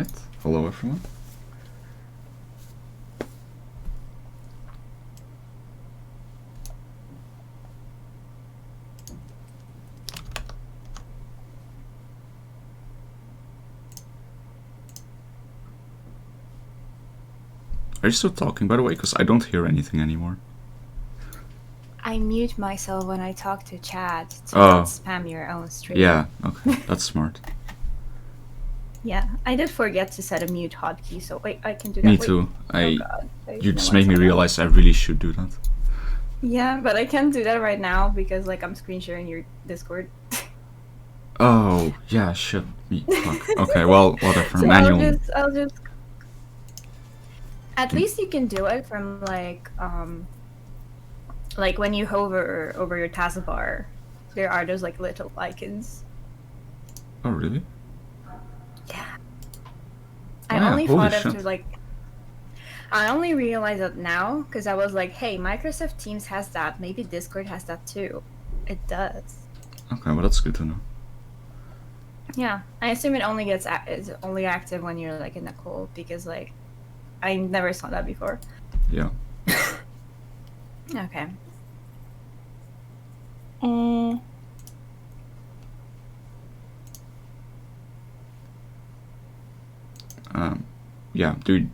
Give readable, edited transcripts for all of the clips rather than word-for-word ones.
Alright, hello everyone. Are you still talking, by the way? Because I don't hear anything anymore. I mute myself when I talk to chat to not spam your own stream. Yeah, okay, that's smart. Yeah, I did forget to set a mute hotkey, so wait, I can do that. Me too. Oh god. You just made me realize I really should do that. Yeah, but I can't do that right now because like I'm screen sharing your Discord. Oh, yeah, shit. Fuck. Okay, well, whatever. So Manual. I'll just. At least you can do it from like when you hover over your taskbar, there are those like little icons. Oh, really? Yeah. Oh, I only holy thought shit. after like. I only realized that now because I was like, hey, Microsoft Teams has that. Maybe Discord has that too. It does. Okay, well, that's good to know. Yeah, I assume it only is only active when you're like in a call because like I never saw that before. Yeah. Okay. Yeah, dude.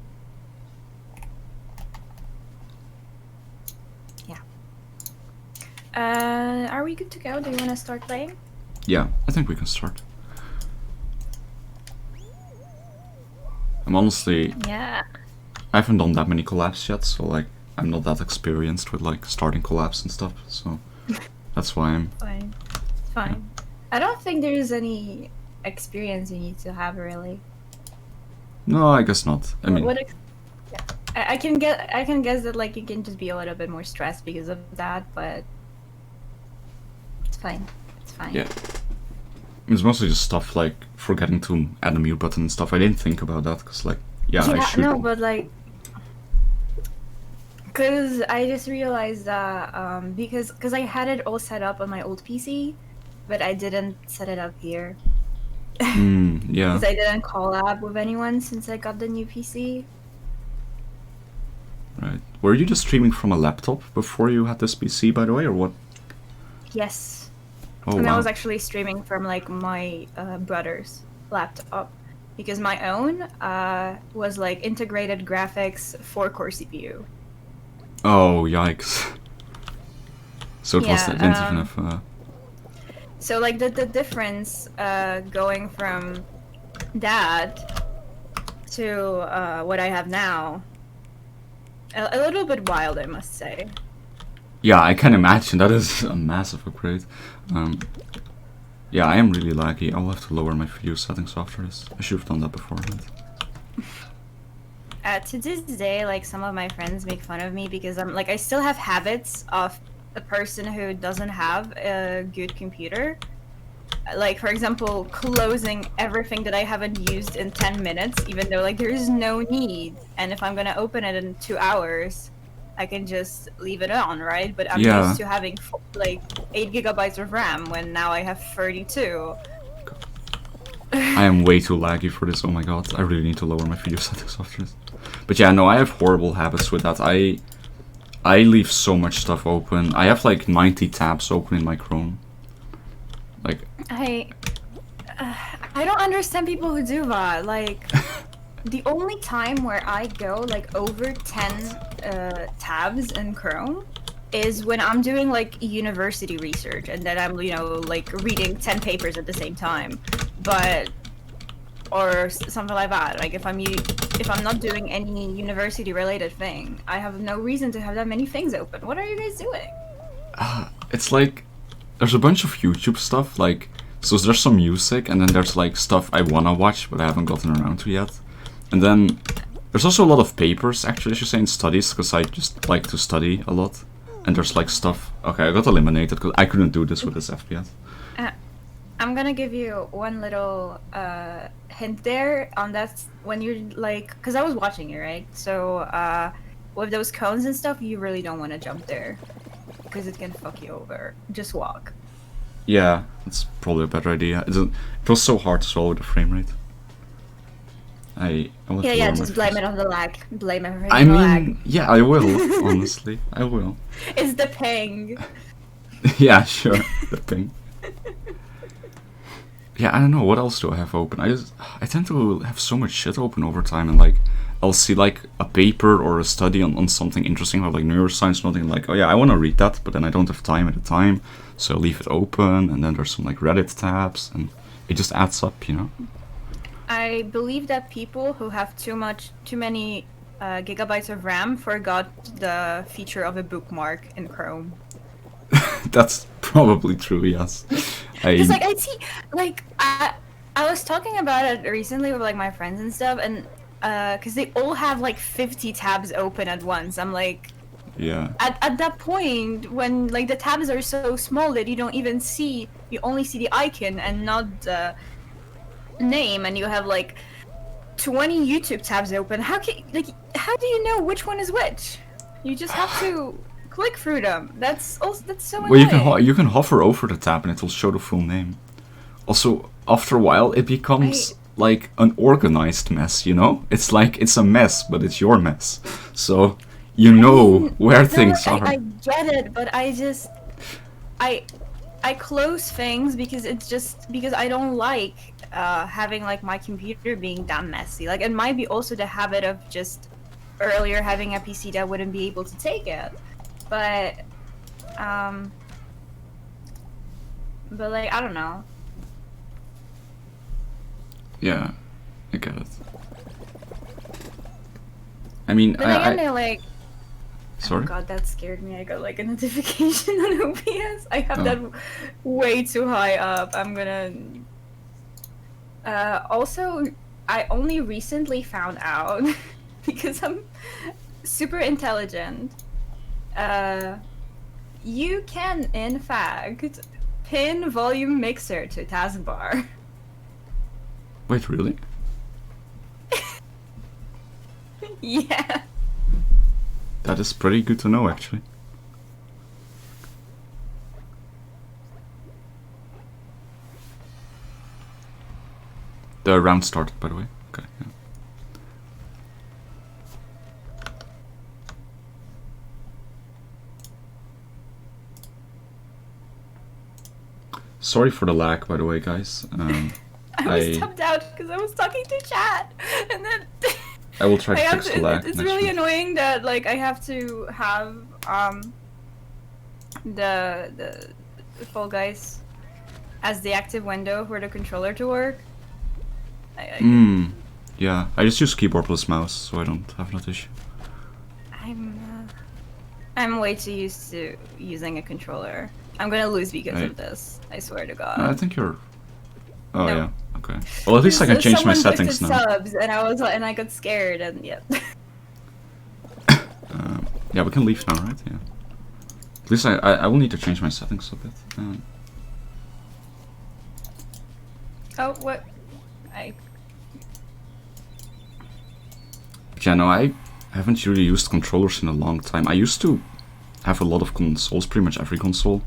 Yeah. Are we good to go? Do you want to start playing? Yeah, I think we can start. I'm honestly... Yeah. I haven't done that many collabs yet, so like, I'm not that experienced with like starting collabs and stuff, so that's why I'm... Fine. Fine. Yeah. I don't think there's any experience you need to have really. No, I guess not. I mean... Yeah. I can guess that like you can just be a little bit more stressed because of that, but it's fine. It's fine. Yeah. It's mostly just stuff like forgetting to add a mute button and stuff. I didn't think about that because like, yeah, I should. No, but like, because I just realized that because I had it all set up on my old PC, but I didn't set it up here. Yeah. Because I didn't collab with anyone since I got the new PC. Right. Were you just streaming from a laptop before you had this PC, by the way, or what? Yes. Oh, and wow. I was actually streaming from like my brother's laptop because my own was like integrated graphics 4-core CPU. Oh, yikes. So it didn't even have... So like the difference going from that to what I have now, a little bit wild, I must say. Yeah, I can imagine. That is a massive upgrade. Yeah, I am really laggy. I'll have to lower my video settings after this. I should have done that beforehand. To this day, like some of my friends make fun of me because I still have habits of a person who doesn't have a good computer. Like, for example, closing everything that I haven't used in 10 minutes, even though like there is no need. And if I'm gonna open it in 2 hours, I can just leave it on, right? But I'm used to having like 8 gigabytes of RAM when now I have 32. I am way too laggy for this. Oh my god, I really need to lower my video settings after this. But yeah, no, I have horrible habits with that. I leave so much stuff open. I have like 90 tabs open in my Chrome. Like I don't understand people who do that. Like the only time where I go like over 10 tabs in Chrome is when I'm doing like university research and then I'm like reading 10 papers at the same time, or something like that. Like if I'm not doing any university related thing, I have no reason to have that many things open. What are you guys doing? It's like there's a bunch of YouTube stuff, like, so there's some music, and then there's like stuff I wanna watch, but I haven't gotten around to yet. And then there's also a lot of papers, actually, I should say, in studies, because I just like to study a lot. And there's like stuff... Okay, I got eliminated, because I couldn't do this with this FPS. I'm gonna give you one little hint there on that when you're like... Because I was watching you, right? So with those cones and stuff, you really don't want to jump there. Because it can fuck you over. Just walk. Yeah, that's probably a better idea. It was so hard to swallow the frame rate. I want Yeah, to yeah, lower my just blame face. it on the lag. Blame everything I on the lag. mean, yeah, I will. Honestly, I will. It's the ping. Yeah, sure. The ping. Yeah, I don't know. What else do I have open? I tend to have so much shit open over time, and like, I'll see like a paper or a study on something interesting, or like neuroscience, something like, oh yeah, I want to read that, but then I don't have time at the time, so I leave it open, and then there's some like Reddit tabs, and it just adds up, you know. I believe that people who have too many gigabytes of RAM forgot the feature of a bookmark in Chrome. That's probably true. Yes. Because like I see, like I was talking about it recently with like my friends and stuff, and because they all have like 50 tabs open at once. I'm like, Yeah. at that point when like the tabs are so small that you don't even see, you only see the icon and not the name, and you have like 20 YouTube tabs open. How do you know which one is which? You just have to click through them. That's so Well, annoying. you can hover over the tab and it will show the full name. Also, after a while, it becomes like an organized mess. You know, it's like it's a mess, but it's your mess. So you know where things are. I get it, but I close things because I don't like having like my computer being that messy. Like it might be also the habit of just earlier having a PC that wouldn't be able to take it, but like I don't know. Yeah, I get it. I mean, But again, like. Sorry? Oh god, that scared me. I got like a notification on OBS. I have that way too high up. I'm gonna... also, I only recently found out, because I'm super intelligent, you can, in fact, pin volume mixer to taskbar. Wait, really? Yeah. That is pretty good to know, actually. The round started, by the way. Okay, yeah. Sorry for the lag, by the way, guys. I was tapped out because I was talking to chat, and then... I will try to fix the lag. It's really annoying that like I have to have the Fall Guys as the active window for the controller to work. Yeah, I just use keyboard plus mouse, so I don't have that issue. I'm way too used to using a controller. I'm gonna lose because of this. I swear to God. I think you're. Oh no. Yeah. Okay. Well, at least I can change my settings now. Subs, and I got scared, and yeah. Yeah, we can leave now, right? Yeah. At least I will need to change my settings a bit. Oh, what? But yeah, no, I haven't really used controllers in a long time. I used to have a lot of consoles, pretty much every console.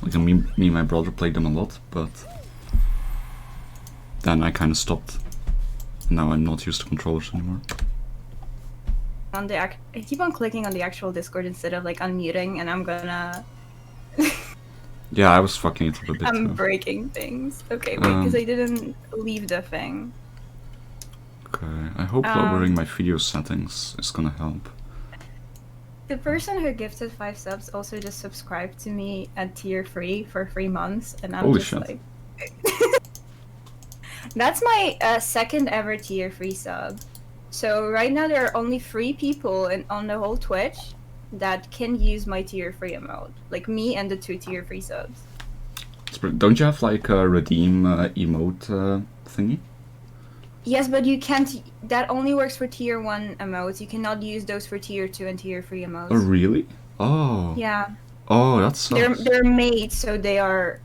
Like me and my brother played them a lot, but then I kind of stopped. Now I'm not used to controllers anymore. I keep on clicking on the actual Discord instead of like unmuting, and I'm gonna. Yeah, I was fucking it up a bit. I'm breaking things. Okay, wait, because I didn't leave the thing. Okay, I hope lowering my video settings is gonna help. The person who gifted 5 subs also just subscribed to me at tier 3 for 3 months, and I'm just like... That's my second ever tier 3 sub. So right now there are only 3 people on the whole Twitch that can use my tier 3 emote. Like me and the 2 tier 3 subs. Don't you have like a redeem emote thingy? Yes, but you can't. That only works for tier 1 emotes. You cannot use those for tier 2 and tier 3 emotes. Oh, really? Oh. Yeah. Oh, that sucks. They're made so they are,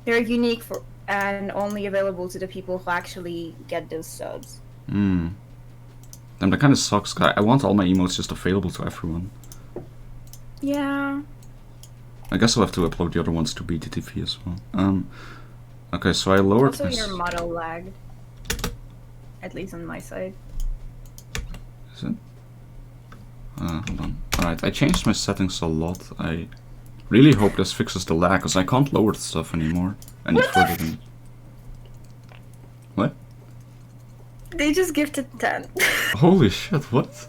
they're unique for and only available to the people who actually get those subs. Damn, that kind of sucks. I want all my emotes just available to everyone. Yeah. I guess I'll have to upload the other ones to BTTV as well. Okay, so I lowered. Also, your model lagged. at least on my side. Is it? Hold on. Alright, I changed my settings a lot. I really hope this fixes the lag, because I can't lower the stuff anymore. Any further than... What? They just gifted 10. Holy shit, what?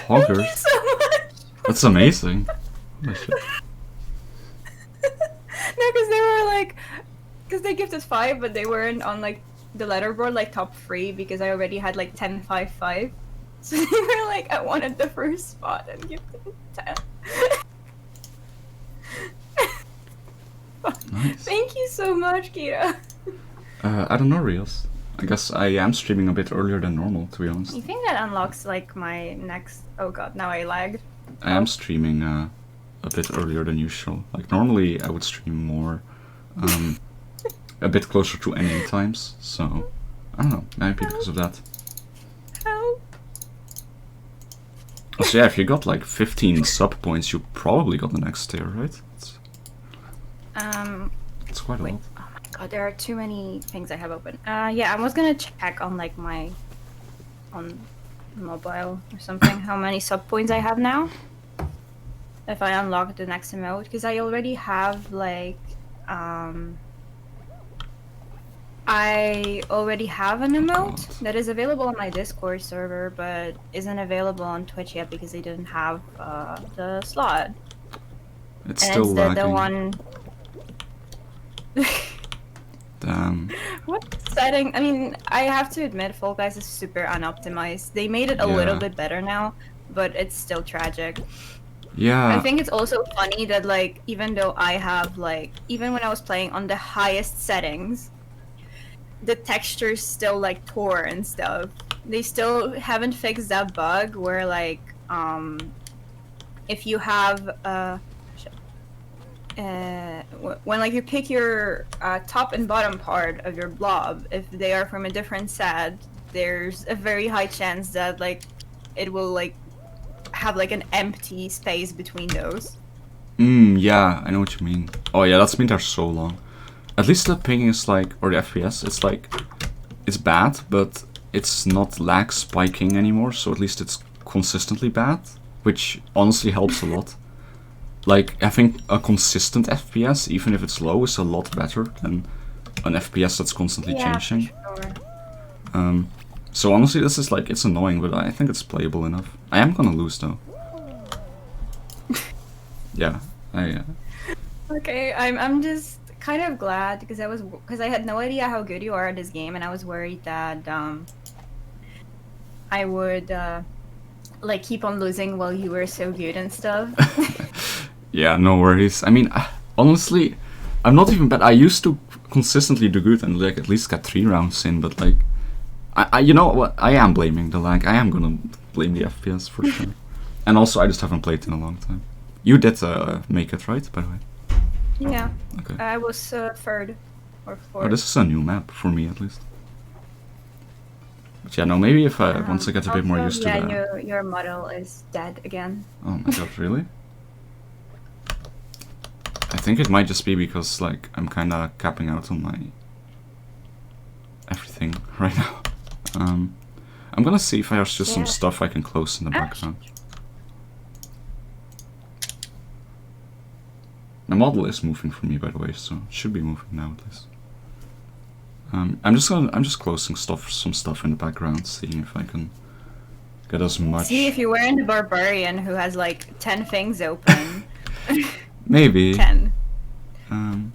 Thank Hoggers. you so much. That's amazing. Holy shit. No, because they were like, because they gifted 5, but they weren't on like the letterboard like top 3 because I already had like 10, 5, 5. So they were like, I wanted the first spot and gifted 10. Nice. Thank you so much, Kira. I don't know, Rios. I guess I am streaming a bit earlier than normal, to be honest. You think that unlocks like my next? Oh god, now I lagged. I am streaming a bit earlier than usual. Like, normally I would stream more, a bit closer to ending times, so I don't know, maybe because of that. Help. So yeah, if you got like 15 sub points, you probably got the next tier, right? It's quite a Wait. lot. Oh my god, there are too many things I have open. Yeah, I was gonna check on like on mobile or something how many sub points I have now. If I unlock the next emote, because I already have like I already have an emote that is available on my Discord server, but isn't available on Twitch yet because they didn't have the slot. It's And still it's lagging. the one. Damn. What setting? I mean, I have to admit, Fall Guys is super unoptimized. They made it a little Yeah. bit better now, but it's still tragic. Yeah. I think it's also funny that, like, even though I have, like, even when I was playing on the highest settings, the textures still, like, tore and stuff. They still haven't fixed that bug where, like, if you have, when like you pick your top and bottom part of your blob, if they are from a different set, there's a very high chance that like it will like have like an empty space between those. Yeah, I know what you mean. Oh yeah, that's been there so long. At least the ping is like, or the FPS, it's like, it's bad, but it's not lag spiking anymore, so at least it's consistently bad, which honestly helps a lot. Like, I think a consistent FPS, even if it's low, is a lot better than an FPS that's constantly changing. For sure. So honestly, this is like, it's annoying, but I think it's playable enough. I am gonna lose though. Yeah, Okay, I'm just kind of glad because I had no idea how good you are at this game, and I was worried that I would like keep on losing while you were so good and stuff. Yeah, no worries. I mean, honestly, I'm not even bad. I used to consistently do good and like at least get 3 rounds in, but like, I you know what? I am blaming the lag. I am gonna blame the FPS for sure. And also, I just haven't played in a long time. You did make it, right? By the way. Yeah. Okay. I was 3rd or 4th. Oh, this is a new map for me at least. But yeah, no, maybe if once I get a bit more also, used to that. Yeah, your model is dead again. Oh my god, really? I think it might just be because like I'm kinda capping out on my everything right now. I'm gonna see if there's just some stuff I can close in the background. The model is moving for me, by the way, so it should be moving now at least. I'm just closing some stuff in the background, seeing if I can get as much. See if you weren't the barbarian who has like 10 things open. Maybe. 10. 10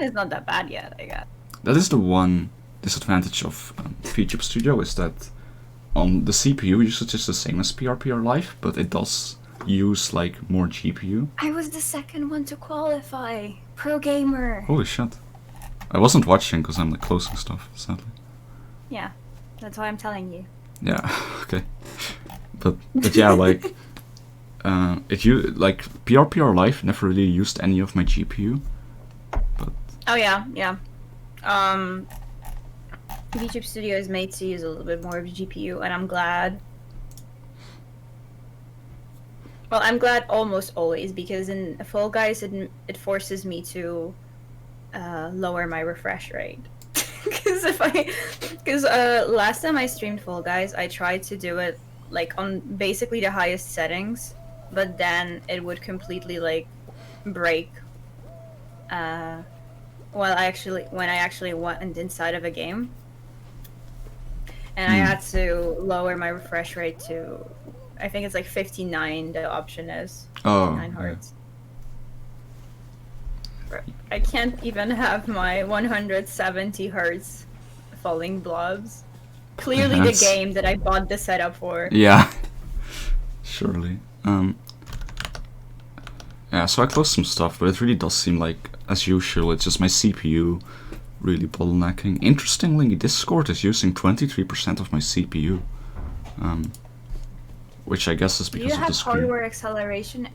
is not that bad yet, I guess. That is the one disadvantage of VTube Studio, is that on the CPU usage is the same as PRPR Live, but it does use like more GPU. I was the second one to qualify. Pro gamer. Holy shit. I wasn't watching because I'm like closing stuff, sadly. Yeah, that's why I'm telling you. Yeah, okay. But yeah, like like PRPR Live never really used any of my GPU. But oh yeah. VTube Studio is made to use a little bit more of GPU, and I'm glad. Well, I'm glad almost always, because in Fall Guys it forces me to lower my refresh rate. Because last time I streamed Fall Guys, I tried to do it like on basically the highest settings, but then it would completely like break. When I actually went inside of a game, and I had to lower my refresh rate to, I think it's like 59. The option is 59 hertz. I can't even have my 170 hertz falling blobs. Clearly the game that I bought the setup for. Yeah. Surely. Yeah, so I closed some stuff, but it really does seem like, as usual, it's just my CPU really bottlenecking. Interestingly, Discord is using 23% of my CPU. Which I guess is because of the screen. Do you have hardware acceleration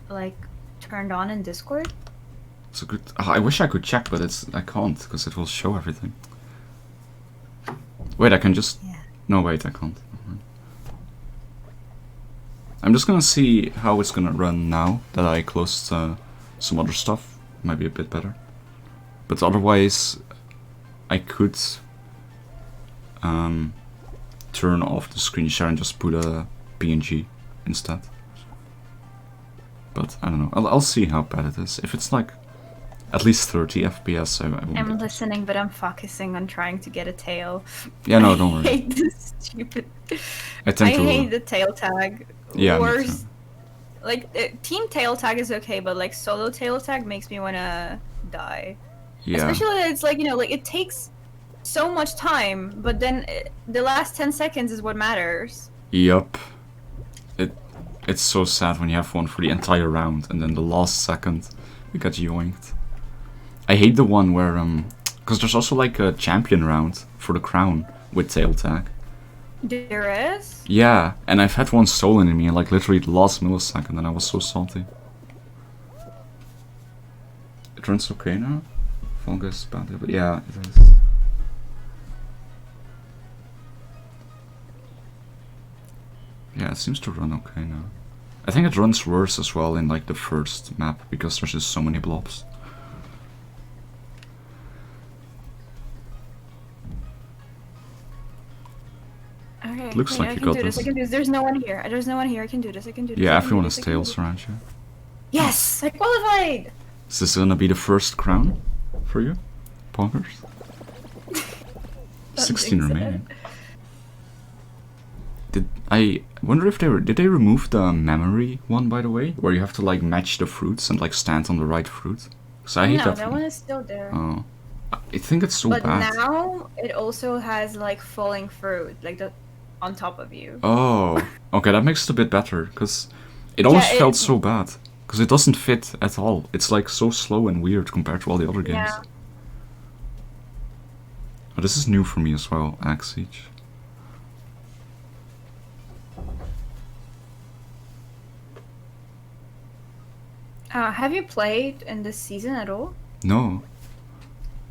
like turned on in Discord? It's a good. I wish I could check, but I can't because it will show everything. Wait, I can just. Yeah. No, wait, I can't. I'm just gonna see how it's gonna run now that I closed some other stuff. Might be a bit better, but otherwise, I could turn off the screen share and just put a PNG instead. But I don't know. I'll see how bad it is. If it's like at least 30 FPS, I won't. I'm listening, but I'm focusing on trying to get a tail. Yeah, no, don't worry. I hate this stupid. I hate the tail tag. Yeah. Worst. Like team tail tag is okay, but like solo tail tag makes me wanna die. Yeah. Especially it's like, you know, like it takes so much time, but then the last 10 seconds is what matters. Yup. It's so sad when you have one for the entire round and then the last second you get yoinked. I hate the one where because there's also like a champion round for the crown with tail tag. There is? Yeah, and I've had one stolen in me in like literally the last millisecond and I was so salty. It runs okay now? Fungus bad, but yeah, it is. Yeah, it seems to run okay now. I think it runs worse as well in like the first map because there's just so many blobs. Okay. It looks like you got this. I can do this. There's no one here. There's no one here. I can do this. I can do this. Yeah, everyone has tails around you. Yes! I qualified! Is this gonna be the first crown for you? Poggers? 16 remaining. I wonder if did they remove the memory one, by the way? Where you have to like match the fruits and like stand on the right fruit? Cause I hate no, that. that one is still there. Oh. I think it's so but bad. But now it also has like falling fruit, like the on top of you. Oh. Okay, that makes it a bit better, cause it always felt so bad. Cause it doesn't fit at all. It's like so slow and weird compared to all the other games. Yeah. Oh, this is new for me as well, Axe Siege. Have you played in this season at all? No.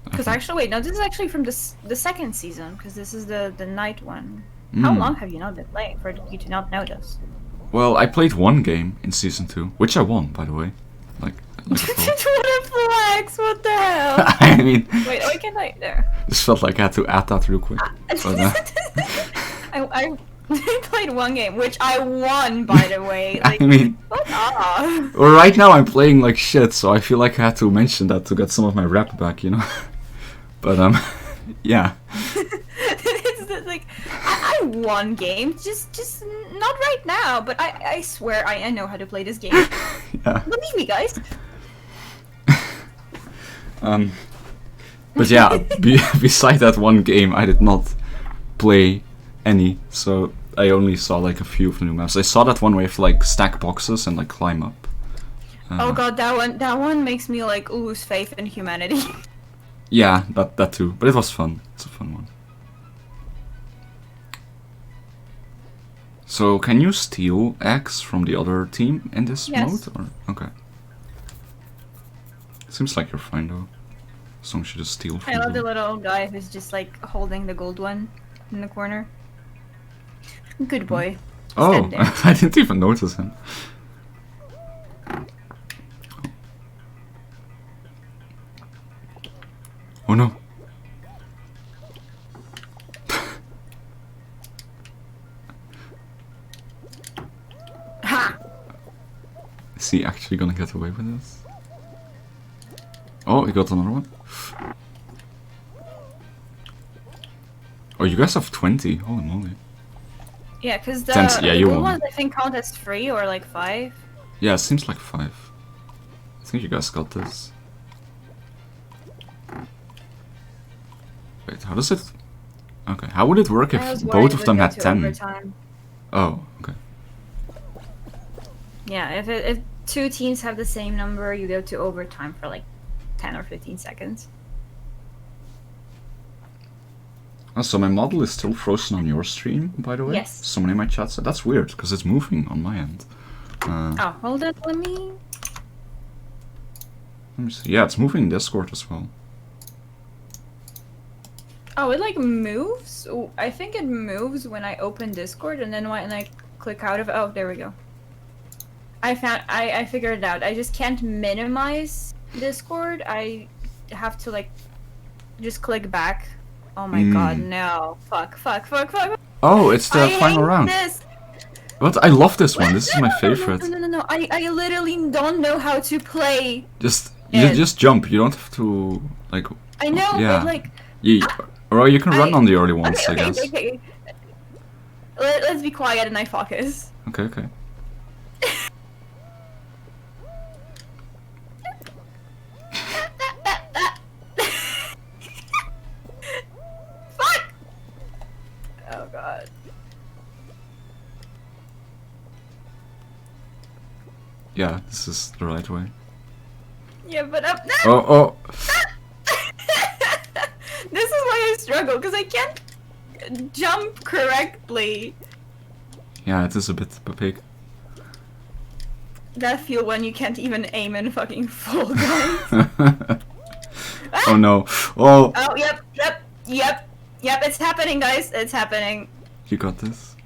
Because actually, wait, no, this is actually from the second season, because this is the night one. How long have you not been playing for you to not know this? Well, I played one game in season 2, which I won, by the way. Like what a flex! What the hell? I mean... Wait, oh, I can like there. Just felt like I had to add that real quick. But, I played one game, which I won, by the way. Like, I mean... Fuck off! Well, right now I'm playing like shit, so I feel like I had to mention that to get some of my rep back, you know? But, yeah. It's like, I won games, just not right now, but I swear I know how to play this game. Yeah. Believe me, guys. But yeah, beside that one game, I did not play any, so I only saw like a few of the new maps. I saw that one where you have to like stack boxes and like climb up. Oh god, that one makes me like lose faith in humanity. Yeah, that too, but it was fun. It's a fun one. So, can you steal eggs from the other team in this mode? Or? Okay. Seems like you're fine though. As long as you just steal from I love the little guy who's just like holding the gold one in the corner. Good boy. Oh, I didn't even notice him. Oh no. Is he actually gonna get away with this? Oh, he got another one. Oh, you guys have 20. Holy moly. Yeah, because the, Yeah, you blue won. ones I think count as 3 or like 5. Yeah, it seems like 5. I think you guys got this. Wait, how does it... Okay, how would it work if both of them had 10? Overtime. Oh, okay. Yeah, if 2 teams have the same number, you go to overtime for like 10 or 15 seconds. Oh, so my model is still frozen on your stream, by the way? Yes. Someone in my chat said that's weird, because it's moving on my end. Oh, hold on, let me see. Yeah, it's moving in Discord as well. Oh, it like moves? Oh, I think it moves when I open Discord, and then when I click out of... Oh, there we go. I figured it out. I just can't minimize Discord. I have to like just click back. Oh my god, no. Fuck. Oh, it's the final round. This. What? I love this one. This is my favorite. No. I literally don't know how to play. You just jump. You don't have to like. I know, yeah. but like. Or you can run on the early ones, I guess. Okay. Let's be quiet and I focus. Okay. Fuck! Oh god. Yeah, this is the right way. Yeah, but up. Oh. This is why I struggle, because I can't jump correctly. Yeah, it is a bit big. That feel when you can't even aim in fucking Fall Guys. Oh no. Oh. Oh, yep, it's happening, guys. It's happening. You got this.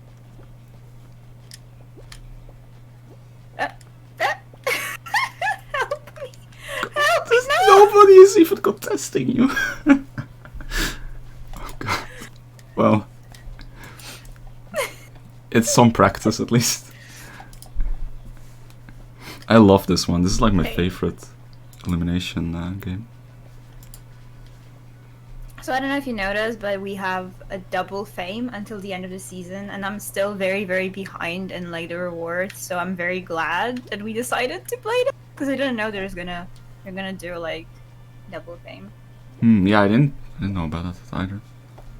Help me. Help me, no! Nobody is even contesting you. Oh god. Well. It's some practice at least. I love this one. This is like my favorite elimination game. So I don't know if you noticed, but we have a double fame until the end of the season, and I'm still very, very behind in like the rewards. So I'm very glad that we decided to play them, because I didn't know they're gonna do like double fame. Yeah, I didn't know about that either.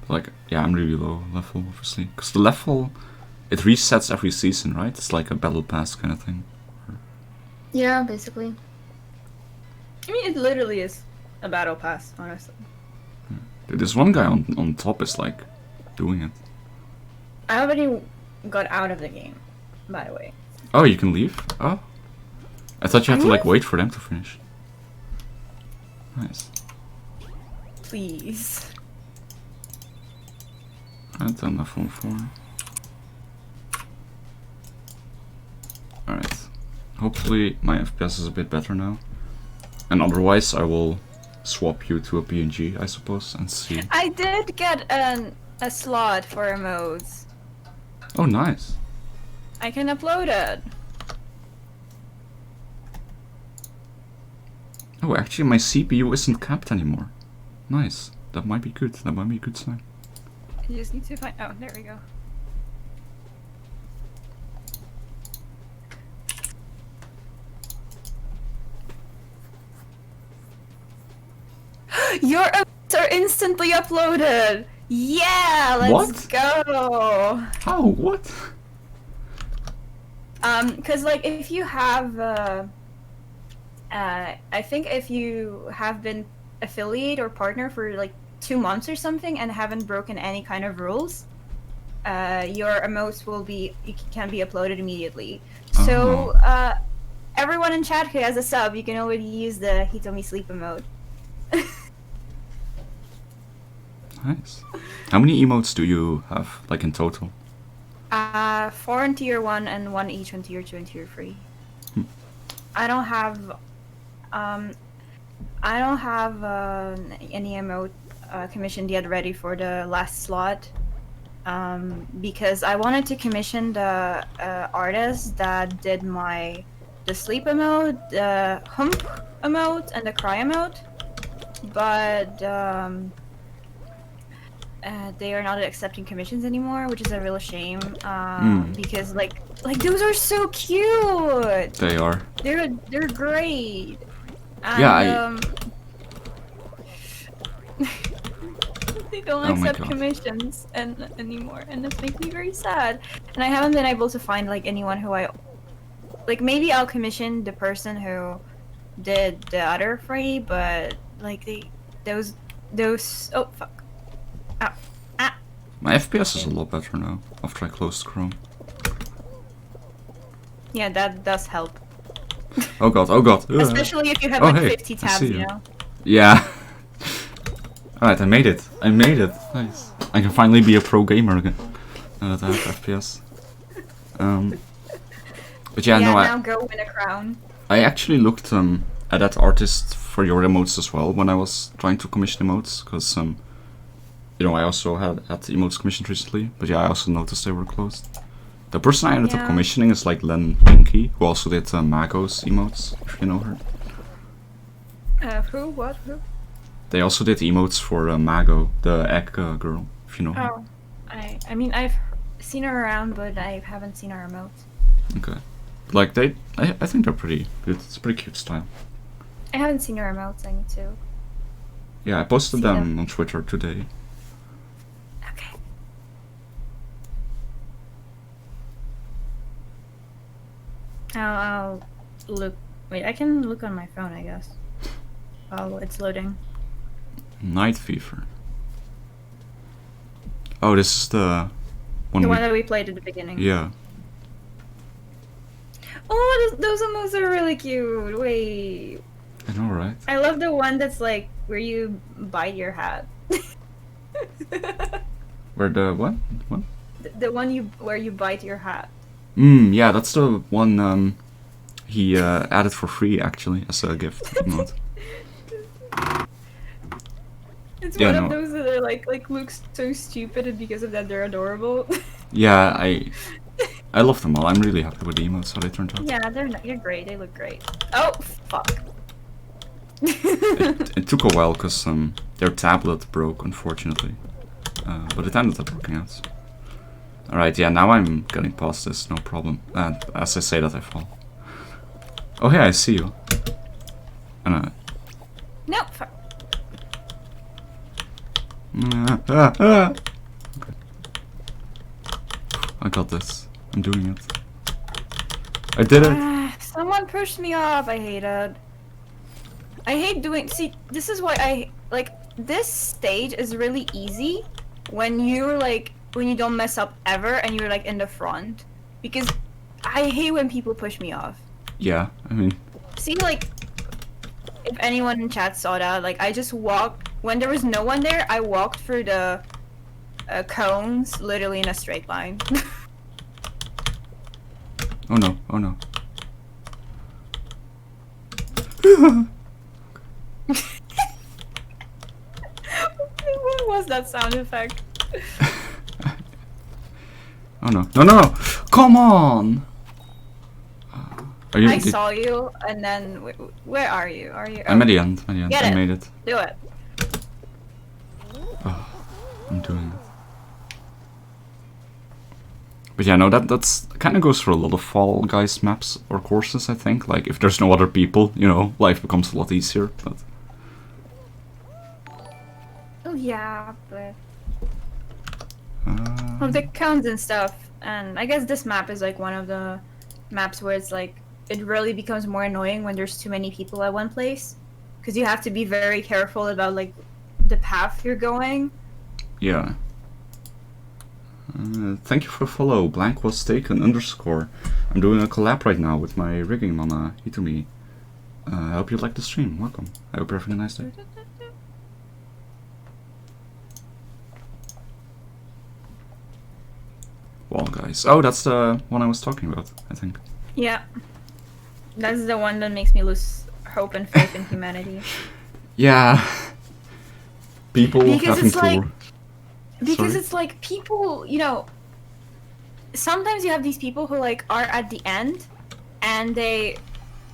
But, like, yeah, I'm really low level, obviously, because the level it resets every season, right? It's like a battle pass kind of thing. Yeah, basically. I mean, it literally is a battle pass, honestly. Dude, this one guy on top is like doing it. I already got out of the game, by the way. Oh, you can leave? Oh. I thought you had to like wait for them to finish. Nice. Please. I've done that one before. Alright. Hopefully my FPS is a bit better now. And otherwise I will swap you to a PNG, I suppose, and see. I did get a slot for emotes. Oh, nice. I can upload it. Oh, actually my CPU isn't capped anymore. Nice. That might be good. That might be a good sign. You just need to find... Oh, there we go. Your emotes are instantly uploaded! Yeah, let's go! How? What? Cause like if you have, I think if you have been affiliate or partner for like 2 months or something and haven't broken any kind of rules, your emotes can be uploaded immediately. So, everyone in chat who has a sub, you can already use the Hitomi sleep emote. Nice. How many emotes do you have, like, in total? 4 in tier 1 and 1 each in tier 2 and tier 3. I don't have any emote commissioned yet ready for the last slot, because I wanted to commission the artist that did my the sleep emote, the hump emote, and the cry emote, but they are not accepting commissions anymore, which is a real shame. Because like those are so cute. They are. They're great. And, Yeah, they don't Oh my accept God. commissions anymore, and this makes me very sad. And I haven't been able to find like anyone who like maybe I'll commission the person who did the other three, but like those oh fuck. Ow. Ah. My FPS is a lot better now after I closed Chrome. Yeah, that does help. Oh god, oh god. Especially if you have Oh, like hey, 50 I tabs, see you you. know. Yeah. Alright, I made it. I made it. Nice. I can finally be a pro gamer again. Now that I have FPS. But yeah, no, now go win a crown. I actually looked at that artist for your emotes as well when I was trying to commission emotes, because you know, I also had emotes commissioned recently, but yeah, I also noticed they were closed. The person I ended up commissioning is like Len Pinky, who also did Mago's emotes, if you know her. Who? What? Who? They also did emotes for Mago, the egg girl, if you know her. Oh, I mean I've seen her around, but I haven't seen her emotes. Okay. Like I think they're pretty good. It's a pretty cute style. I haven't seen her emotes. I need to. Yeah, I posted See them them. on Twitter today. Okay. I'll look. Wait, I can look on my phone, I guess. Oh, it's loading. Night Fever. Oh, this is the one. The one that we played at the beginning. Yeah. Oh, those emotes are really cute. Wait. I know, right? I love the one that's like where you bite your hat. Where the what? What? The one where you bite your hat. Yeah, that's the one he added for free actually as a gift emote. It's Yeah, one no. of those that are like looks so stupid, and because of that they're adorable. Yeah, I love them all. I'm really happy with the emotes how they turned out. Yeah, they're great. They look great. Oh fuck. It took a while because their tablet broke, unfortunately, but it ended up working out. Alright, yeah, now I'm getting past this, no problem. And as I say that, I fall. Oh, hey, I see you. And No, fuck. Okay. I got this. I'm doing it. I did it! Someone pushed me off. I hate it. I hate doing. See, this is why I like this stage is really easy when you're like when you don't mess up ever and you're like in the front, because I hate when people push me off. Yeah, I mean... See, like, if anyone in chat saw that, like, I just walked, when there was no one there, I walked through the cones, literally in a straight line. Oh no, oh no. What was that sound effect? Oh no, no, no, no! Come on! Are you, I saw you, and then, where are you? Are you? I'm at the end, Get I it. made it. Do it. Oh, I'm doing it. But yeah, no, that's kind of goes for a lot of Fall Guys maps or courses, I think. Like, if there's no other people, you know, life becomes a lot easier, but... Oh yeah, but... Of the cones and stuff, and I guess this map is like one of the maps where it's like, it really becomes more annoying when there's too many people at one place. Because you have to be very careful about like, the path you're going. Yeah. Thank you for the follow, blank was taken _ I'm doing a collab right now with my rigging mama, Hitomi. I hope you like the stream, welcome. I hope you're having a nice day. Wall guys. Oh, that's the one I was talking about, I think. Yeah. That's the one that makes me lose hope and faith in humanity. Yeah. People Because having it's like... to... Because Sorry? it's like people, you know... Sometimes you have these people who like are at the end, and they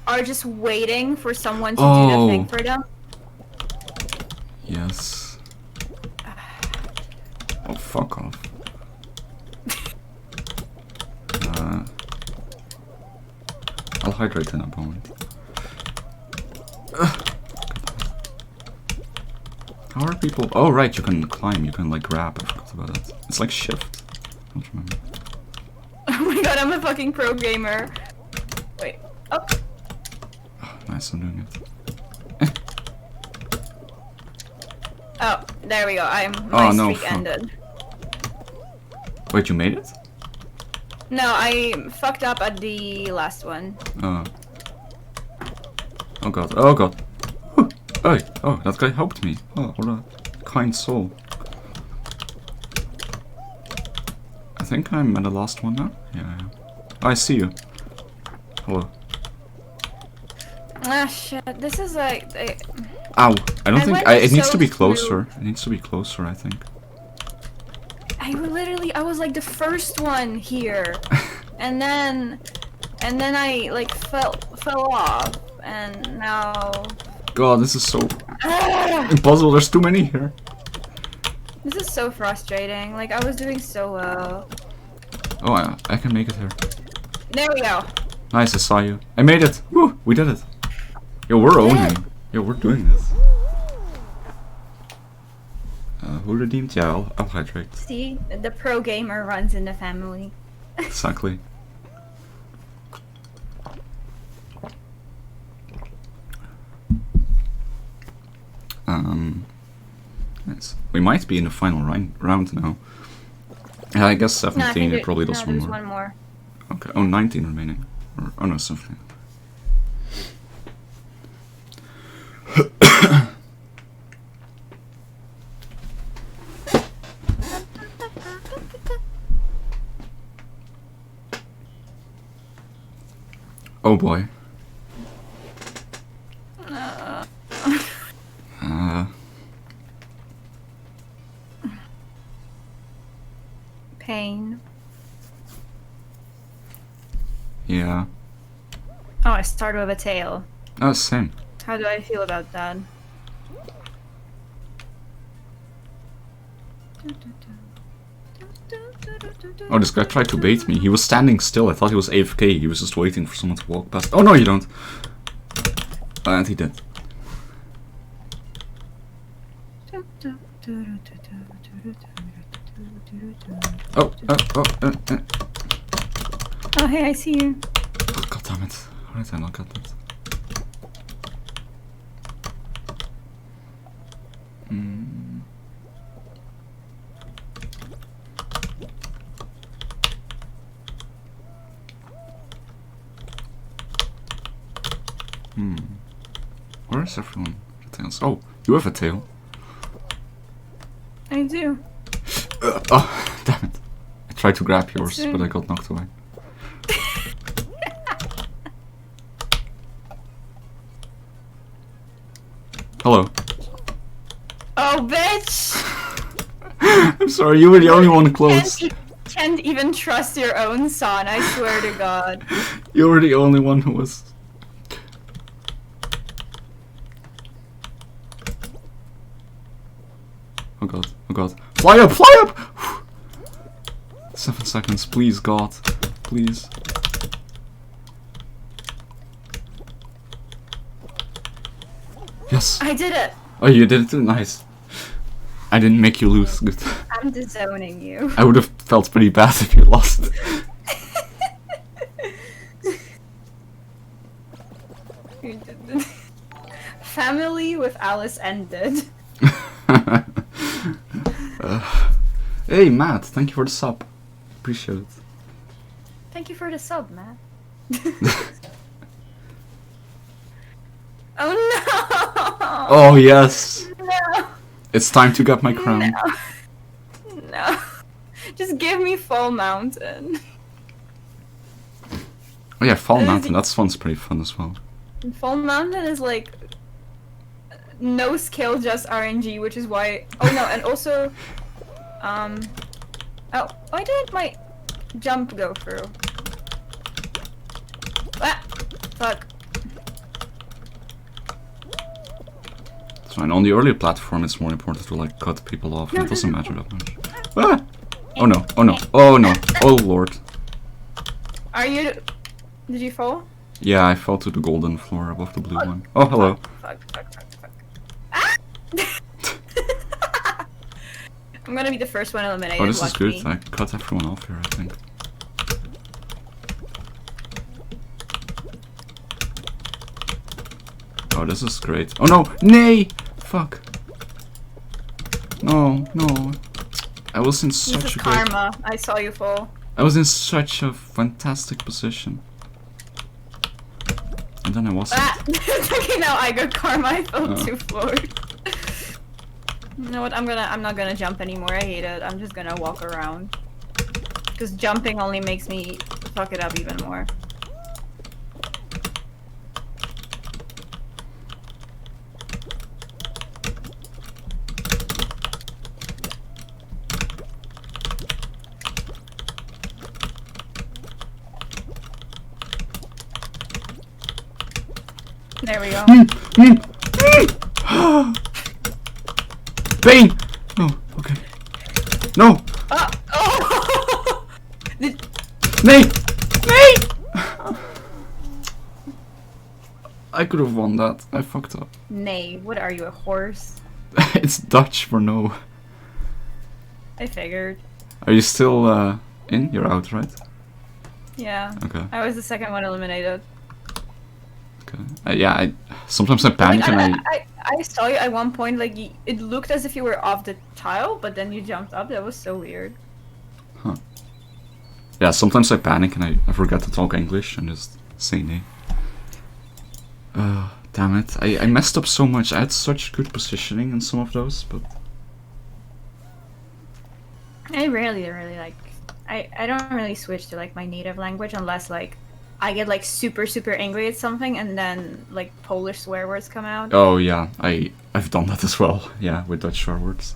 are just waiting for someone to do the thing for them. Yes. Oh, fuck off. I'll hydrate in a moment. How are people? Oh, right, you can climb, you can like grab. I forgot about that. It's like shift. I don't remember. Oh my god, I'm a fucking pro gamer. Wait. Oh. Oh, nice, I'm doing it. Oh, there we go. My streak ended. Wait, you made it? No, I fucked up at the last one. Oh. Oh god, oh god. Whew. Hey, oh, that guy helped me. Oh, what a kind soul. I think I'm at the last one now. Yeah. Oh, I see you. Hello. Ah shit, this is like... Ow! I don't think... it needs so to be smooth. closer. It needs to be closer, I think. I was like the first one here. and then I like fell off. And now... God, this is so... impossible, there's too many here. This is so frustrating. Like, I was doing so well. Oh, I can make it here. There we go. Nice, I saw you. I made it! Woo! We did it. Yo, we're owning. Yo, we're doing this. Who redeemed? Yeah, I'll hydrate. See? The pro gamer runs in the family. Exactly. Nice. We might be in the final round now. Yeah, I guess 17, it probably does there's one more. Okay, oh, 19 remaining. Or, oh no, 17. Oh boy. Pain. Yeah. Oh, I started with a tail. Oh, same. How do I feel about that? Oh, this guy tried to bait me. He was standing still. I thought he was AFK. He was just waiting for someone to walk past. Oh, no, you don't. And he did. Oh. Oh, hey, I see you. Oh, God damn it. How did I not get that? Where is everyone? The tails. Oh, you have a tail. I do. Oh, damn it. I tried to grab yours, but I got knocked away. Hello. Oh, bitch! I'm sorry, you were the only one close. Can't even trust your own son, I swear to God. You were the only one who was... Oh god, oh god. Fly up, fly up! 7 seconds, please, God. Please. Yes! I did it! Oh, you did it too? Nice. I didn't make you lose. Good. I'm disowning you. I would have felt pretty bad if you lost. Family with Alice ended. Hey, Matt, thank you for the sub. Appreciate it. Thank you for the sub, Matt. Oh no! Oh, yes. No! It's time to get my crown. No. Just give me Fall Mountain. Oh yeah, Fall Mountain, that one's pretty fun as well. Fall Mountain is like... no skill, just RNG, which is why... Oh no, and also... Oh, why did my jump go through? Ah! Fuck. fine. On the earlier platform, it's more important to like cut people off. And it doesn't matter that much. Ah! Oh no! Oh no! Oh no! Oh lord! Are you? Did you fall? Yeah, I fell to the golden floor above the blue one. Oh hello. Fuck! Ah! I'm gonna be the first one eliminated. Oh, this is good. Me. I cut everyone off here, I think. Oh, this is great. Oh no! Nay! Fuck! No, no. I was in such This is a great... karma. I saw you fall. I was in such a fantastic position. And then I wasn't. Ah! Okay, now I got karma. I fell 2 floors. You know what? I'm not gonna jump anymore. I hate it. I'm just gonna walk around. Because jumping only makes me fuck it up even more. There we go. Bane! No, okay. No! Oh! Nay! Nay! I could have won that. I fucked up. Nay, what are you, a horse? It's Dutch for no. I figured. Are you still in? You're out, right? Yeah. Okay. I was the second one eliminated. Okay. Yeah, sometimes I panic and I saw you at one point, like, it looked as if you were off the tile, but then you jumped up. That was so weird. Huh. Yeah, sometimes I panic and I forget to talk English and just say nay. Damn it. I messed up so much. I had such good positioning in some of those, but... I rarely like... I don't really switch to, like, my native language unless, like, I get like super angry at something and then like Polish swear words come out. Oh yeah, I've done that as well. Yeah, with Dutch swear words.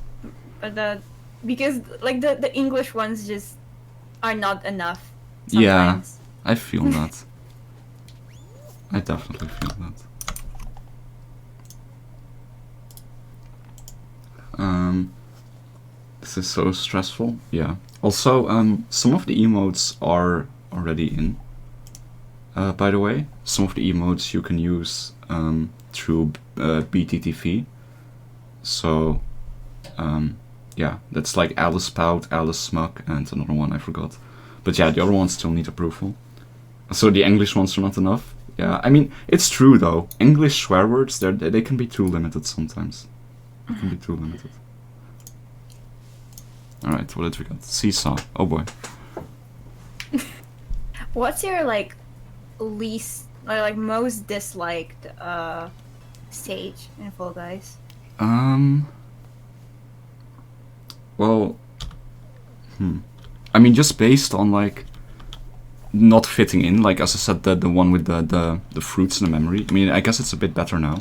But because like the English ones just are not enough. Yeah, Sometimes. I feel that. I definitely feel that. This is so stressful. Yeah. Also, some of the emotes are already in. By the way, some of the emotes you can use through BTTV. So, yeah, that's like Alice Pout, Alice Smug, and another one I forgot. But yeah, the other ones still need approval. So the English ones are not enough. Yeah, I mean, it's true though. English swear words, they can be too limited sometimes. They can be too limited. Alright, what did we got? Seesaw. Oh boy. What's your like least or like most disliked stage in Fall Guys? Well, I mean, just based on like not fitting in, like as I said, the one with the fruits in the memory. I mean, I guess it's a bit better now,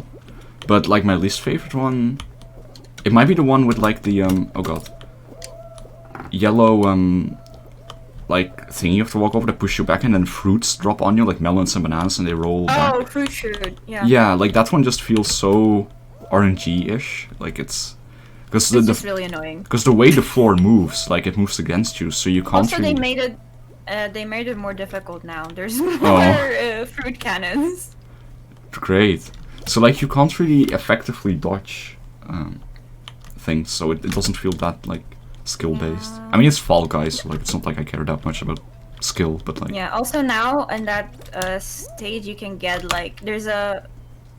but like my least favorite one, it might be the one with like the oh god, yellow like thing you have to walk over to push you back, and then fruits drop on you like melons and bananas, and they roll back. Oh, fruit shoot, yeah. Yeah, like that one just feels so RNG-ish. Like it's because It's just really annoying. Because the way the floor moves, like it moves against you, so you can't. Also, really... they made it more difficult now. There's more fruit cannons. Great. So like you can't really effectively dodge things, so it doesn't feel that like skill-based. I mean, it's Fall Guys, so like it's not like I care that much about skill, but like. Yeah. Also now in that stage, you can get like there's a,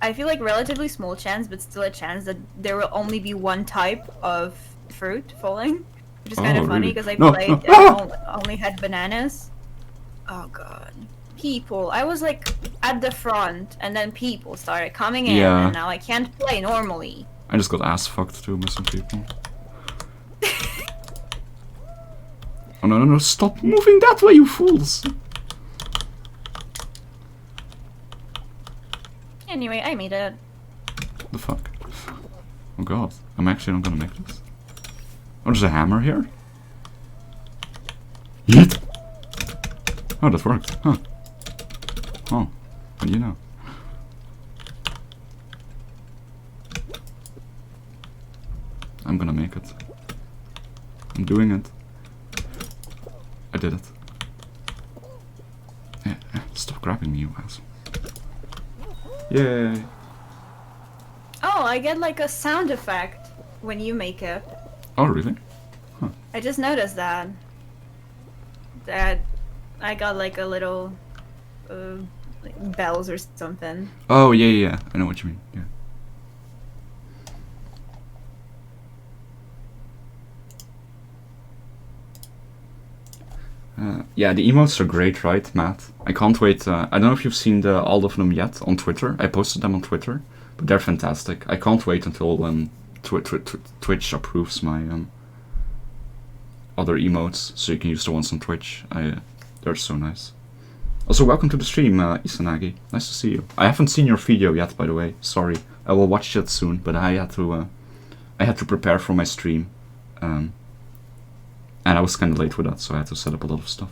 I feel like relatively small chance, but still a chance that there will only be one type of fruit falling, which is kind of funny because I played and only had bananas. Oh god, people! I was like at the front, and then people started coming in, and now I can't play normally. I just got ass fucked too by some people. Oh no, stop moving that way, you fools! Anyway, I made it. The fuck? Oh god, I'm actually not gonna make this. Oh, there's a hammer here? Yeet! Oh, that worked, huh. Oh, what do you know? I'm gonna make it. I'm doing it. I did it. Yeah, stop grabbing me, you ass. Yay! Oh, I get like a sound effect when you make it. Oh, really? Huh. I just noticed that. That I got like a little like bells or something. Oh, yeah. I know what you mean. Yeah. Yeah, the emotes are great, right, Matt? I can't wait. I don't know if you've seen all of them yet on Twitter. I posted them on Twitter, but they're fantastic. I can't wait until Twitch approves my other emotes, so you can use the ones on Twitch. They're so nice. Also, welcome to the stream, Isanagi. Nice to see you. I haven't seen your video yet, by the way. Sorry. I will watch it soon, but I had to prepare for my stream. And I was kind of late with that, so I had to set up a lot of stuff.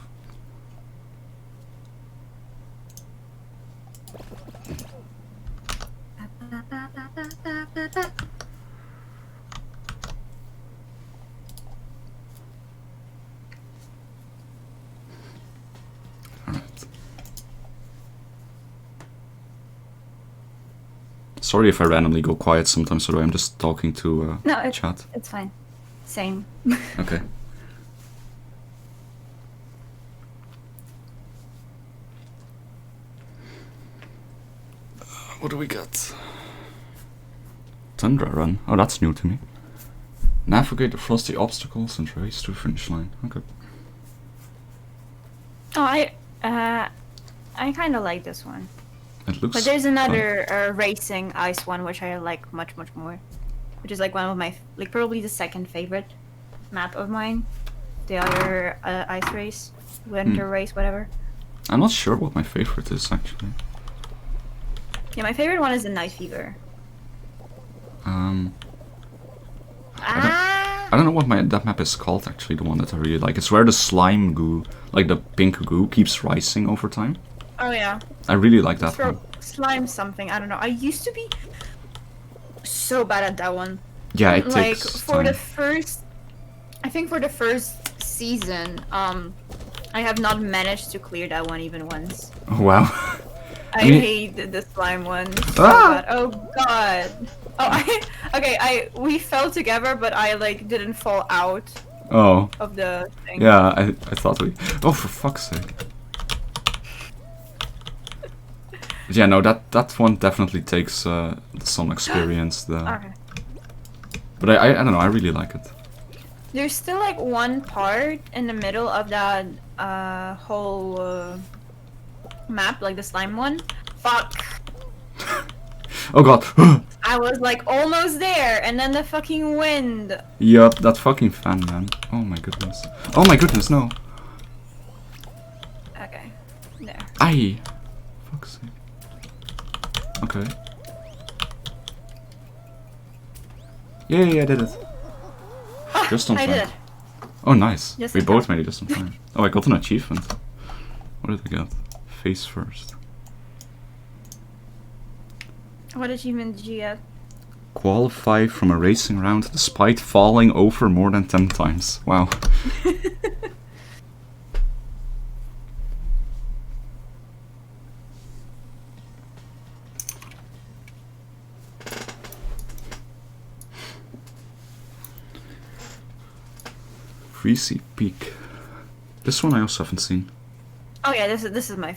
Alright. Sorry if I randomly go quiet sometimes, so I'm just talking to chat. It's fine. Same. Okay. What do we got? Tundra Run. Oh, that's new to me. Navigate the frosty obstacles and race to the finish line. Okay. Oh, I kind of like this one. It looks. But there's another racing ice one which I like much more, which is like one of my like probably the second favorite map of mine. The other ice race, winter race, whatever. I'm not sure what my favorite is actually. Yeah, my favorite one is the Night Fever. I don't know what that map is called actually. The one that I really like. It's where the slime goo, like the pink goo, keeps rising over time. Oh yeah. I really like that one. Slime something. I don't know. I used to be so bad at that one. Yeah, it like takes for time. the first. I think for the first season, I have not managed to clear that one even once. Oh, wow. I hate the slime one. So bad. Oh god. Oh, we fell together, but I like didn't fall out of the thing. Yeah, I thought we. Oh, for fuck's sake. Yeah, no, that one definitely takes some experience. Okay. But I don't know. I really like it. There's still like one part in the middle of that whole map, like the slime one. Fuck. Oh god. I was like almost there, and then the fucking wind. Yup, that fucking fan, man. Oh my goodness. Oh my goodness, no. Okay. There. Aye. Fuck's sake. Okay. Yeah, I did it. Just on time. I did. Oh, nice. Just We in both time. made it just on time. Oh, I got an achievement. What did I get? Face first. What achievement did you get? Qualify from a racing round despite falling over more than 10 times. Wow. Freezy Peak. This one I also haven't seen. Oh yeah, this is my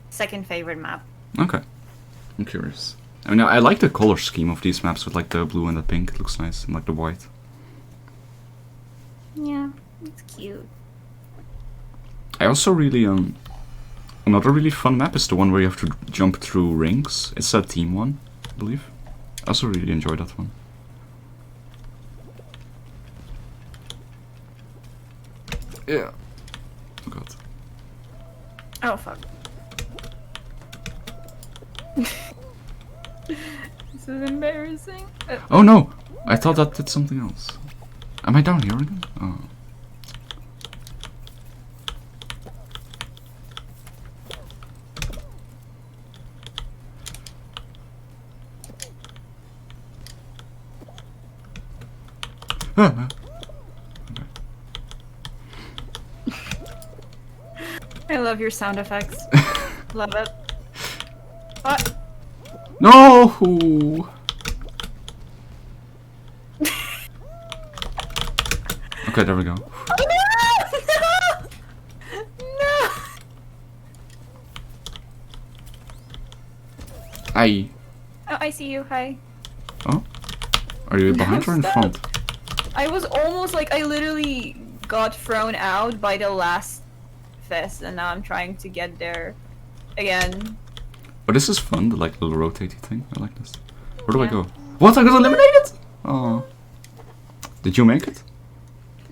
second favorite map. Okay. I'm curious. I mean, I like the color scheme of these maps with like the blue and the pink. It looks nice, and like the white. Yeah, it's cute. I also really another really fun map is the one where you have to jump through rings. It's a team one, I believe. I also really enjoy that one. Yeah. Oh god. Oh fuck. This is embarrassing. Oh no! I thought that did something else. Am I down here again? Oh. Okay. I love your sound effects. Love it. What? No! Okay, there we go. No! No! Aye. Oh, I see you. Hi. Oh? Are you behind or in Stop. front? I was almost like I literally got thrown out by the last fist, and now I'm trying to get there again. Oh, this is fun, the like little rotating thing. I like this. Where do I Yeah. go? What? I got eliminated? Oh. Did you make it?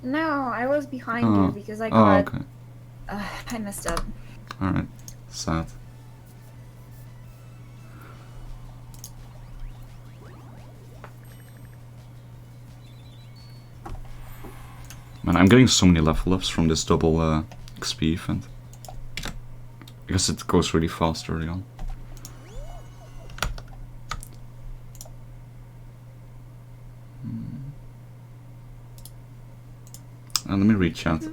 No, I was behind Oh. you because I Oh, got. okay. I messed up. Alright. Sad. Man, I'm getting so many level ups from this double XP event. I guess it goes really fast early on. Let me read chat.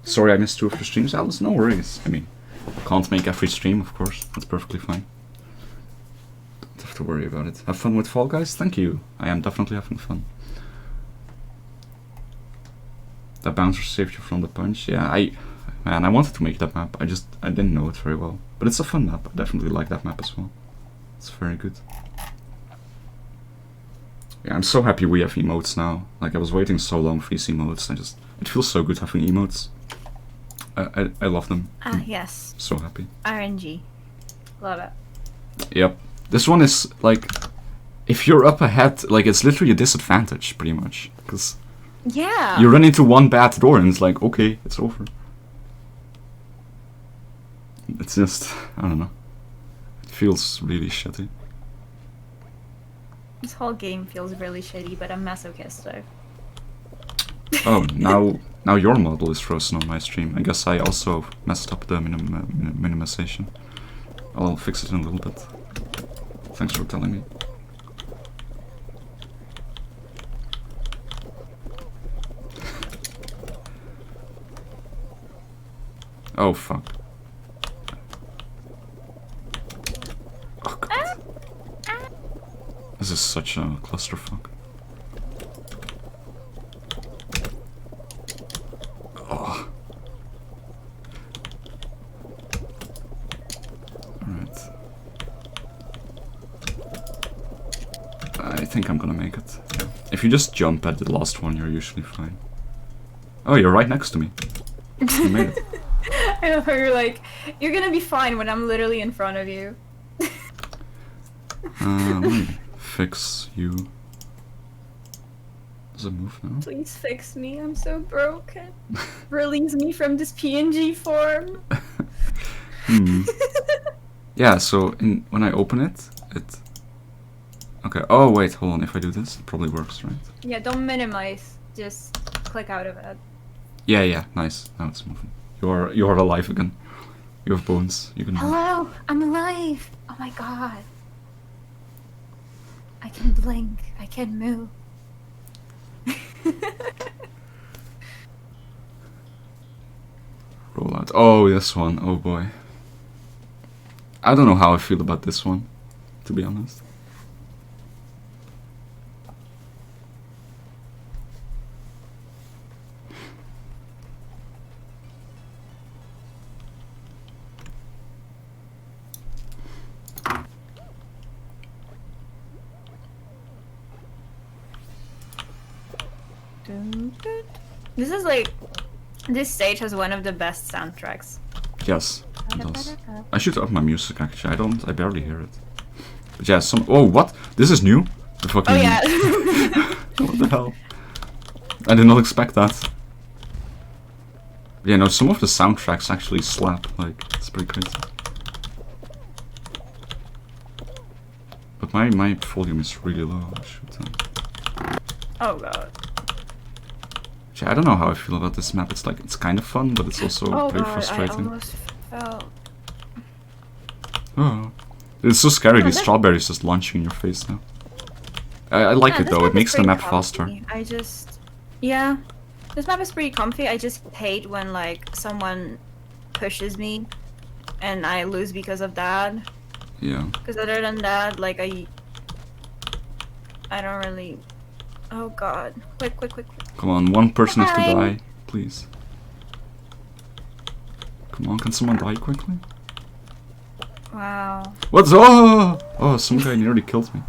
Sorry I missed 2 of your streams, Alice. No worries. I mean, can't make every stream, of course. That's perfectly fine. Don't have to worry about it. Have fun with Fall Guys? Thank you. I am definitely having fun. That bouncer saved you from the punch. Yeah, man, I wanted to make that map. I didn't know it very well. But it's a fun map. I definitely like that map as well. It's very good. Yeah, I'm so happy we have emotes now. Like, I was waiting so long for these emotes. It feels so good having emotes. I love them. Ah, yes. So happy. RNG. Love it. Yep. This one is, like, if you're up ahead, like, it's literally a disadvantage, pretty much. Because Yeah. you run into one bad door and it's like, okay, it's over. It's just, I don't know. It feels really shitty. This whole game feels really shitty, but I'm masochistic. Oh, now your model is frozen on my stream. I guess I also messed up the minimization. I'll fix it in a little bit. Thanks for telling me. Oh fuck. Oh god. This is such a clusterfuck. Oh. Alright. I think I'm gonna make it. Yeah. If you just jump at the last one, you're usually fine. Oh, you're right next to me. You made it. I know you're like, you're gonna be fine when I'm literally in front of you. Let me fix you. Does it move now? Please fix me, I'm so broken. Release me from this PNG form. Yeah, so when I open it, okay, oh wait, hold on, if I do this, it probably works, right? Yeah, don't minimize, just click out of it. Yeah, nice, now it's moving. You are alive again. You have bones, you can move. Hello, I'm alive. Oh my god. I can blink, I can move. Roll out. Oh, this one, oh boy. I don't know how I feel about this one, to be honest. This is like, this stage has one of the best soundtracks. Yes, it does. I should up my music actually, I barely hear it. But yeah, oh, what? This is new? The fucking... Oh yeah. What the hell? I did not expect that. Yeah, no, some of the soundtracks actually slap, like, it's pretty crazy. But my volume is really low, I should Oh god. Yeah, I don't know how I feel about this map. It's like, it's kind of fun, but it's also Oh very god, frustrating. I almost fell. Oh. It's so scary, Oh, these that- strawberries just launching in your face now. I like Yeah, it this though, map it is makes the pretty map comfy. faster. Yeah, this map is pretty comfy. I just hate when like someone pushes me and I lose because of that. Yeah. Because other than that, like I don't really. Oh god! Quick, quick, quick, quick! Come on, one person has to Hi. die, please. Come on, can someone die quickly? Wow. What's oh, some guy nearly killed me.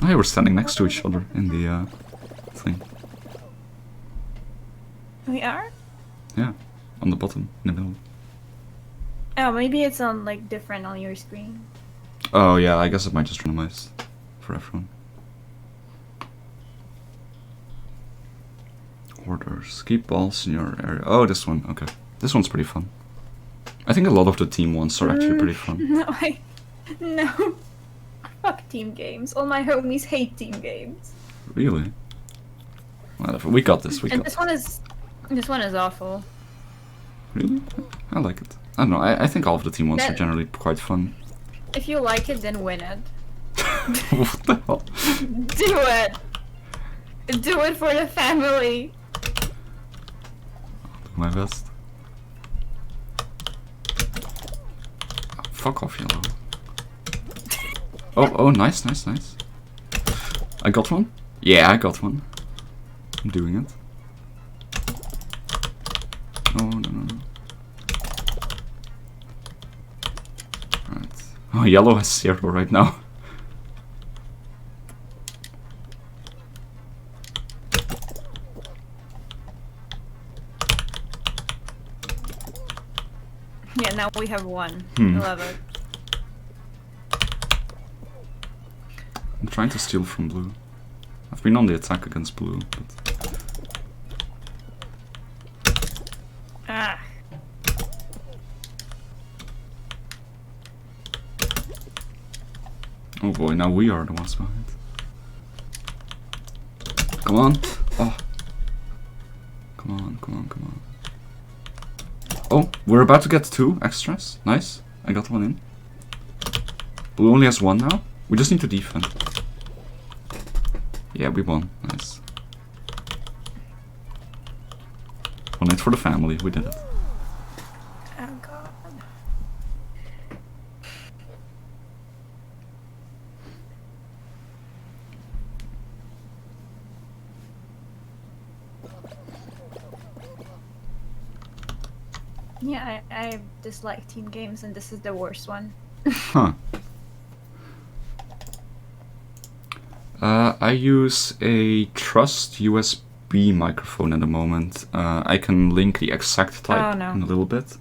Oh, we're standing next to each other in the thing. We are? Yeah, on the bottom, in the middle. Oh, maybe it's on like different on your screen. Oh yeah, I guess it might just randomize for everyone. Orders. Keep balls in your area. Oh, this one. Okay. This one's pretty fun. I think a lot of the team ones are actually pretty fun. No. Fuck team games. All my homies hate team games. Really? Whatever. We got this. We And got this one is awful. Really? I like it. I don't know. I think all of the team ones are generally quite fun. If you like it, then win it. What the hell? Do it. Do it for the family. Do my best. Oh, fuck off, yellow. Oh, nice, nice, nice. I got one? Yeah, I got one. I'm doing it. No, no, no, no. Right. Oh, yellow has 0 right now. Yeah, now we have 1. I love it. I'm trying to steal from blue. I've been on the attack against blue, but... Ah. Oh boy, now we are the ones behind. Come on! Oh. Come on, come on, come on. Oh, we're about to get 2 extras. Nice. I got 1 in. Blue only has 1 now. We just need to defend. Yeah, we won. Nice. 1 hit for the family. We did it. Oh god. Yeah, I dislike team games, and this is the worst one. Huh. I use a Trust USB microphone at the moment. I can link the exact type in a little bit.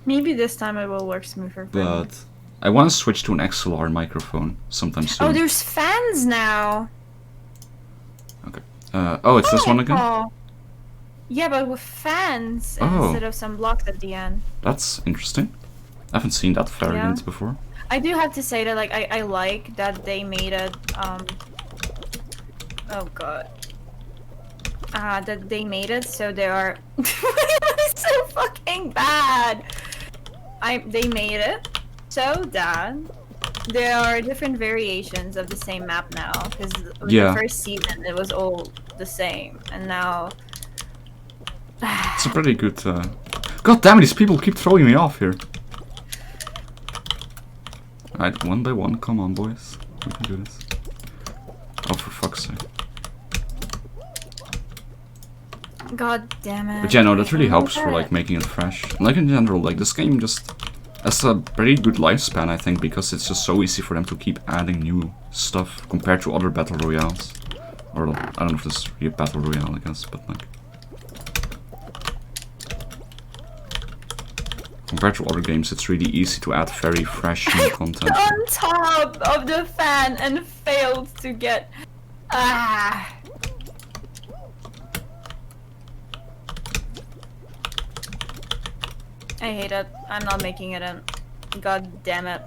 Maybe this time it will work smoother for me. But I want to switch to an XLR microphone sometime soon. Oh, there's fans now! Okay. Oh, it's this one again? Oh. Yeah, but with fans instead of some blocks at the end. That's interesting. I haven't seen that variant before. I do have to say that like I like that they made it oh god. That they made it so they are so fucking bad. They made it so that there are different variations of the same map now, because the first season it was all the same, and now it's a pretty good God damn it, these people keep throwing me off here. Alright, 1 by 1, come on boys. We can do this. Oh, for fuck's sake. God damn it. But yeah, no, that really helps for like making it fresh. And, like in general, like this game just has a very good lifespan, I think, because it's just so easy for them to keep adding new stuff compared to other battle royales. Or I don't know if this is really a battle royale, I guess, but like compared to other games, it's really easy to add very fresh new content. On top of the fan and failed to get. I hate it. I'm not making it in. God damn it.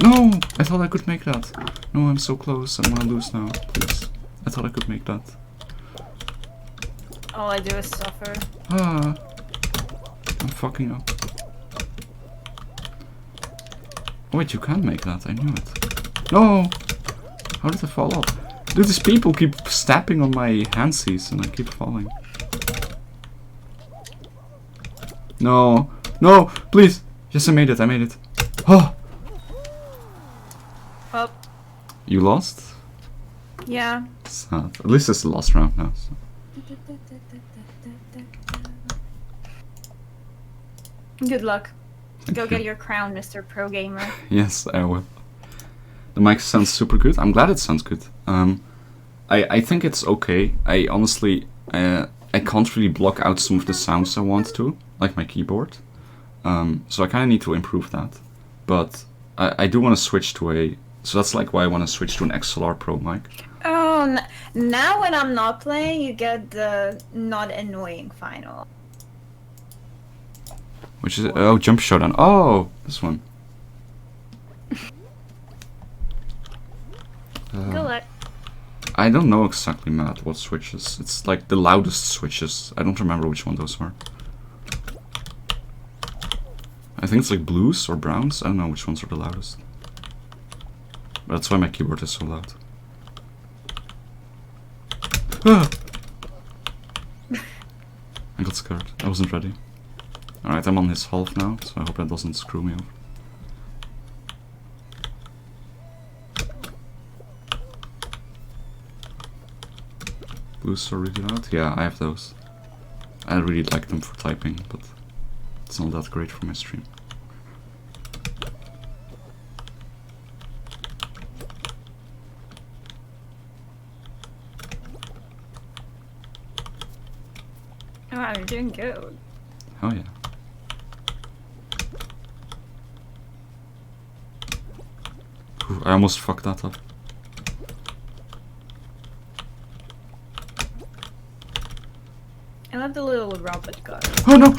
No! I thought I could make that. No, I'm so close. I'm gonna lose now. Please. I thought I could make that. All I do is suffer. Ah. I'm fucking up. Oh wait, you can make that, I knew it. No! How did I fall off? Dude, these people keep stepping on my handsies and I keep falling. No! No! Please! Yes, I made it, I made it. Oh! Up. You lost? Yeah. Sad. At least it's the last round now. So. Good luck. Go you. get your crown, Mr. Pro Gamer. Yes, I will. The mic sounds super good. I'm glad it sounds good. I think it's okay. I honestly, I can't really block out some of the sounds I want to, like my keyboard. So I kind of need to improve that. But I do want to switch to a... So that's like why I want to switch to an XLR Pro mic. Oh, now when I'm not playing, you get the not annoying final. Which is... Oh, Jump Showdown. Oh, this one. Good luck. I don't know exactly, Matt, what switches. It's like the loudest switches. I don't remember which one those are. I think it's like blues or browns. I don't know which ones are the loudest. But that's why my keyboard is so loud. Ah! I got scared. I wasn't ready. Alright, I'm on his half now, so I hope that doesn't screw me over. Blues are really loud? Yeah, I have those. I really like them for typing, but it's not that great for my stream. Oh, wow, you're doing good. Oh yeah. Ooh, I almost fucked that up. I love the little robot guy. Oh no!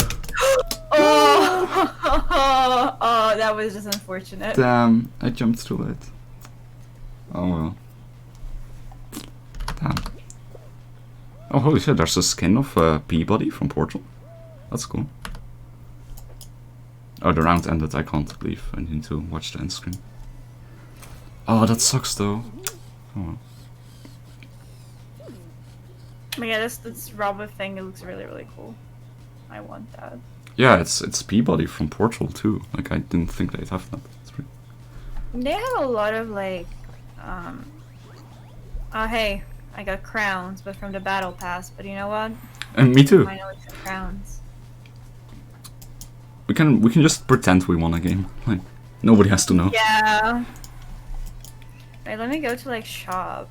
Oh, that was just unfortunate. Damn, I jumped too late. Oh well. Damn. Oh holy shit, there's a skin of Peabody from Portal. That's cool. Oh, the round ended, I can't believe. I need to watch the end screen. Oh, that sucks though. Oh well. But yeah, this robot thing, it looks really, really cool. I want that. Yeah, it's Peabody from Portal too. Like, I didn't think they'd have that. It's pretty... They have a lot of like, oh hey, I got crowns, but from the battle pass. But you know what? And me too. I know it's the crowns. We can just pretend we won a game. Like, nobody has to know. Yeah. Wait, let me go to like shop.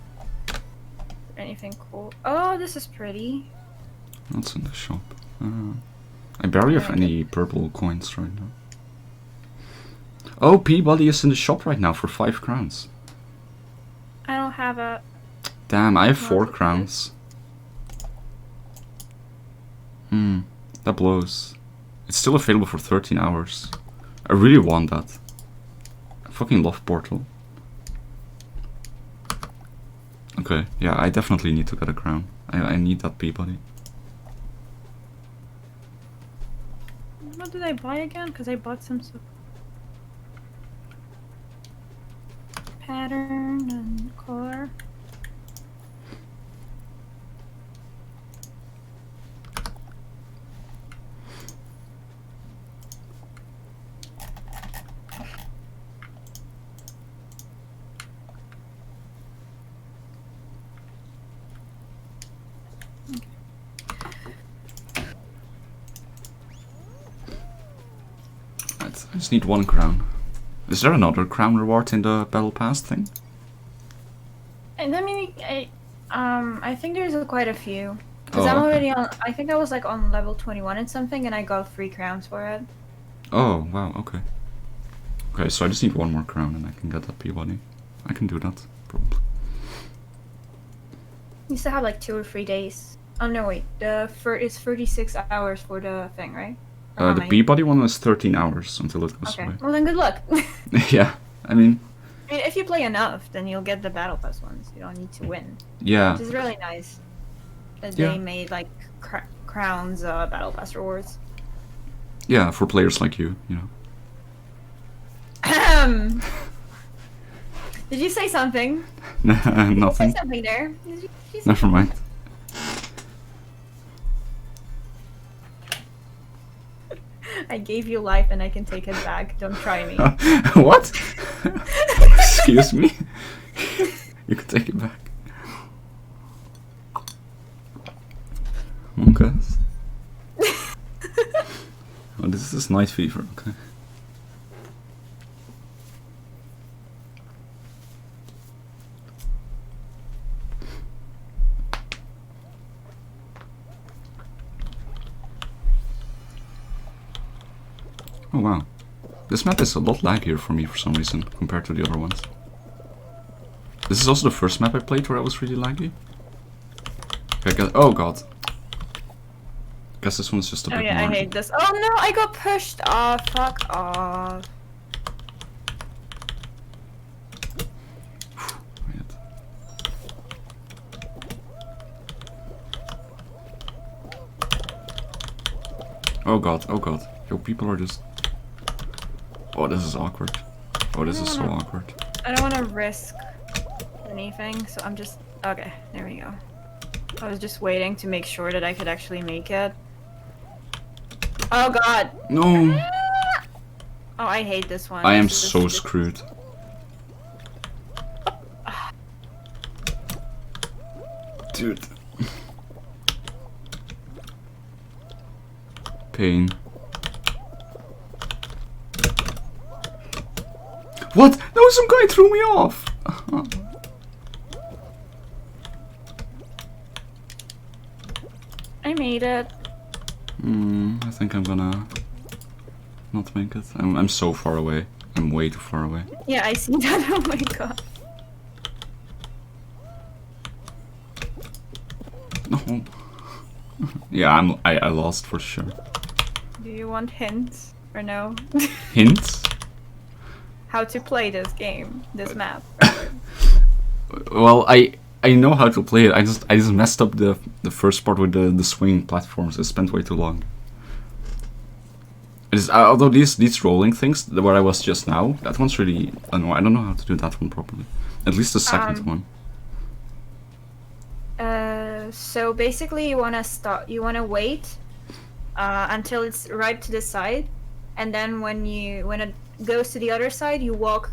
Anything cool? Oh, this is pretty. What's in the shop? I barely have any purple coins right now. Oh, Peabody is in the shop right now for 5 crowns. I don't have a... Damn, I have 4 crowns. That blows. It's still available for 13 hours. I really want that. I fucking love Portal. Okay, yeah, I definitely need to get a crown. I need that Peabody. What did I buy again? Because I bought some stuff. Pattern and color. I just need 1 crown. Is there another crown reward in the battle pass thing? And I mean, I think there's quite a few. Because Oh, I'm okay. already on, I think I was like on level 21 and something, and I got 3 crowns for it. Oh, wow, okay. Okay, so I just need 1 more crown and I can get that Peabody. I can do that, probably. You still have like 2 or 3 days. Oh no, wait. It's 36 hours for the thing, right? Or how The many? Peabody one is 13 hours until it goes Okay. away. Well then, good luck. Yeah, I mean, If you play enough, then you'll get the battle pass ones. You don't need to win, yeah. which is really nice. That Yeah. they made like crowns battle pass rewards. Yeah, for players like you know. Did you say something? Did you Nothing. say something there? Did you say Never something? mind. I gave you life and I can take it back. Don't try me. What? Excuse me? You can take it back. Okay. Oh, this is night fever, okay. Oh wow. This map is a lot laggier for me for some reason compared to the other ones. This is also the first map I played where I was really laggy. Okay, oh god. Guess this one's just a bit yeah, more. I hate this. Oh no, I got pushed off. Fuck off. Wait. Oh god, oh god. Yo, people are just... Oh, this is awkward. Oh, this is so awkward. I don't want to risk anything, so I'm just... Okay, there we go. I was just waiting to make sure that I could actually make it. Oh god! No! Oh, I hate this one. I am This is so just- screwed. Dude. Pain. What? No, some guy threw me off! I made it. I think I'm gonna not make it. I'm so far away. I'm way too far away. Yeah, I see that. Oh my god. No. Yeah, I lost for sure. Do you want hints or no? Hints? How to play this game, this map. Well, I know how to play it. I just messed up the first part with the swinging platforms. I spent way too long. It is, although these rolling things where I was just now, that one's really annoying. I don't know how to do that one properly. At least the second one. So basically you wanna start. You wanna wait until it's right to the side, and then when it goes to the other side, you walk.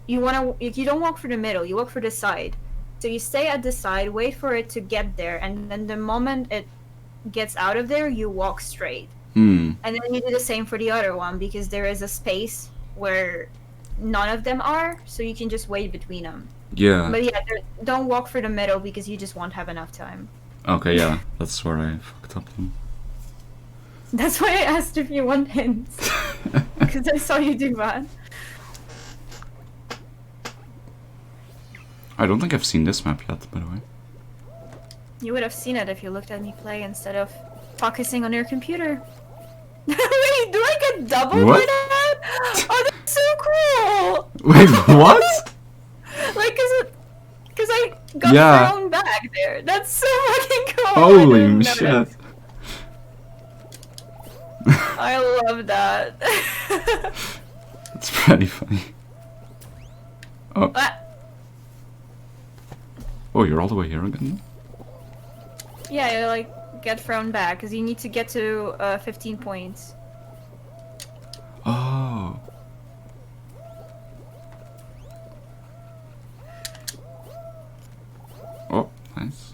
You don't walk for the middle. You walk for the side. So you stay at the side, wait for it to get there, and then the moment it gets out of there, you walk straight. And then you do the same for the other one, because there is a space where none of them are, so you can just wait between them. Yeah. But yeah, don't walk for the middle because you just won't have enough time. Okay, yeah, that's where I fucked up then. That's why I asked if you want hints. Because I saw you do that. I don't think I've seen this map yet, by the way. You would have seen it if you looked at me play instead of focusing on your computer. Wait, do I get double What? for that? Oh, that's so cool! Wait, what? Like, cause I got Yeah. thrown back there. That's so fucking cool! I Holy didn't know shit. that. I love that. It's pretty funny. Oh. Ah, Oh, you're all the way here again? yeah, you like get thrown back because you need to get to 15 points. Oh. Oh, nice.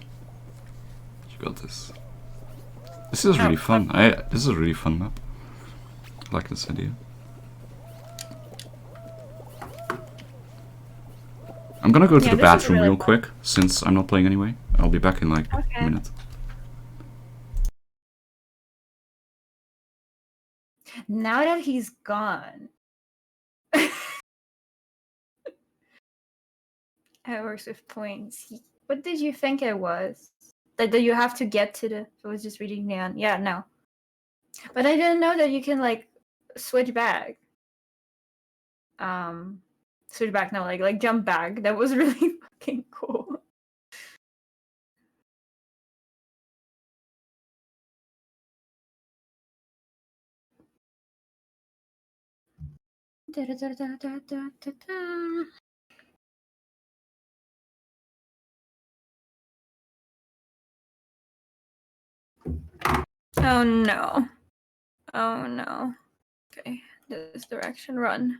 You got this. This is really fun. This is a really fun map. I like this idea. I'm gonna go to the this is bathroom really real fun. quick, since I'm not playing anyway. I'll be back in like a Okay. minute. Now that he's gone. It works with points. What did you think it was? That you have to get to the... I was just reading down. Yeah, no. But I didn't know that you can, like, switch back. Switch back, no, like jump back. That was really fucking cool. Oh no. Oh no. Okay, this direction, run.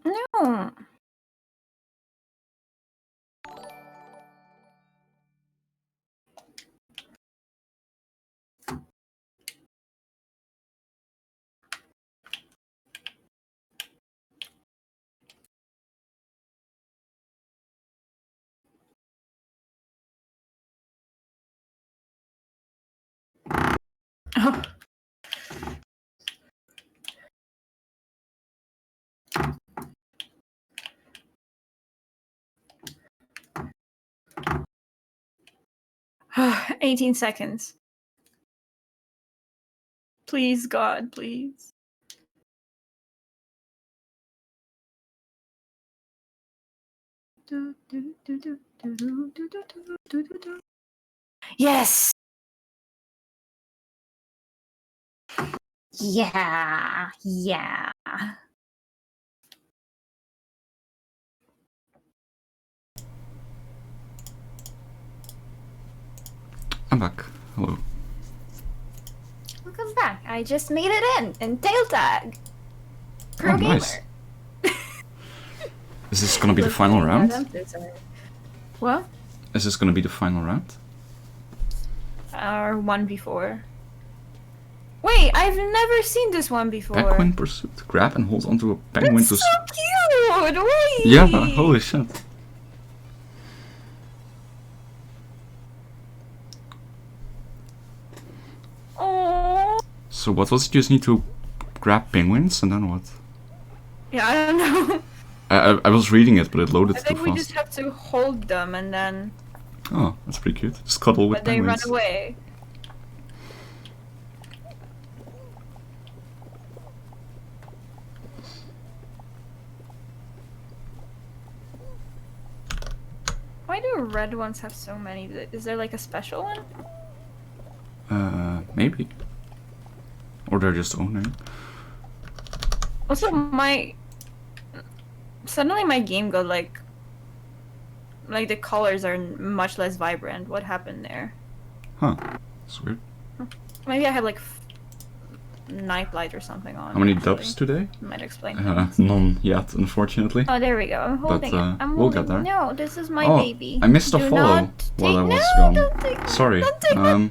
No. Oh. Oh, 18 seconds. Please, God, please. Yes! Yeah, yeah. I'm back. Hello. Welcome back. I just made it in tail tag. Pro Oh, gamer. nice. Is this gonna be the final round? What? Is this gonna be the final round? Or one before. Wait, I've never seen this one before. Penguin pursuit. Grab and hold onto a penguin That's to. so cute! Wait! Yeah, holy shit. Oh. So what was it? You just need to grab penguins and then what? Yeah, I don't know. I was reading it, but it loaded I too think we fast. just have to hold them and then. Oh, that's pretty cute. Just cuddle with But they penguins. run away. Why do red ones have so many? Is there like a special one? Maybe. Or they're just owning. Also, suddenly my game got like the colors are much less vibrant. What happened there? Huh. That's weird. Maybe I have like night light or something on. How many actually. dubs today? Might explain things. None yet, unfortunately. Oh, there we go. I'm holding it. I'm we'll holding get there. No, this is my Oh, baby. I missed a Do follow not while I take- was no, gone. Don't take Sorry. Don't take No.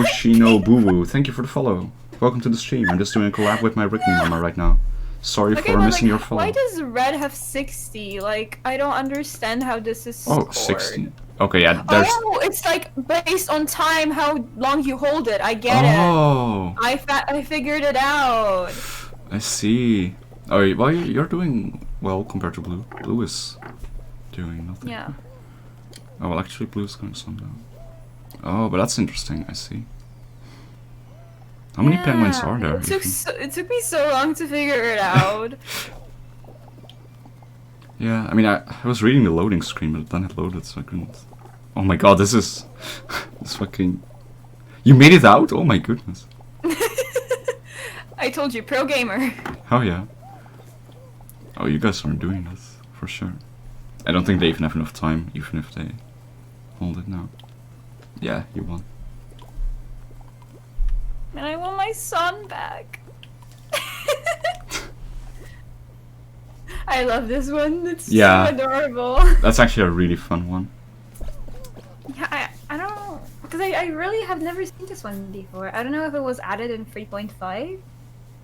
Shino Boo Boo. Thank you for the follow. Welcome to the stream. I'm just doing a collab with my Ricky Mama right now. Sorry Okay, for but missing like, your follow. why does red have 60? Like, I don't understand how this is Oh, scored. 60. Okay, yeah, there's... Oh, it's like based on time, how long you hold it. I get Oh, it. I figured it out. I see. Oh, well, you're doing well compared to blue. Blue is doing nothing. Yeah. Oh, well, actually, blue's going some down. Oh, but that's interesting. I see. How many penguins are there? It took me so long to figure it out. Yeah, I mean, I was reading the loading screen, but then it loaded, so I couldn't. Oh my god, this is... this fucking... You made it out? Oh my goodness. I told you, pro gamer. Oh yeah. Oh, you guys aren't doing this, for sure. I don't think they even have enough time, even if they hold it now. Yeah, you won. And I want my son back. I love this one. It's so adorable. That's actually a really fun one. Yeah, I don't know. Because I really have never seen this one before. I don't know if it was added in 3.5.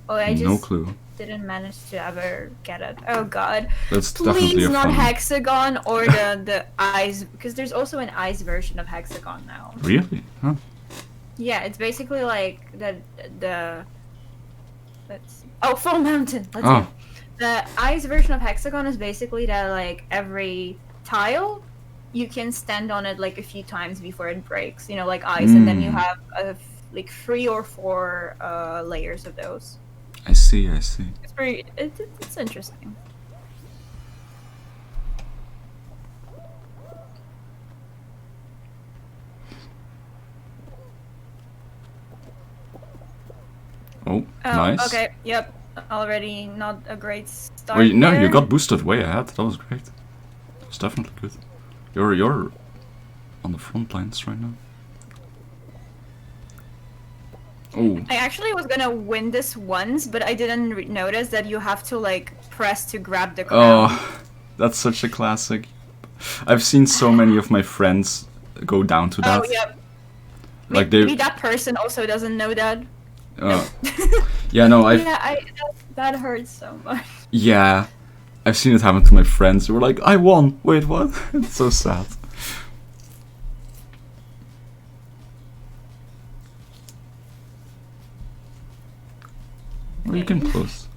Or I just No clue. didn't manage to ever get it. Oh god. That's definitely Please a not fun one. Hexagon or the eyes, because there's also an eyes version of Hexagon now. Really? Huh. Yeah, it's basically like the Full Mountain. Let's Oh. go. The ice version of Hexagon is basically that like every tile you can stand on it like a few times before it breaks. You know, like ice, and then you have like 3 or 4 layers of those. I see. I see. It's pretty. It's interesting. Oh, nice. Okay. Yep. Already not a great start. Wait, no, there. you got boosted way ahead. That was great. That was definitely good. You're on the front lines right now. Oh. I actually was gonna win this once, but I didn't notice that you have to like press to grab the crown. Oh, that's such a classic. I've seen so many of my friends go down to that. Oh, yep. Like Maybe that person also doesn't know that. Yeah, no, that hurts so much. Yeah, I've seen it happen to my friends who were like, I won! Wait, what? It's so sad. Well, you can close.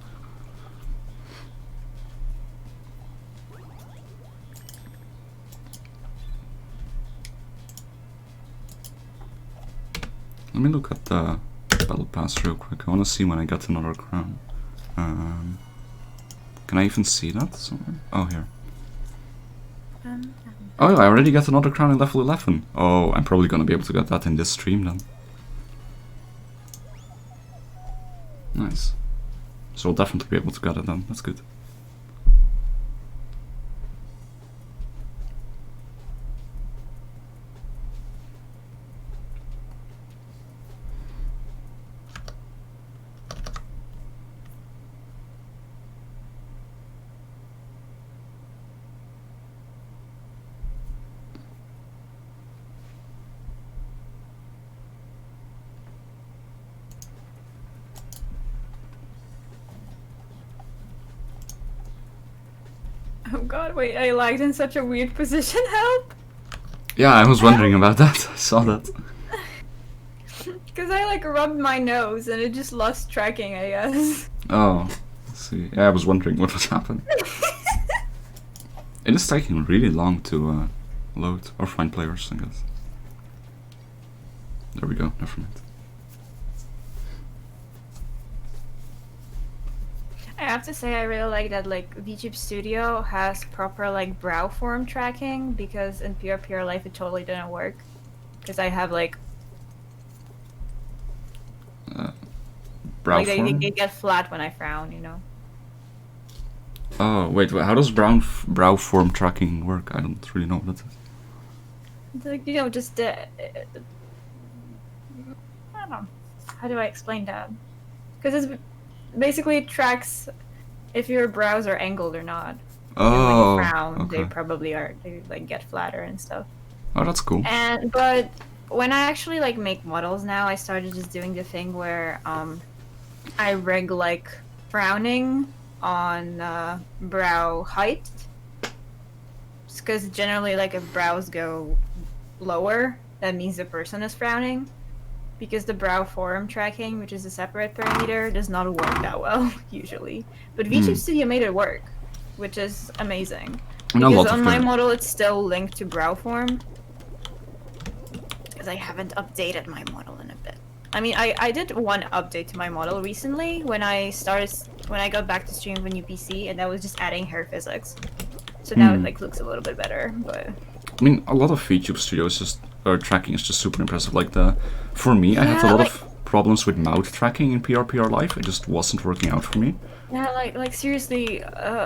Let me look at the battle pass real quick. I want to see when I get another crown. Can I even see that somewhere? Oh, here. Oh, yeah, I already got another crown in level 11. Oh, I'm probably gonna be able to get that in this stream then. Nice. So I'll definitely be able to get it then. That's good. Oh god, wait, I lagged in such a weird position, help! Yeah, I was wondering about that. I saw that. Because I like rubbed my nose and it just lost tracking, I guess. Oh, let's see. Yeah, I was wondering what was happening. It is taking really long to load or find players, I guess. There we go, never mind. I have to say I really like that like VTube Studio has proper like brow form tracking, because in pure life it totally didn't work. Because I have like Brow like form? they get flat when I frown, you know. Oh, wait, how does brow form tracking work? I don't really know what that is. It's like, you know, just I don't know. How do I explain that? Because it's basically it tracks if your brows are angled or not. Oh, when you frown, okay. they probably are. They like get flatter and stuff. Oh, that's cool. But when I actually like make models now, I started just doing the thing where I rig like frowning on brow height, because generally like if brows go lower, that means the person is frowning. Because the brow form tracking, which is a separate parameter, does not work that well usually. But VTube Studio made it work, which is amazing. Because on my model, it's still linked to brow form. Because I haven't updated my model in a bit. I mean, I did one update to my model recently when I got back to stream with new PC, and that was just adding hair physics. So now it like looks a little bit better, but. I mean, a lot of VTube Studios just tracking is just super impressive. Like for me, I have a lot of problems with mouth tracking in PRPR Live. It just wasn't working out for me. Yeah, like seriously,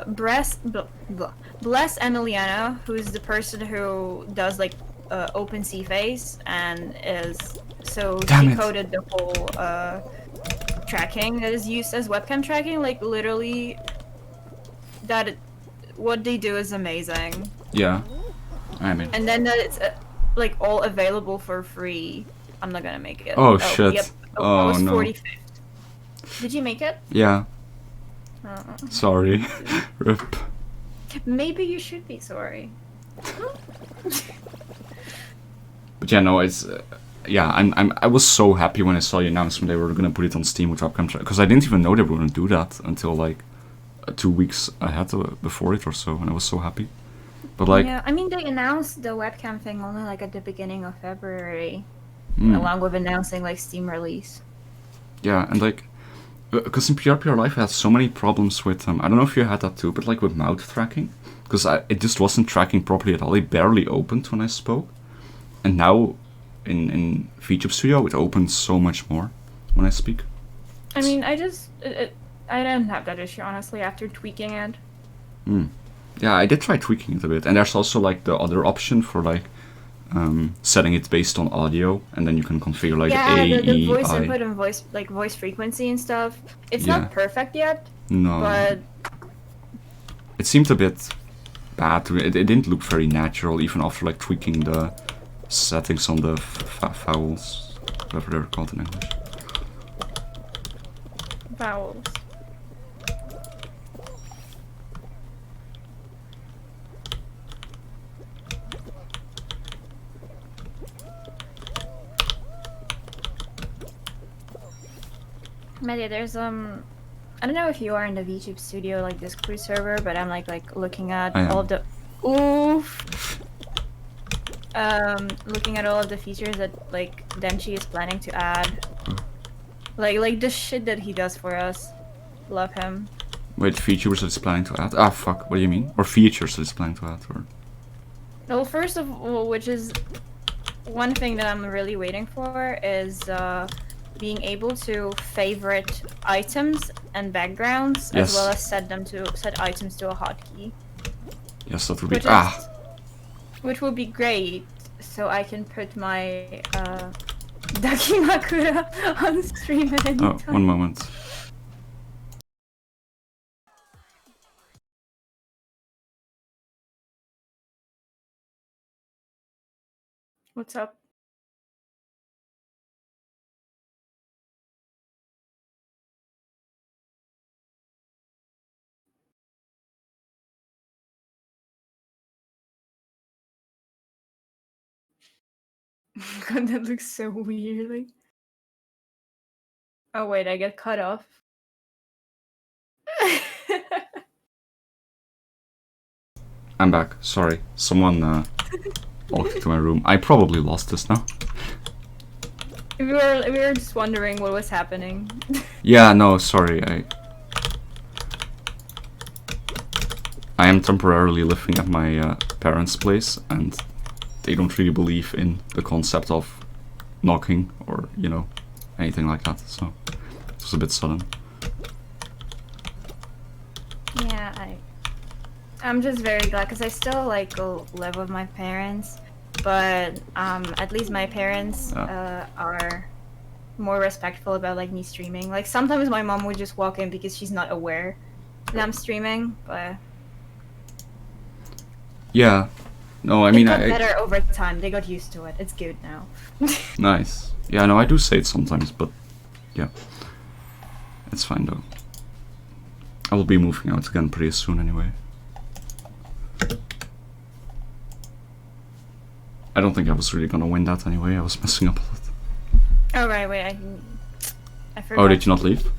bless Emiliana, who's the person who does like OpenSea face and she coded the whole tracking that is used as webcam tracking. Like literally, what they do is amazing. Yeah, I mean. And then that it's like all available for free. I'm not gonna make it. Oh shit! Yep. Oh, I was no. 45th. Did you make it? Yeah. Sorry. Rip. Maybe you should be sorry. But yeah, no, it's yeah, I was so happy when I saw the announcement they were gonna put it on Steam with webcam chat, because I didn't even know they were gonna do that until like 2 weeks ahead before it or so, and I was so happy. But like, yeah, I mean, they announced the webcam thing only like at the beginning of February, along with announcing like Steam release. Yeah, and like, because in PRPR Live I had so many problems with I don't know if you had that too, but like with mouth tracking, because it just wasn't tracking properly at all. It barely opened when I spoke, and now in VTube Studio it opens so much more when I speak. I mean, I didn't have that issue honestly after tweaking it. Yeah, I did try tweaking it a bit, and there's also like the other option for like setting it based on audio, and then you can configure like the voice I. input and voice frequency and stuff. It's Yeah. not perfect yet. No. But it seemed a bit bad. It didn't look very natural, even after like tweaking the settings on the vowels, whatever they're called in English. vowels. Maddie, there's I don't know if you are in the VTube Studio like Discord server, but I'm like looking at all of the looking at all of the features that like Denchi is planning to add. Like the shit that he does for us. Love him. Wait, features that it's planning to add? Ah, fuck, what do you mean? Or features that it's planning to add, or? Well, first of all, which is one thing that I'm really waiting for is being able to favorite items and backgrounds, Yes. as well as set items to a hotkey. Yes, that would be Which would be great, so I can put my Dakimakura on stream at any time. Oh, one moment. What's up? God, that looks so weird. Like... Oh wait, I get cut off. I'm back. Sorry, someone walked into my room. I probably lost this now. we were just wondering what was happening. Yeah, no, sorry. I am temporarily living at my parents' place, and they don't really believe in the concept of knocking or, you know, anything like that. So it was a bit sudden. Yeah, I'm just very glad because I still like go live with my parents, but at least my parents are more respectful about like me streaming. Like sometimes my mom would just walk in because she's not aware that I'm streaming, but yeah, no, I mean, it got better over time. They got used to it. It's good now. Nice. Yeah, no, I do say it sometimes, but yeah, it's fine though. I will be moving out again pretty soon anyway. I don't think I was really gonna win that anyway. I was messing up a lot. Oh right, wait, I forgot. Oh, did you not leave?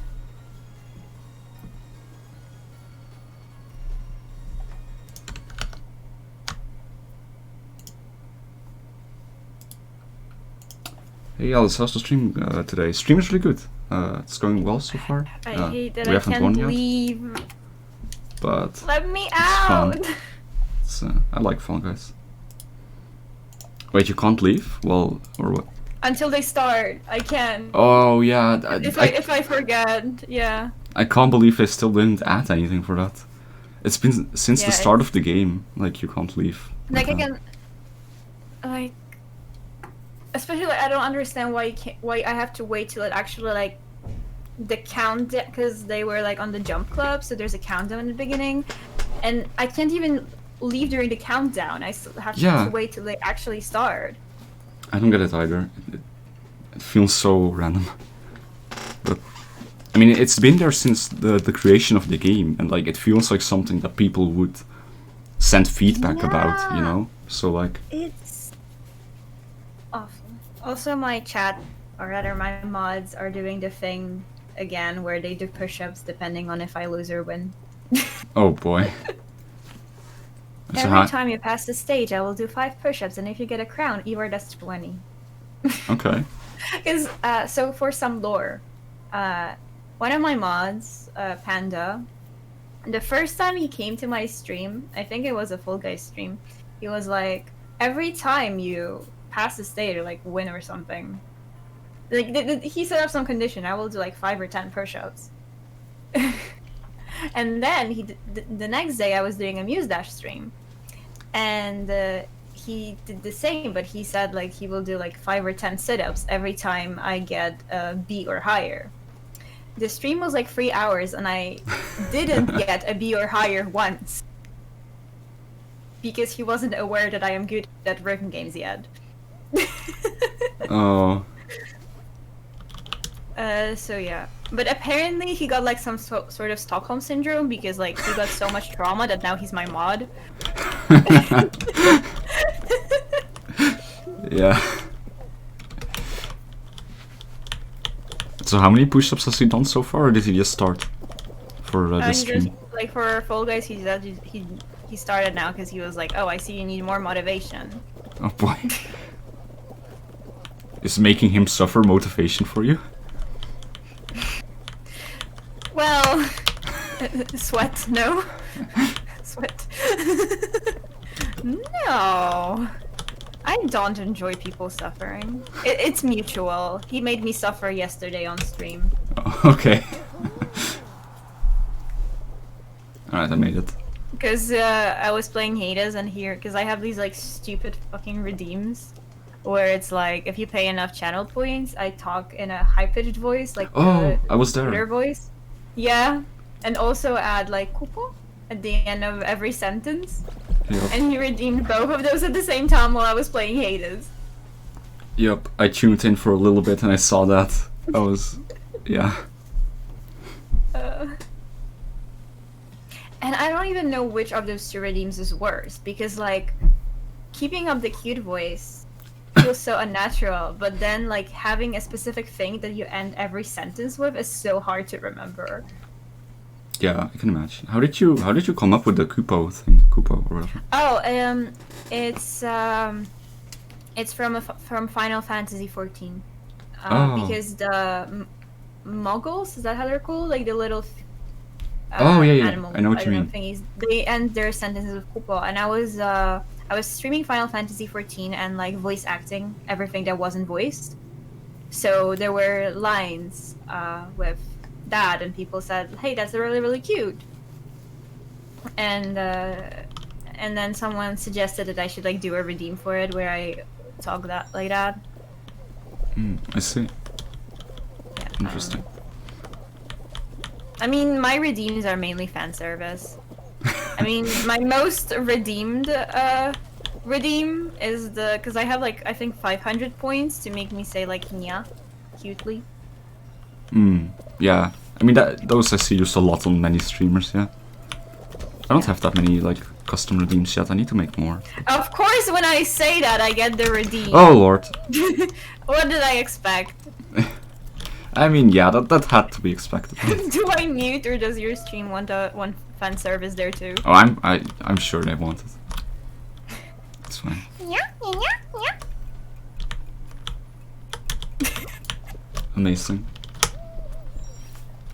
Hey Alice, how's the stream today? Stream is really good. It's going well so far. I hate that we I haven't can't won yet, leave. but Let me out! I like Fall Guys. Wait, you can't leave? Well, or what? Until they start, I can. Oh yeah. If I forget, yeah. I can't believe they still didn't add anything for that. It's been since the start of the game. Like you can't leave. Like again, like especially like, I don't understand why I have to wait till it actually like the countdown, because they were like on the jump club, so there's a countdown in the beginning, and I can't even leave during the countdown. I still have to wait till they actually start. I don't get it either. It feels so random. But I mean, it's been there since the creation of the game, and like it feels like something that people would send feedback about, you know. So like it's awful. Also, my chat, or rather my mods, are doing the thing again where they do push-ups depending on if I lose or win. Oh boy. So Every time you pass the stage, I will do 5 push-ups, and if you get a crown, you are that's 20. Okay. Because, so for some lore, one of my mods, Panda, the first time he came to my stream, I think it was a Full Guys stream, he was like, every time you pass the stage or like win or something, like he set up some condition, I will do like 5 or 10 push-ups. And then the next day I was doing a Muse Dash stream, and he did the same, but he said like he will do like 5 or 10 sit-ups every time I get a B or higher. The stream was like 3 hours, and I didn't get a B or higher once because he wasn't aware that I am good at rhythm games yet. Oh. So yeah, but apparently he got like some sort of Stockholm syndrome because like he got so much trauma that now he's my mod. Yeah. So how many push-ups has he done so far, or did he just start for this stream? Just, like for Fall Guys, he started now because he was like, oh, I see you need more motivation. Oh boy. Is making him suffer motivation for you? Well, sweat, no. Sweat. No. I don't enjoy people suffering. It's mutual. He made me suffer yesterday on stream. Oh, okay. Alright, I made it. Because I was playing Hades and here, because I have these like stupid fucking redeems. Where it's like, if you pay enough channel points, I talk in a high-pitched voice, like I was there. Twitter voice. Yeah, and also add like kupo at the end of every sentence. Yep. And he redeemed both of those at the same time while I was playing Hades. Yep, I tuned in for a little bit and I saw that. I was... yeah. And I don't even know which of those 2 redeems is worse, because like, keeping up the cute voice feels so unnatural, but then like having a specific thing that you end every sentence with is so hard to remember. Yeah, I can imagine. How did you come up with the Kupo thing? Kupo or whatever. Oh, it's from Final Fantasy 14. Because the Muggles, is that how they're called? Like the little animal, I know what you mean. Thingies. They end their sentences with kupo, and I was streaming Final Fantasy 14 and like voice acting everything that wasn't voiced. So there were lines with that, and people said, "Hey, that's really really cute." And then someone suggested that I should like do a redeem for it where I talk that like that. I see. Yeah, Interesting. I mean, my redeems are mainly fan service. I mean, my most redeemed redeem is because I have like I think 500 points to make me say like nya cutely. Yeah. I mean those I see used a lot on many streamers, yeah. I don't have that many like custom redeems yet. I need to make more. Of course, when I say that, I get the redeem. Oh lord. What did I expect? I mean, yeah, that had to be expected. Do I mute, or does your stream want fan service there too? Oh, I'm sure they want it. It's fine. Amazing.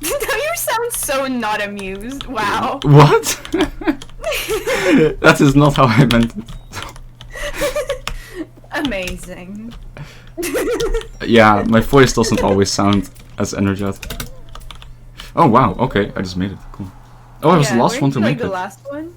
Now you sound so not amused. Wow. What? That is not how I meant it. Amazing. Yeah, my voice doesn't always sound as energetic. Oh wow, okay, I just made it. Cool. Oh, I was the last one to make the it. last one?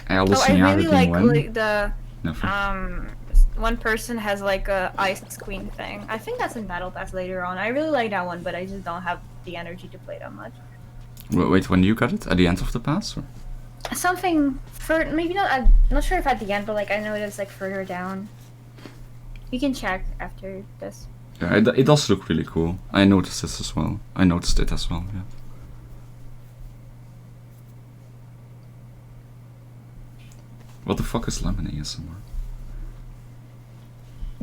I really like the Never. one person has like a Ice Queen thing. I think that's in Battle Pass later on. I really like that one, but I just don't have the energy to play that much. Wait, when you got it? At the end of the pass? Or? Something for maybe not. I'm not sure if at the end, but like I know it's like further down. You can check after this. Yeah, it does look really cool. I noticed this as well. I noticed it as well. Yeah. What the fuck is lemon ASMR?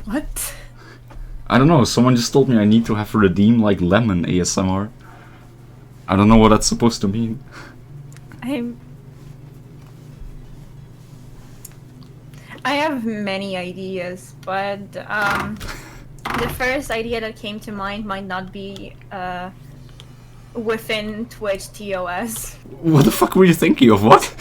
What? I don't know, someone just told me I need to have redeem like lemon ASMR. I don't know what that's supposed to mean. I have many ideas, but the first idea that came to mind might not be within Twitch TOS. What the fuck were you thinking of? What?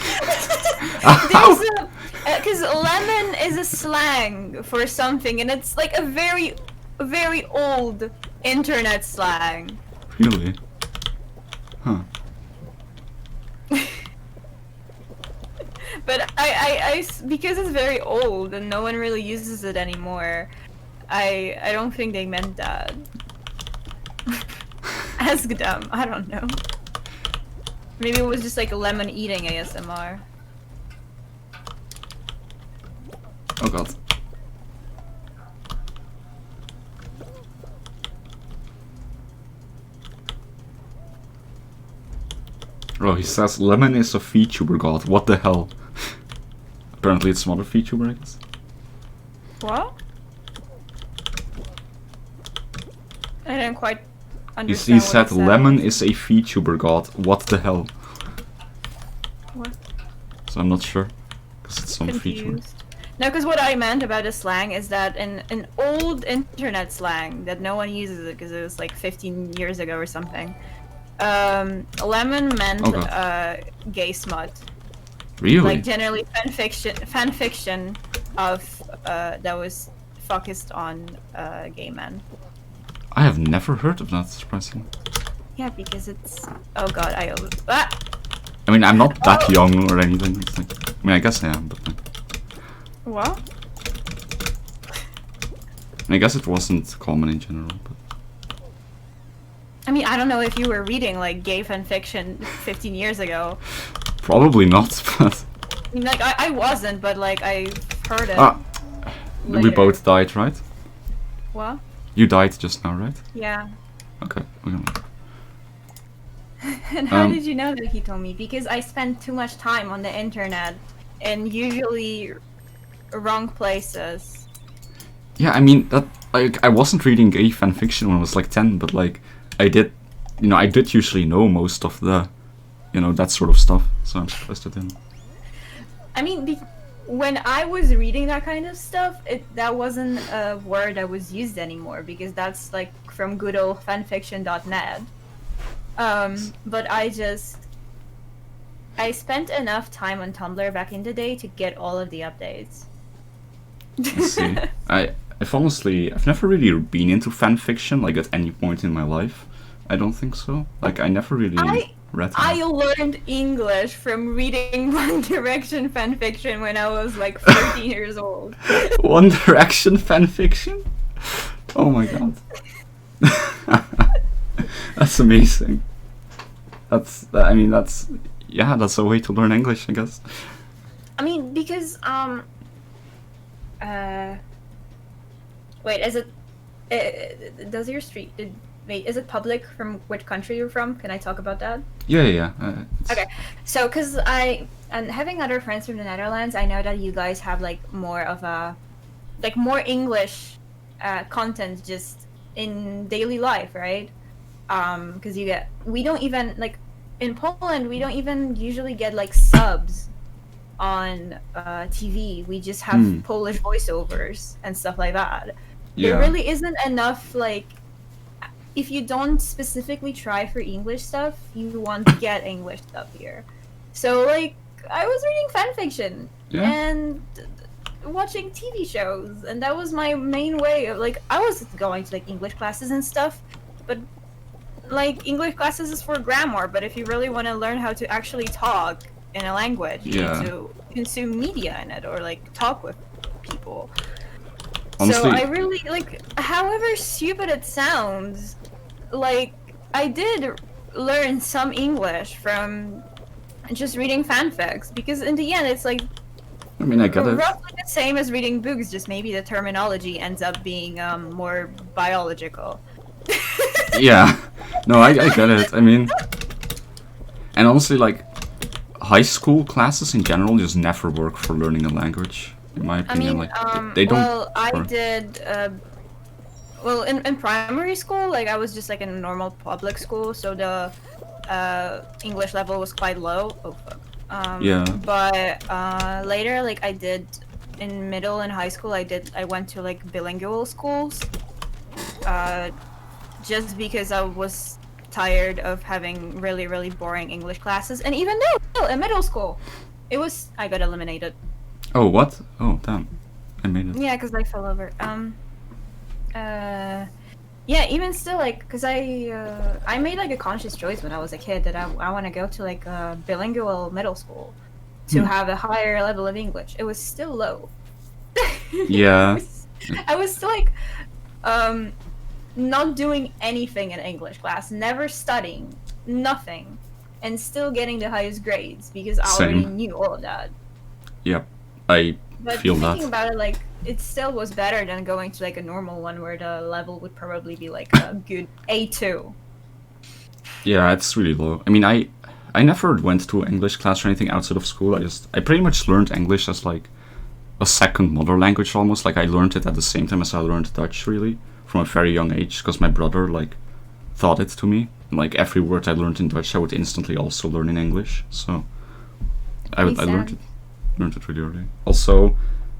Because lemon is a slang for something, and it's like a very, very old internet slang. Really? Huh. But because it's very old and no one really uses it anymore, I don't think they meant that. Ask them, I don't know. Maybe it was just like a lemon eating ASMR. Oh god. Oh, he says lemon is a VTuber god. What the hell? Apparently it's some other VTuber, I guess. What? I didn't quite understand. He said lemon is a VTuber god. What the hell? What? So I'm not sure. Because it's some VTuber. No, because what I meant about a slang is that in an old internet slang that no one uses it because it was like 15 years ago or something. Lemon meant gay smut. Really? Like generally fan fiction of that was focused on gay men. I have never heard of that, surprisingly. Yeah, because it's god, I mean, I'm not that young or anything. It's like, I mean, I guess I am, but like, what? I guess it wasn't common in general, but I mean, I don't know if you were reading like gay fanfiction 15 years ago. probably not, but I mean, like I wasn't, but like I heard it. We both died, right? What? You died just now, right? Yeah. Okay. And how did you know that, Hitomi? Because I spent too much time on the internet, and usually wrong places. Yeah, I mean that. Like, I wasn't reading gay fanfiction when I was like 10, but like I did usually know most of the, that sort of stuff. So I'm surprised I didn't. I mean, when I was reading that kind of stuff, that wasn't a word that was used anymore because that's like from good old fanfiction.net. But I spent enough time on Tumblr back in the day to get all of the updates. I see. I've never really been into fanfiction like at any point in my life. I don't think so. Like I never really read. I learned English from reading One Direction fanfiction when I was like 13 years old. One Direction fanfiction? Oh my god. That's amazing. That's a way to learn English, I guess. I mean, because wait, is it does your street wait, is it public from which country you're from? Can I talk about that? Yeah. Okay, so because and having other friends from the Netherlands, I know that you guys have like more of a more English content just in daily life, right? Because we don't even like in Poland, we don't even usually get like subs on TV. We just have Polish voiceovers and stuff like that. Yeah. There really isn't enough like. If you don't specifically try for English stuff, you won't get English stuff here. So, like, I was reading fanfiction and watching TV shows, and that was my main way of, like, I was going to, like, English classes and stuff, but, like, English classes is for grammar, but if you really want to learn how to actually talk in a language, you need to consume media in it, or, like, talk with people. Honestly, so I really, like, however stupid it sounds, like, I did learn some English from just reading fanfics, because in the end, it's like, I mean, I get it. Roughly the same as reading books, just maybe the terminology ends up being more biological. Yeah. No, I get it. I mean, and honestly, like, high school classes in general just never work for learning a language, in my I opinion. mean, They don't. well, I did. Well, in primary school, like I was just like in a normal public school, so the English level was quite low. Oh fuck. Yeah. But later, like I did in middle and high school, I went to like bilingual schools. Just because I was tired of having really boring English classes, and even though in middle school, I got eliminated. Oh, what? Oh, damn. I made it. Yeah, because I fell over. Yeah, even still, like, because I made like a conscious choice when I was a kid that I want to go to like a bilingual middle school to have a higher level of English. It was still low. Yeah. I was still like, not doing anything in English class, never studying, nothing, and still getting the highest grades because I already knew all of that. Yep, I feel that. But thinking about it, like, it still was better than going to like a normal one where the level would probably be like a good A2. Yeah, it's really low. I mean, I never went to English class or anything outside of school. I pretty much learned English as like a second mother language almost. Like I learned it at the same time as I learned Dutch, really, from a very young age, because my brother like taught it to me. And, like every word I learned in Dutch, I would instantly also learn in English. So I learned it really early. Also,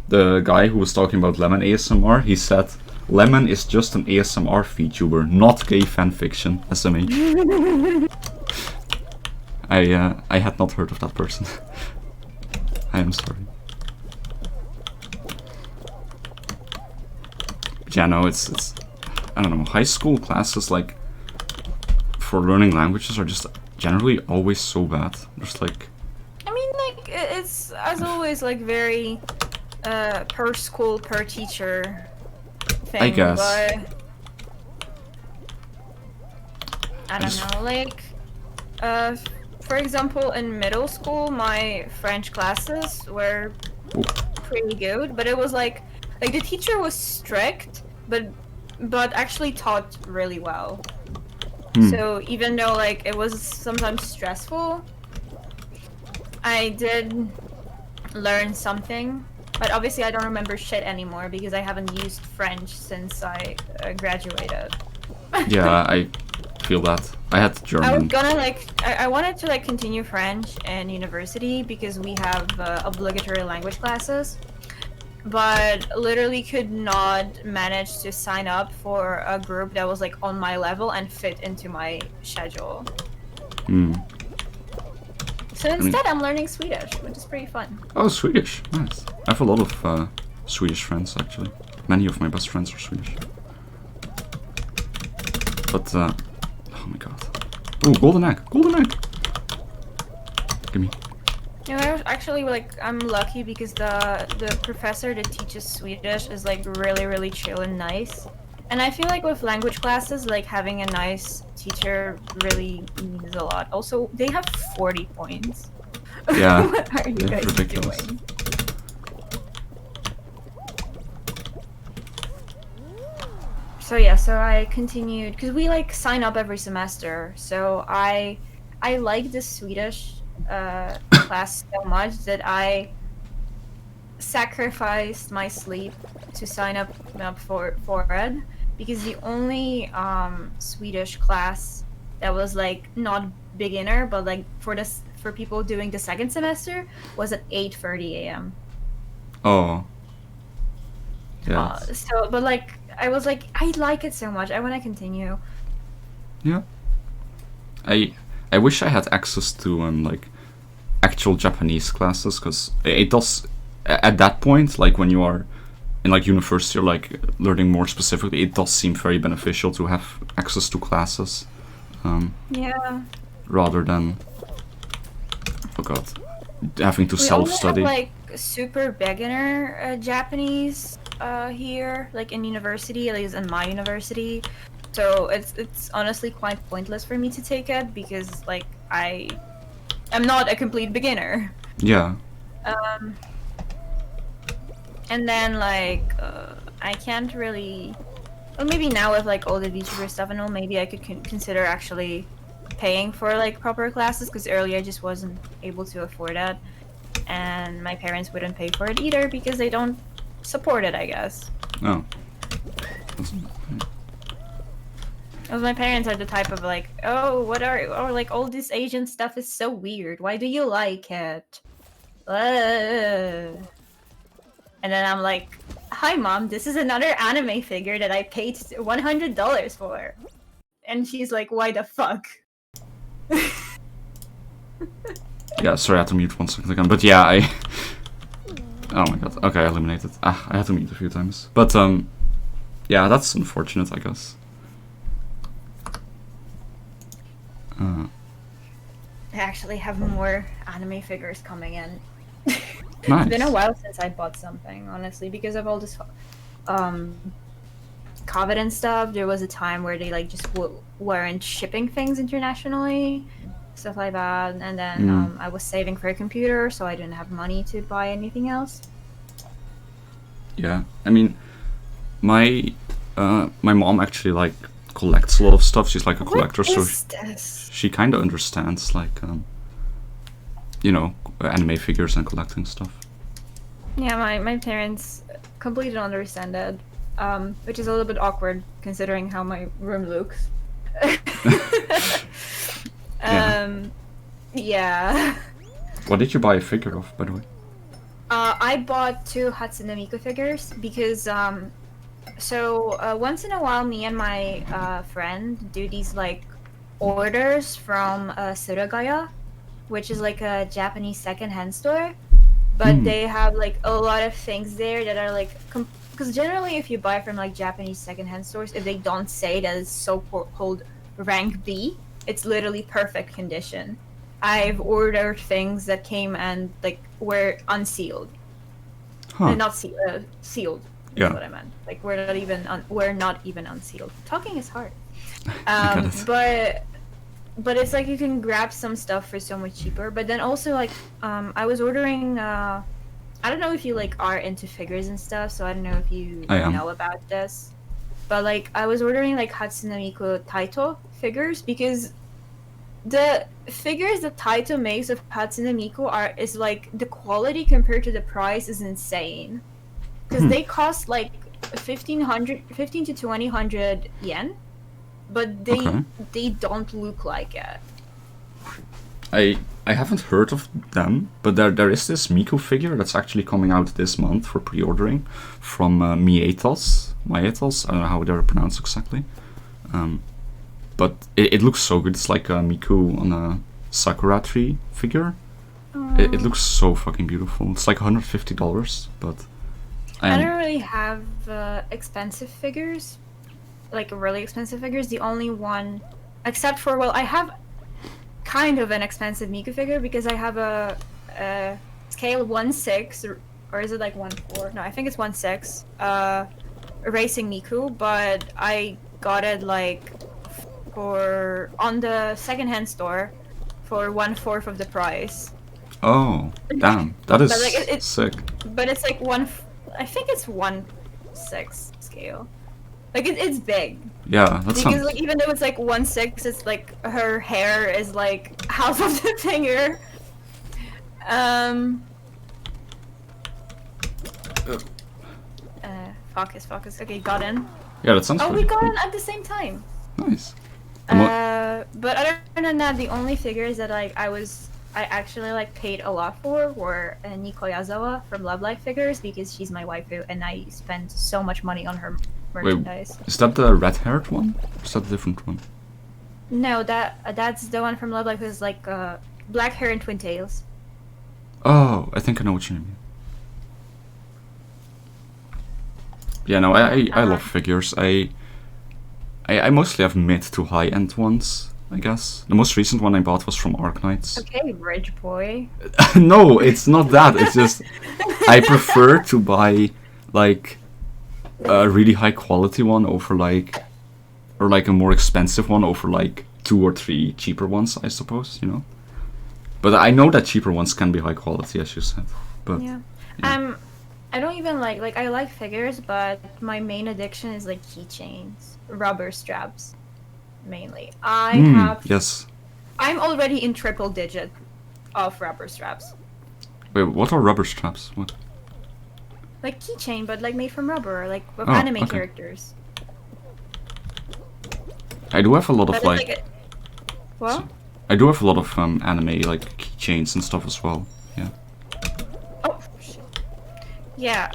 the guy who was talking about Lemon ASMR, he said Lemon is just an ASMR VTuber, not gay fanfiction. SMH. I had not heard of that person. I am sorry. But yeah, no, it's I don't know. High school classes like for learning languages are just generally always so bad. Just like. I mean, like it's as always like very per school per teacher thing. I guess. But I don't know, like for example, in middle school, my French classes were pretty good, but it was like the teacher was strict, but actually taught really well. So even though like it was sometimes stressful, I did learn something. But obviously I don't remember shit anymore because I haven't used French since I graduated. Yeah, I feel that. I had German. I was gonna I wanted to like continue French in university because we have obligatory language classes, but literally could not manage to sign up for a group that was like on my level and fit into my schedule. So instead I'm learning Swedish, which is pretty fun. Oh, Swedish. Nice. I have a lot of Swedish friends, actually. Many of my best friends are Swedish. But, oh my god. Oh, golden egg! Golden egg! Gimme. You know, actually, like, I'm lucky because the professor that teaches Swedish is, like, really chill and nice. And I feel like with language classes, like, having a nice teacher really means a lot. Also, they have 40 points. Yeah. What are you guys ridiculous. doing? So yeah, so I continued, because we, like, sign up every semester. So I like the Swedish class so much that I sacrificed my sleep to sign up for it, because the only Swedish class that was like not beginner but like for people doing the second semester was at 8:30 a.m. Oh. Yeah. So, but like I was like, I like it so much. I want to continue. Yeah. I wish I had access to like actual Japanese classes, because it does at that point, like when you are in like university or like learning more specifically, it does seem very beneficial to have access to classes. Yeah. Rather than, oh god, having to self-study. We only have like super beginner Japanese here, like in university, at least in my university. So it's honestly quite pointless for me to take it because like I'm not a complete beginner. Yeah. And then like I can't really. Well, maybe now with like all the VTuber stuff and all, maybe I could consider actually paying for like proper classes because earlier I just wasn't able to afford that, and my parents wouldn't pay for it either because they don't support it, I guess. Oh. Because my parents are the type of like, oh, like all this Asian stuff is so weird. Why do you like it? And then I'm like, hi mom, this is another anime figure that I paid $100 for. And she's like, why the fuck? Yeah, sorry, I had to mute 1 second again. But yeah, I... Oh my god. Okay, I eliminated. I had to mute a few times. But, yeah, that's unfortunate, I guess. I actually have more anime figures coming in. Nice. It's been a while since I bought something, honestly, because of all this COVID and stuff. There was a time where they like just weren't shipping things internationally, stuff like that. And then I was saving for a computer, so I didn't have money to buy anything else. Yeah, I mean, my mom actually like collects a lot of stuff. She's like a collector, so she kind of understands like you know, anime figures and collecting stuff. Yeah, my parents completely don't understand that, which is a little bit awkward considering how my room looks. Yeah. What did you buy a figure of, by the way? I bought 2 Hatsune Miku figures because once in a while me and my friend do these like orders from Suragaya, which is like a Japanese second-hand store, but they have like a lot of things there that are like because generally if you buy from like Japanese second-hand stores, if they don't say that it's so-called rank B, it's literally perfect condition. I've ordered things that came and like were unsealed. Not sealed. Yeah. That's what I meant. Like we're not even unsealed. Talking is hard. But it's like you can grab some stuff for so much cheaper. But then also like I was ordering I don't know if you like are into figures and stuff, so I don't know if you know about this. But like I was ordering like Hatsune Miku Taito figures because the figures that Taito makes of Hatsune Miku is like the quality compared to the price is insane. Because they cost like 15 to 2000 yen, but they don't look like it. I haven't heard of them, but there is this Miku figure that's actually coming out this month for pre-ordering from Mietos. I don't know how they're pronounced exactly. But it looks so good. It's like a Miku on a Sakura tree figure. It looks so fucking beautiful. It's like $150, but... I don't really have expensive figures. Like really expensive figures. The only one... Except for, well, I have kind of an expensive Miku figure because I have a scale 1/6, or is it like 1/4? No, I think it's 1/6. Racing Miku, but I got it like on the second-hand store for 1/4 of the price. Oh, damn. That is like, sick. But it's like I think it's 1/6 scale. Like it's big. Yeah, that's because like even though it's like 1/6, it's like her hair is like half of the finger. Focus. Okay, got in. Yeah, that sounds. Oh, we got in at the same time. Nice. But other than that, the only figures that like I actually like paid a lot for were Nico Yazawa from Love Life Figures because she's my waifu and I spent so much money on her merchandise. Wait, is that the red-haired one? Or is that a different one? No, that's the one from Love Life who's like black hair and twin tails. Oh, I think I know what you mean. Yeah, no, I love figures. I mostly have mid to high-end ones, I guess. The most recent one I bought was from Arknights. Okay, rich boy. No, it's not that. It's just I prefer to buy like a really high quality one over like a more expensive one over like 2 or 3 cheaper ones, I suppose, you know. But I know that cheaper ones can be high quality, as you said. But yeah. I don't even like I like figures, but my main addiction is like keychains, rubber straps, mainly. I have yes. I'm already in triple digit of rubber straps. Wait, what are rubber straps? What? Like keychain, but like made from rubber, like with Oh, anime okay. characters. I do have a lot of But like. it's like what? I do have a lot of anime like keychains and stuff as well. Yeah. Oh shit. Yeah.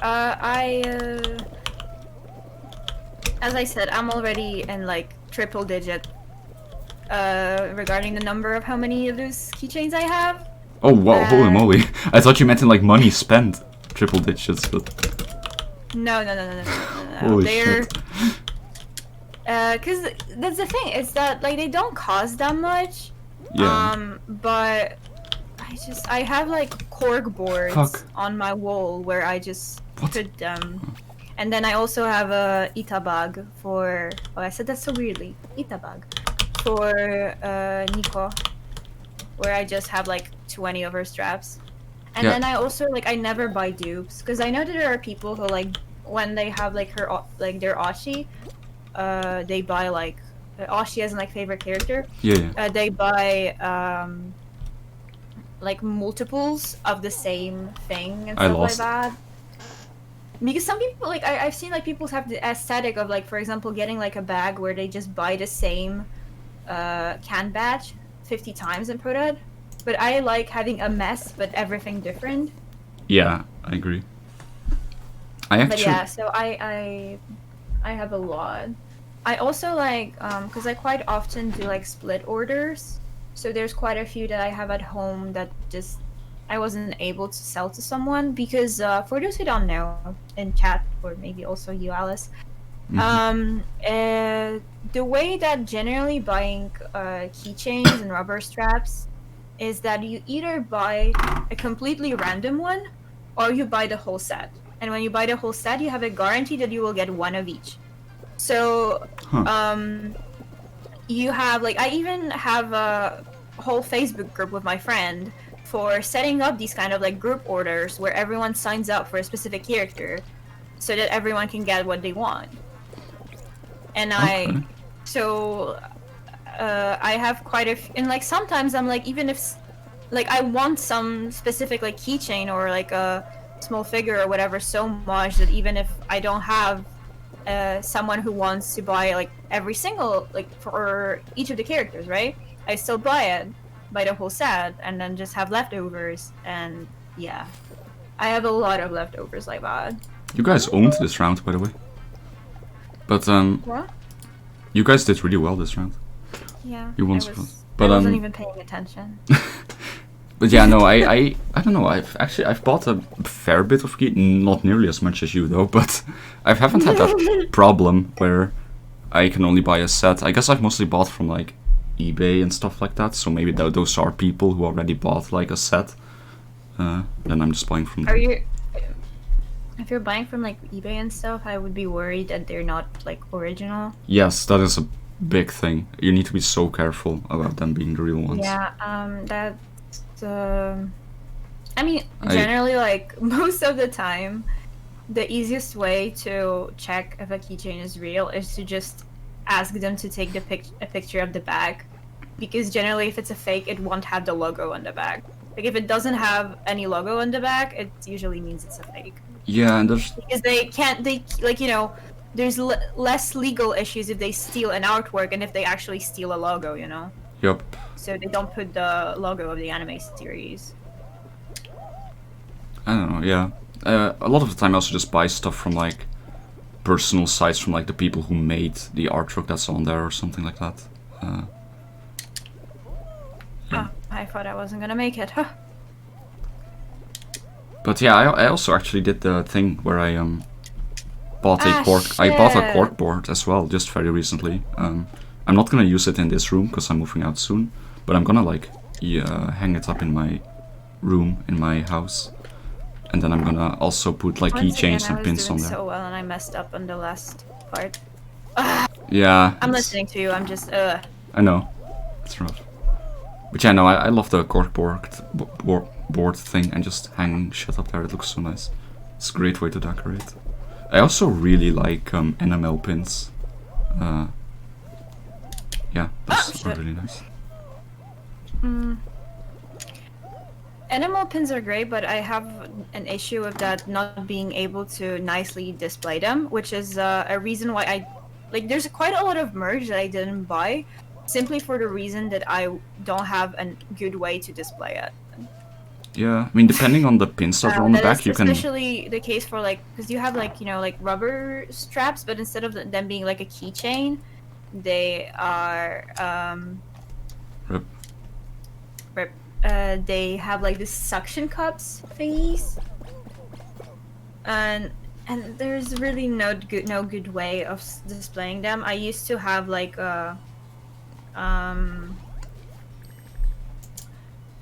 As I said, I'm already in like triple digit. Regarding the number of how many of those keychains I have. Oh wow! Holy moly! I thought you meant in like money spent, triple digits, but. No. Holy They're shit! cause that's the thing. It's that like they don't cost that much. Yeah. But I have like cork boards Fuck. on my wall where I just What? put them. And then I also have a itabag for. Oh, I said that so weirdly. Itabag for Nico, where I just have like 20 of her straps. And Yeah. then I also like I never buy dupes because I know that there are people who like when they have like her like their Ashi, they buy like Ashi as like favorite character. Yeah. They buy like multiples of the same thing and I stuff like lost. that. Because some people like I've seen like people have the aesthetic of like for example getting like a bag where they just buy the same can batch 50 times and put it. But I like having a mess but everything different. Yeah, I agree. I actually. But yeah, so I have a lot. I also like because I quite often do like split orders. So there's quite a few that I have at home that just I wasn't able to sell to someone because for those who don't know in chat or maybe also you Alice, the way that generally buying keychains and rubber straps is that you either buy a completely random one or you buy the whole set. And when you buy the whole set, you have a guarantee that you will get one of each. So, you have like I even have a whole Facebook group with my friend for setting up these kind of like group orders where everyone signs up for a specific character, so that everyone can get what they want. And I have quite a and like sometimes I'm like even if like I want some specific like keychain or like a small figure or whatever so much that even if I don't have someone who wants to buy like every single like for each of the characters, right? I still buy the whole set and then just have leftovers. And yeah, I have a lot of leftovers like that. You guys owned this round, by the way. But What? you guys did really well this round. Yeah. You won, but I wasn't even paying attention. But yeah, no, I don't know. I've bought a fair bit of key, not nearly as much as you though. But I haven't had that problem where I can only buy a set. I guess I've mostly bought from like eBay and stuff like that. So maybe those are people who already bought like a set. Then I'm just buying from them. If you're buying from like eBay and stuff, I would be worried that they're not like original. Yes, that is a big thing. You need to be so careful about them being the real ones. Yeah, that's. I mean, generally, like most of the time, the easiest way to check if a keychain is real is to just ask them to take a picture of the bag, because generally, if it's a fake, it won't have the logo on the bag. Like if it doesn't have any logo on the back, it usually means it's a fake. Yeah, and there's because there's less legal issues if they steal an artwork and if they actually steal a logo, you know. Yep. So they don't put the logo of the anime series. I don't know. Yeah, a lot of the time I also just buy stuff from like personal sites from like the people who made the artwork that's on there or something like that. Yeah. I thought I wasn't gonna make it. Huh. But yeah, I also actually did the thing where I bought a cork. Shit. I bought a cork board as well just very recently. I'm not gonna use it in this room because I'm moving out soon. But I'm gonna like hang it up in my room in my house, and then I'm gonna also put like keychains and pins on there. So well, and I messed up on the last part. Yeah. I'm listening to you. I'm just I know, it's rough. But yeah, no, I love the cork board thing and just hanging shit up there. It looks so nice. It's a great way to decorate. I also really like enamel pins. Yeah, those are really nice. Animal pins are great, but I have an issue with that not being able to nicely display them, which is a reason why I like. There's quite a lot of merch that I didn't buy, simply for the reason that I don't have a good way to display it. Yeah, I mean, depending on the pins that are on the That back, is you can. especially the case for like because you have like like rubber straps, but instead of them being like a keychain, they are Rip. they have like this suction cups thingies, and there's really no good way of displaying them. I used to have like a how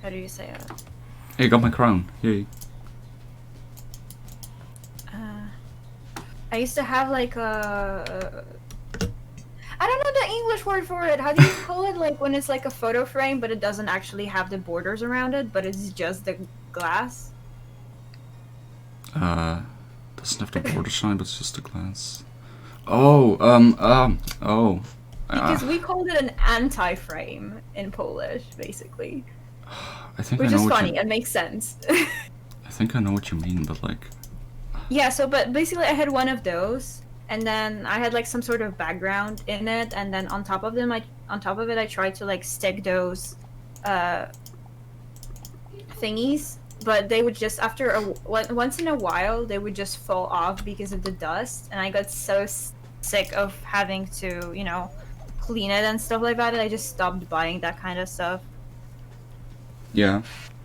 do you say it? Hey, got my crown. Yay. I used to have like a I don't know the English word for it. How do you call it? Like when it's like a photo frame, but it doesn't actually have the borders around it, but it's just the glass. Doesn't have the border sign, but it's just the glass. Oh, oh. Because we called it an anti-frame in Polish, basically. I think Which I know is what funny, you. it makes sense. I think I know what you mean, but like. Yeah, so but basically I had one of those, and then I had like some sort of background in it, and then on top of it I tried to like stick those thingies, but they would just once in a while they would just fall off because of the dust, and I got so sick of having to clean it and stuff like that, and I just stopped buying that kind of stuff. Yeah,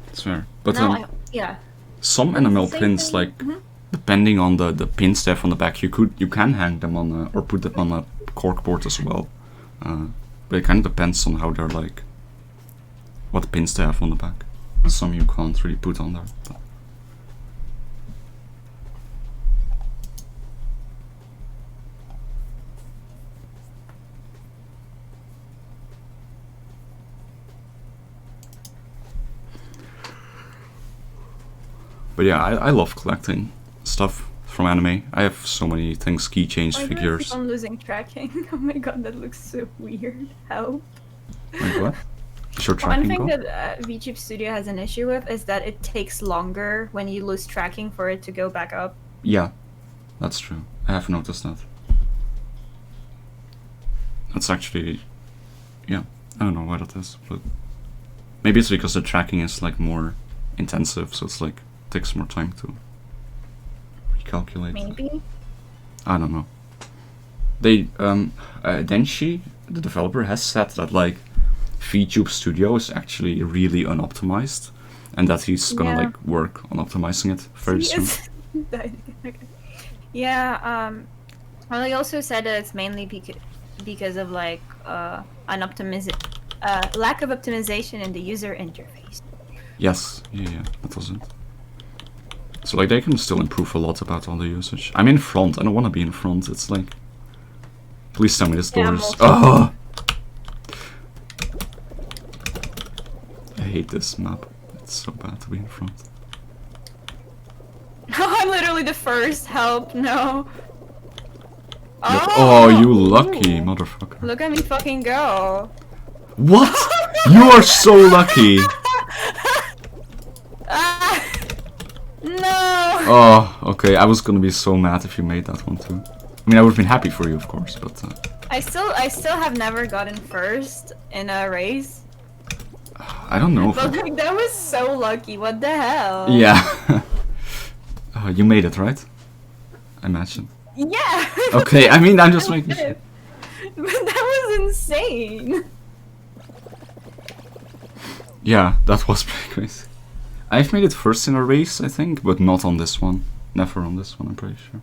it's fair. But Now yeah. some But it's the enamel same pins, thing. like Mhm. depending on the pins they have on the back, you can hang them on or put them on a cork board as well. But it kind of depends on how they're like, what pins they have on the back. Some you can't really put on there. But yeah, I love collecting stuff from anime. I have so many things, keychains, Why do I figures. keep on losing tracking? Oh my god, that looks so weird. Help. Like what? Is your One tracking thing gone? that VTube Studio has an issue with is that it takes longer when you lose tracking for it to go back up. Yeah, that's true. I have noticed that. That's actually, yeah, I don't know why that is, but maybe it's because the tracking is like more intensive, so it's like takes more time to recalculate. Maybe. I don't know. They Denshi, the developer, has said that like VTube Studio is actually really unoptimized, and that he's gonna Yeah. like work on optimizing it very See, soon. it's- okay. Yeah, well, he also said that it's mainly because of like lack of optimization in the user interface. Yes, yeah, that was it. So like they can still improve a lot about all the usage. I'm in front. I don't want to be in front. It's like, please tell me this Yeah, door I'm is. also- Oh! I hate this map. It's so bad to be in front. I'm literally the first. Help! No. Oh, you lucky Ooh. motherfucker! Look at me fucking go. What? You are so lucky. Ah, no. Oh, okay. I was gonna be so mad if you made that one too. I mean, I would have been happy for you, of course, but. I still have never gotten first in a race. I don't know. But like that was so lucky. What the hell? Yeah. You made it, right? I imagine. Yeah. Okay, I mean, I'm just making sure. But that was insane. Yeah, that was pretty crazy. I've made it first in a race, I think, but not on this one. Never on this one, I'm pretty sure.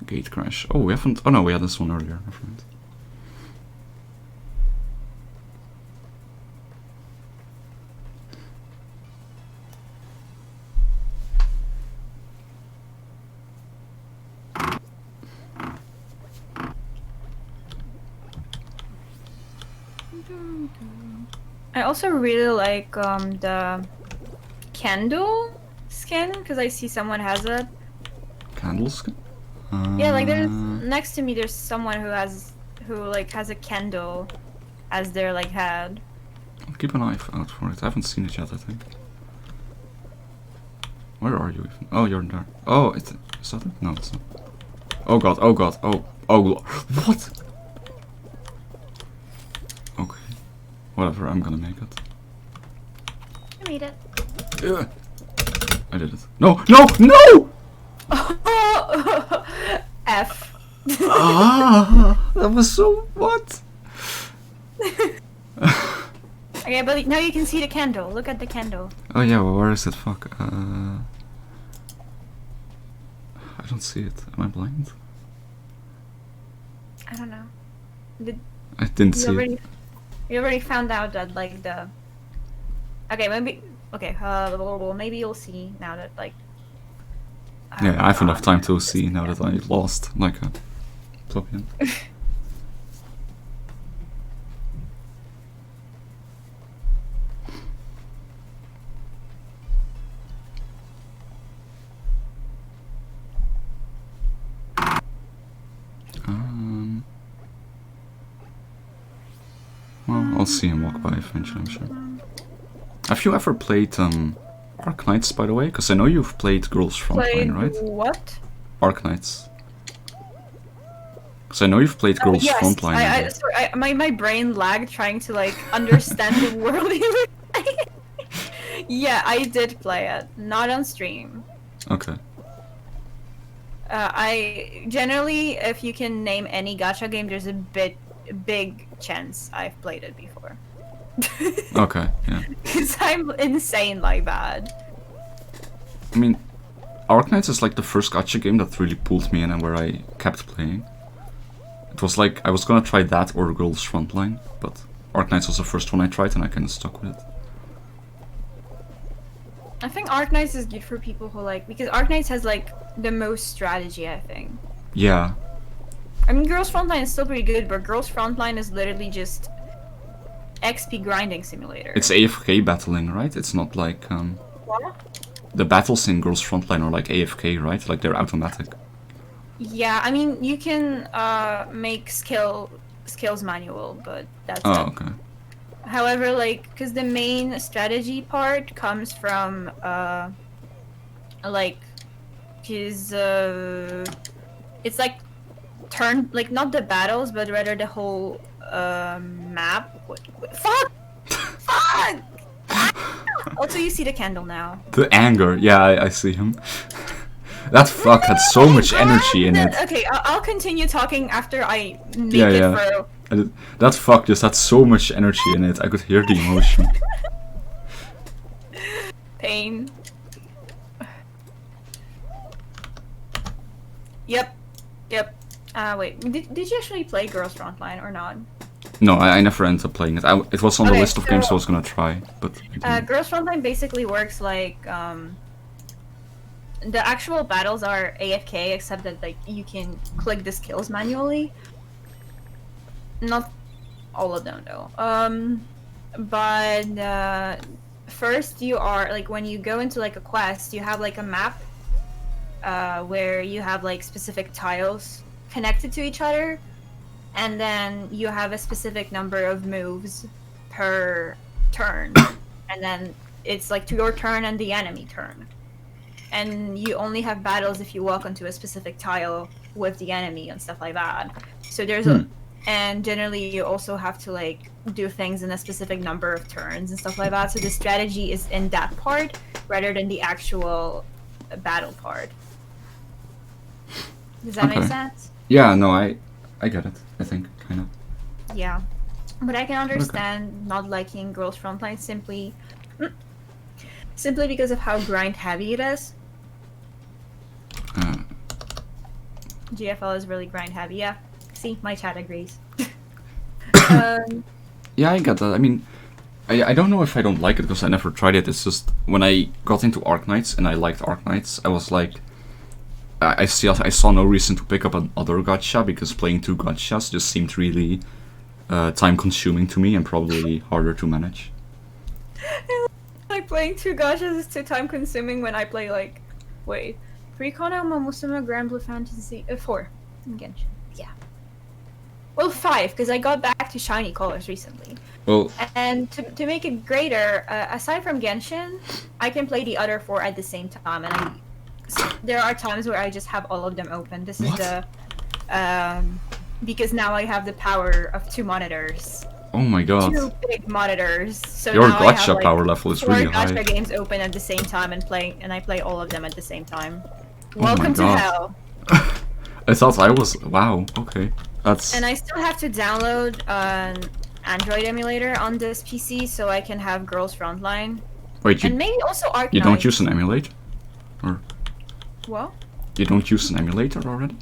Gate crash. Oh, we haven't. Oh no, we had this one earlier. Never mind. I also really like the candle skin because I see someone has it. Candles? Yeah, like there's next to me. There's someone who has a candle as their like head. I'll keep an eye out for it. I haven't seen it yet, I think. Where are you even? Oh, you're there. Oh, is that it? No, it's not. Oh god, oh god, oh, what? Okay. Whatever, I'm gonna make it. I made it. Yeah. I did it. No, no, no! F. That was so what? Okay, but now you can see the candle. Look at the candle. Oh yeah, well, where is it? Fuck. I don't see it. Am I blind? I don't know. I didn't see it. You already found out that like the. Okay, maybe. Okay, maybe you'll see now that like. Yeah, I have enough time to see now that I lost like a plugin. Well, I'll see him walk by eventually, I'm sure. Have you ever played Arknights, by the way? Because I know you've played Girls Frontline, right? What? Arknights. Because I know you've played Girls yes. Frontline. Sorry, my brain lagged trying to like understand the world you were playing. Yeah, I did play it. Not on stream. Okay. I generally, if you can name any gacha game, there's a big chance I've played it before. Okay, yeah. Because I'm insanely bad. I mean, Arknights is like the first gacha game that really pulled me in and where I kept playing. It was like, I was gonna try that or Girls Frontline, but Arknights was the first one I tried and I kinda stuck with it. I think Arknights is good for people who like, because Arknights has like the most strategy, I think. Yeah. I mean, Girls Frontline is still pretty good, but Girls Frontline is literally just XP grinding simulator. It's AFK battling, right? It's not like, What? the battles in Girls Frontline are like AFK, right? Like they're automatic. Yeah, I mean, you can make skills manual, but that's Oh, it. okay. However, like, because the main strategy part comes from, like, his, it's like like, not the battles, but rather the whole, map. Fuck! Fuck! Also, you see the candle now. The anger, yeah, I see him. That fuck had so much energy in it. Okay, I'll continue talking after I make it through. That fuck just had so much energy in it. I could hear the emotion. Pain. Yep. Wait, did you actually play Girls Frontline or not? No, I never ended up playing it. It was on the list of games I was gonna try, but... Girls Frontline basically works like, the actual battles are AFK, except that like you can click the skills manually. Not all of them though. But first you are like, when you go into like a quest, you have like a map where you have like specific tiles connected to each other, and then you have a specific number of moves per turn, and then it's like to your turn and the enemy turn. And you only have battles if you walk onto a specific tile with the enemy and stuff like that. So there's and generally you also have to like do things in a specific number of turns and stuff like that. So the strategy is in that part rather than the actual battle part. Does that make sense? Yeah, no, I get it, I think, kind of. Yeah. But I can understand not liking Girls Frontline simply because of how grind heavy it is. GFL is really grind heavy, yeah. See, my chat agrees. Yeah, I get that. I mean, I don't know if I don't like it because I never tried it. It's just when I got into Arknights and I liked Arknights, I was like, I saw no reason to pick up another gacha because playing two gachas just seemed really time-consuming to me and probably harder to manage. Like playing 2 gachas is too time consuming when I play like, wait, Precon Musuma Grand Blue Fantasy 4 in Genshin. Yeah. Well, 5 because I got back to shiny colors recently. Well, And to make it greater, aside from Genshin, I can play the other 4 at the same time, and there are times where I just have all of them open. This is the because now I have the power of 2 monitors. oh my god. 2 big monitors. So Your now I have, gacha like, power level is 4 really gacha high. games open at the same time and I play all of them at the same time. Oh my Welcome to God. hell. I thought I was... Wow, okay. That's... And I still have to download an Android emulator on this PC so I can have Girls Frontline. Wait, And maybe also Arknights. you don't use an emulator? Or... What? You don't use an emulator already?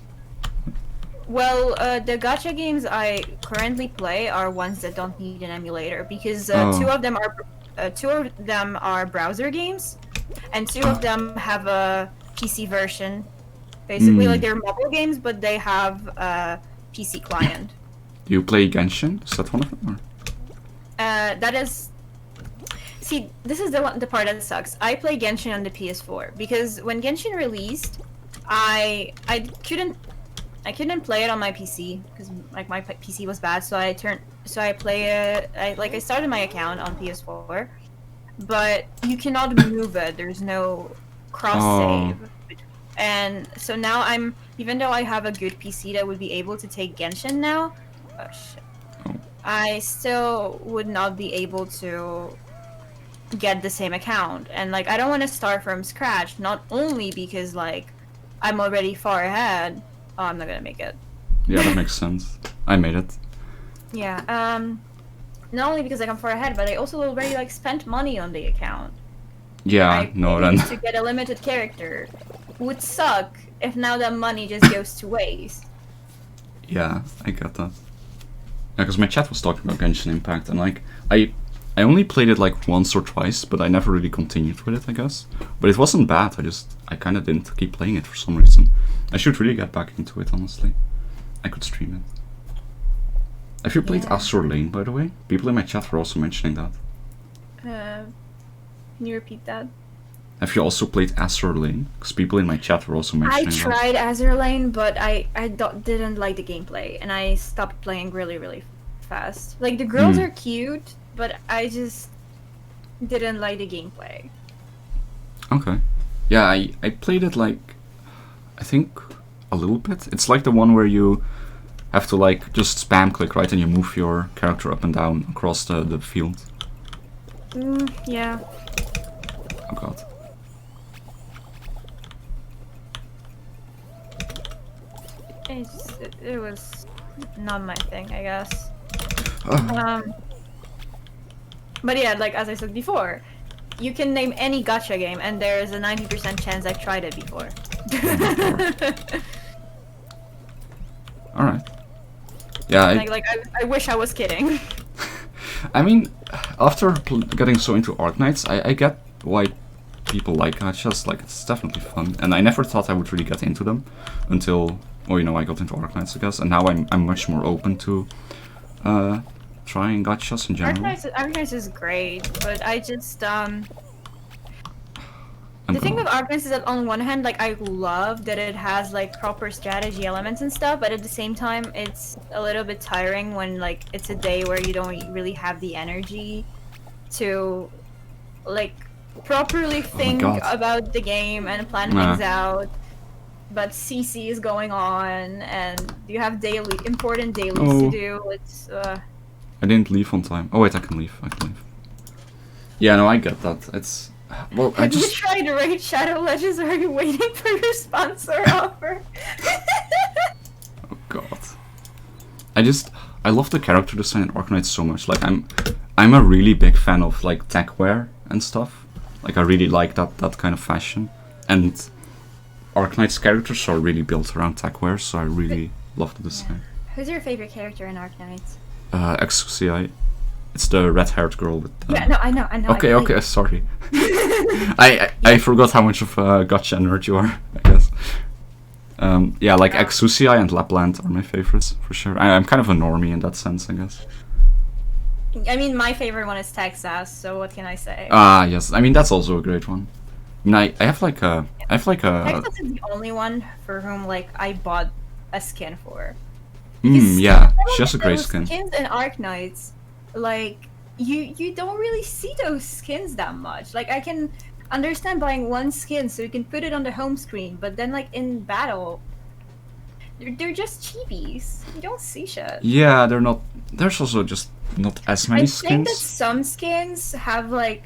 Well, the gacha games I currently play are ones that don't need an emulator because Oh. 2 of them are browser games, and 2 of them have a PC version. Basically, like they're mobile games, but they have a PC client. Do you play Genshin? Is that one of them? Or? That is. See, this is the part that sucks. I play Genshin on the PS4 because when Genshin released, I couldn't play it on my PC because like my PC was bad. So I started my account on PS4, but you cannot move it. There's no cross save. And so now even though I have a good PC that would be able to take Genshin now, oh shit, I still would not be able to get the same account. And like I don't want to start from scratch, not only because like I'm already far ahead. Oh, I'm not gonna make it. Yeah, that makes sense. I made it. Yeah, not only because like I'm far ahead, but I also already like spent money on the account. Yeah, no then. To get a limited character would suck if now that money just goes to waste. Yeah, I get that. Yeah, because my chat was talking about Genshin Impact, and like, I only played it like once or twice, but I never really continued with it, I guess. But it wasn't bad, I kind of didn't keep playing it for some reason. I should really get back into it, honestly. I could stream it. Have you played Azur Lane, by the way? People in my chat were also mentioning that. Can you repeat that? Have you also played Azur Lane? Because people in my chat were also mentioning that. I tried Azur Lane, but I didn't like the gameplay, and I stopped playing really, really fast. Like, the girls are cute, but I just didn't like the gameplay. Okay. Yeah, I played it like, I think a little bit. It's like the one where you have to like just spam click, right, and you move your character up and down across the field. Yeah. Oh god. It was not my thing, I guess. Oh. But yeah, like as I said before, you can name any gacha game and there's a 90% chance I've tried it before. Alright. Yeah, I wish I was kidding. I mean, after getting so into Arknights, I get why people like gachas. Like, it's definitely fun, and I never thought I would really get into them until, well, you know, I got into Arknights, I guess, and now I'm much more open to trying gachas in general. Arknights is great, but I just the thing with Arknights is that on one hand, like, I love that it has like proper strategy elements and stuff, but at the same time, it's a little bit tiring when like it's a day where you don't really have the energy to like properly think about the game and plan things out. But CC is going on, and you have important dailies to do. It's I didn't leave on time. Oh wait, I can leave. Yeah, no, I get that. It's well, Have you tried to raid Shadow Legends, or are you waiting for your sponsor offer? Oh god. I love the character design in Arknights so much. Like, I'm a really big fan of like techwear and stuff. Like, I really like that kind of fashion. And Arknights characters are really built around techwear, so I really love the design. Who's your favorite character in Arknights? Exucii. It's the red-haired girl with. Yeah, no, I know. Okay, sorry. I forgot how much of a gotcha nerd you are, I guess. Yeah, like Exusiai and Lapland are my favorites for sure. I'm kind of a normie in that sense, I guess. I mean, my favorite one is Texas, so what can I say? Ah, yes. I mean, that's also a great one. I mean, I have like a Texas is the only one for whom like I bought a skin for. Because yeah, she has a great those skin. skins in Arknights, like you don't really see those skins that much. Like I can understand buying one skin so you can put it on the home screen, but then like in battle, they're just cheapies. You don't see shit. Yeah, they're not. There's also just not as many I think that skins. some skins have like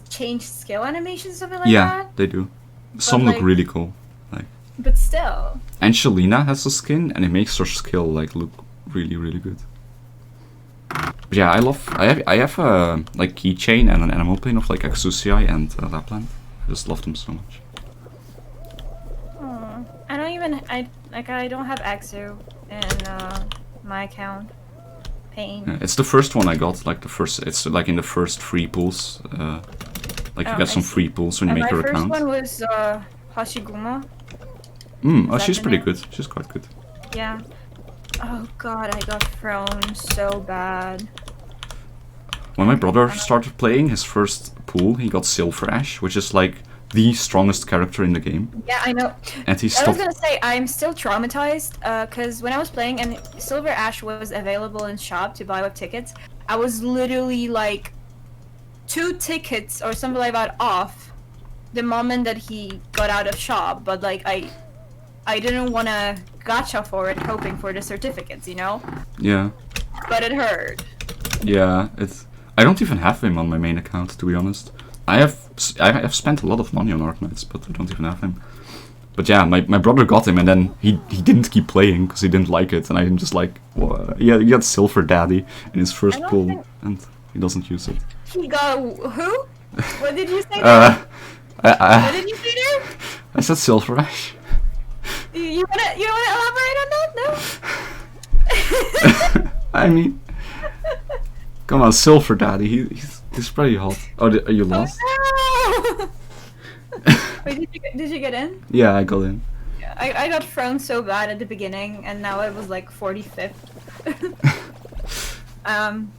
changed skill animations, something like Yeah, that. they do. Some look like- really cool. Like But still, Angelina has a skin, and it makes her skill like look really, really good. But yeah, I have a like keychain and an animal pin of like Exusiai and Lapland. I just love them so much. I don't have Exo in my account. Pain. Yeah, it's the first one I got. Like the first, it's like in the first free pools. Like you get some free pools when you make your account. My first one was Hashiguma. Oh, that she's the pretty name? good. She's quite good. Yeah. Oh god, I got thrown so bad. When my brother started playing his first pool, he got Silver Ash, which is like the strongest character in the game. Yeah, I know. And he I was stopped. gonna say, I'm still traumatized, because when I was playing and Silver Ash was available in shop to buy with tickets, I was literally like 2 tickets or something like that off the moment that he got out of shop, but like I didn't want to gacha for it hoping for the certificates, you know? Yeah, But it hurt. yeah. It's. I don't even have him on my main account, to be honest. I have spent a lot of money on Arknights, but I don't even have him. But yeah, my brother got him, and then he didn't keep playing because he didn't like it, and I'm just like, well, yeah, he got Silver Daddy in his first I don't pool, think- and he doesn't use it. He got who? What did you say there? What did you say there? I said Silver Ash. You wanna elaborate on that? No? I mean, come on, Silver Daddy. He's pretty hot. Oh, are you lost? Oh, no! Wait, did you get in? Yeah, I got in. Yeah, I got thrown so bad at the beginning, and now it was like 45th. um.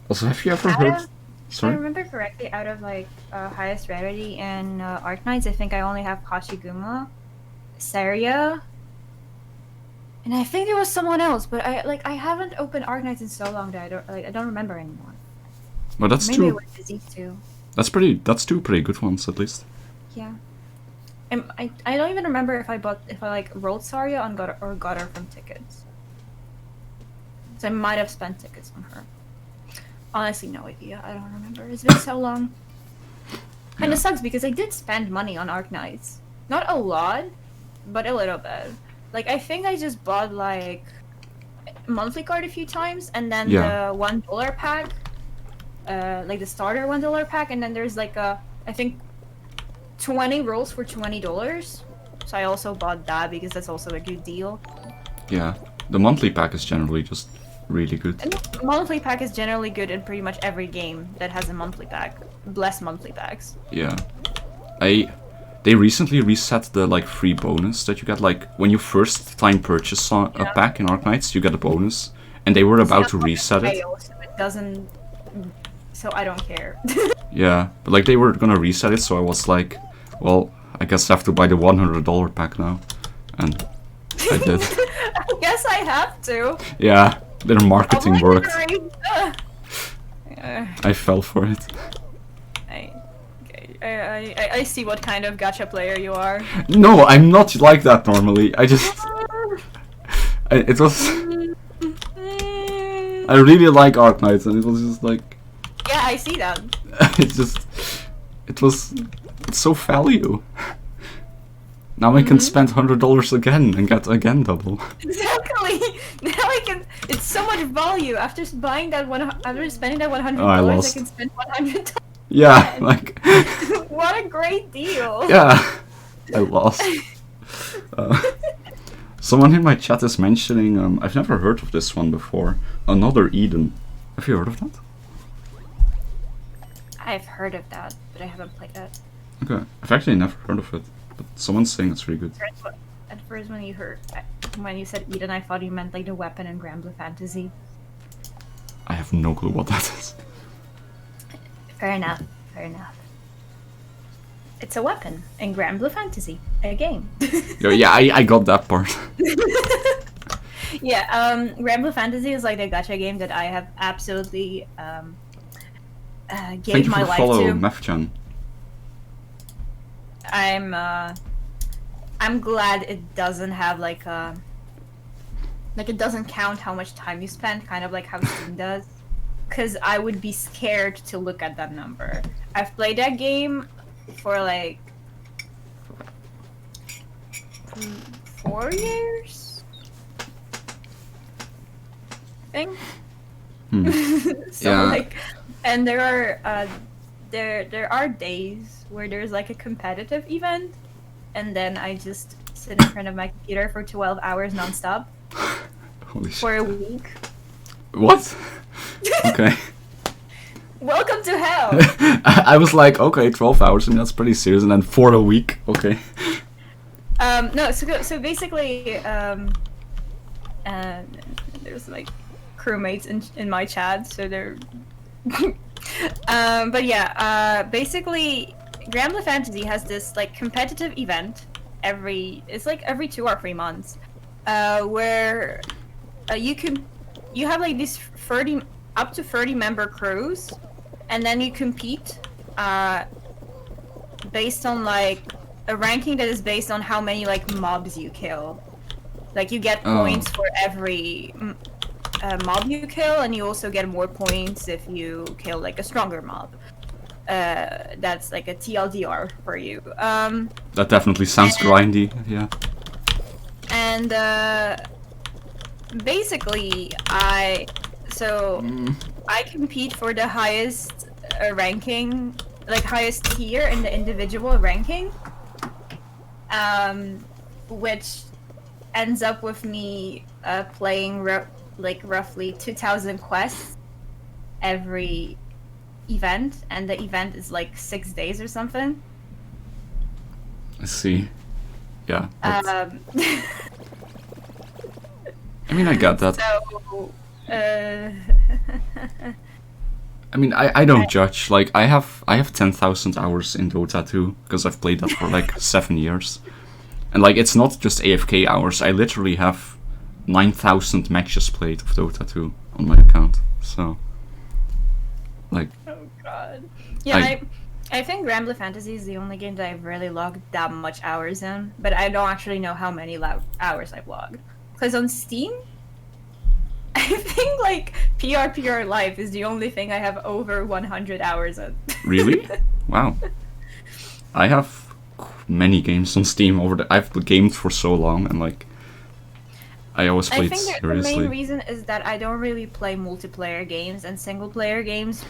Also, have you ever Out heard? of- If I Sorry. remember correctly, out of like highest rarity and Arknights, I think I only have Hashiguma, Saria, and I think there was someone else, but I haven't opened Arknights in so long that I don't remember anymore. Well, that's Maybe I two. was busy too. That's two pretty good ones at least. Yeah. I don't even remember if I like rolled Saria on got or got her from tickets. So I might have spent tickets on her. Honestly, no idea. I don't remember. It's been so long. Kinda sucks because I did spend money on Arknights. Not a lot, but a little bit. Like I think I just bought like a monthly card a few times, and then Yeah. the $1 pack, like the starter $1 pack, and then there's like I think 20 rolls for $20. So I also bought that because that's also a good deal. Yeah, the monthly pack is generally just really good. And the monthly pack is generally good in pretty much every game that has a monthly pack. Bless monthly packs. Yeah, they recently reset the like free bonus that you get like when you first time purchase a pack in Arknights, you get a bonus, and they were about to reset it. So it doesn't. So I don't care. Yeah, but like they were gonna reset it, so I was like, well, I guess I have to buy the $100 pack now, and I did. I guess I have to. Yeah, their marketing Otherwise worked. they're already- I fell for it. I see what kind of gacha player you are. No, I'm not like that normally. It was. I really like Arknights, and it was just like. Yeah, I see that. It's so value. Now I can spend $100 again and get again double. Exactly. Now I can. It's so much value after buying that one. After spending that $100, Oh, I I lost. can spend $100. Yeah, like. What a great deal. Yeah, I lost. Someone in my chat is mentioning. I've never heard of this one before. Another Eden. Have you heard of that? I've heard of that, but I haven't played that. Okay, I've actually never heard of it, but someone's saying it's really good. At first, when you said Eden, I thought you meant like the weapon in Granblue Fantasy. I have no clue what that is. Fair enough. Fair enough. It's a weapon in Granblue Fantasy, a game. Yeah, I got that part. Yeah, Granblue Fantasy is like the gacha game that I have absolutely Thank gave you my for life follow, to. Mefchan. I'm glad it doesn't have like it doesn't count how much time you spend, kind of like how Steam does. Because I would be scared to look at that number. I've played that game for like 4 years, I think. So Yeah. like, and there are days where there's like a competitive event, and then I just sit in front of my computer for 12 hours nonstop Holy shit. for a week. What? Okay. Welcome to hell. I was like, okay, 12 hours, and that's pretty serious, and then for a week, okay. No, so basically, there's like crewmates in my chat, so they're. But yeah, basically, Granblue Fantasy has this like competitive event every 2 or 3 months, where you have like these 30 up to 30 member crews, and then you compete based on like a ranking that is based on how many like mobs you kill. Like you get points for every mob you kill, and you also get more points if you kill like a stronger mob. That's like a TLDR for you. That definitely sounds grindy, yeah. And basically, I compete for the highest ranking, like highest tier in the individual ranking, which ends up with me playing roughly 2,000 quests every event, and the event is like 6 days or something. I see. Yeah. I mean, I got that. So, I mean, I don't judge. Like, I have 10,000 hours in Dota 2, because I've played that for like 7 years. And like, it's not just AFK hours, I literally have 9,000 matches played of Dota 2 on my account, so... Like... Oh god. Yeah, I think Granblue Fantasy is the only game that I've really logged that much hours in, but I don't actually know how many hours I've logged. Because on Steam, I think like PRPR Life is the only thing I have over 100 hours in. Really? Wow. I have many games on Steam I've gamed for so long, and like I always played I think seriously. the main reason is that I don't really play multiplayer games, and single player games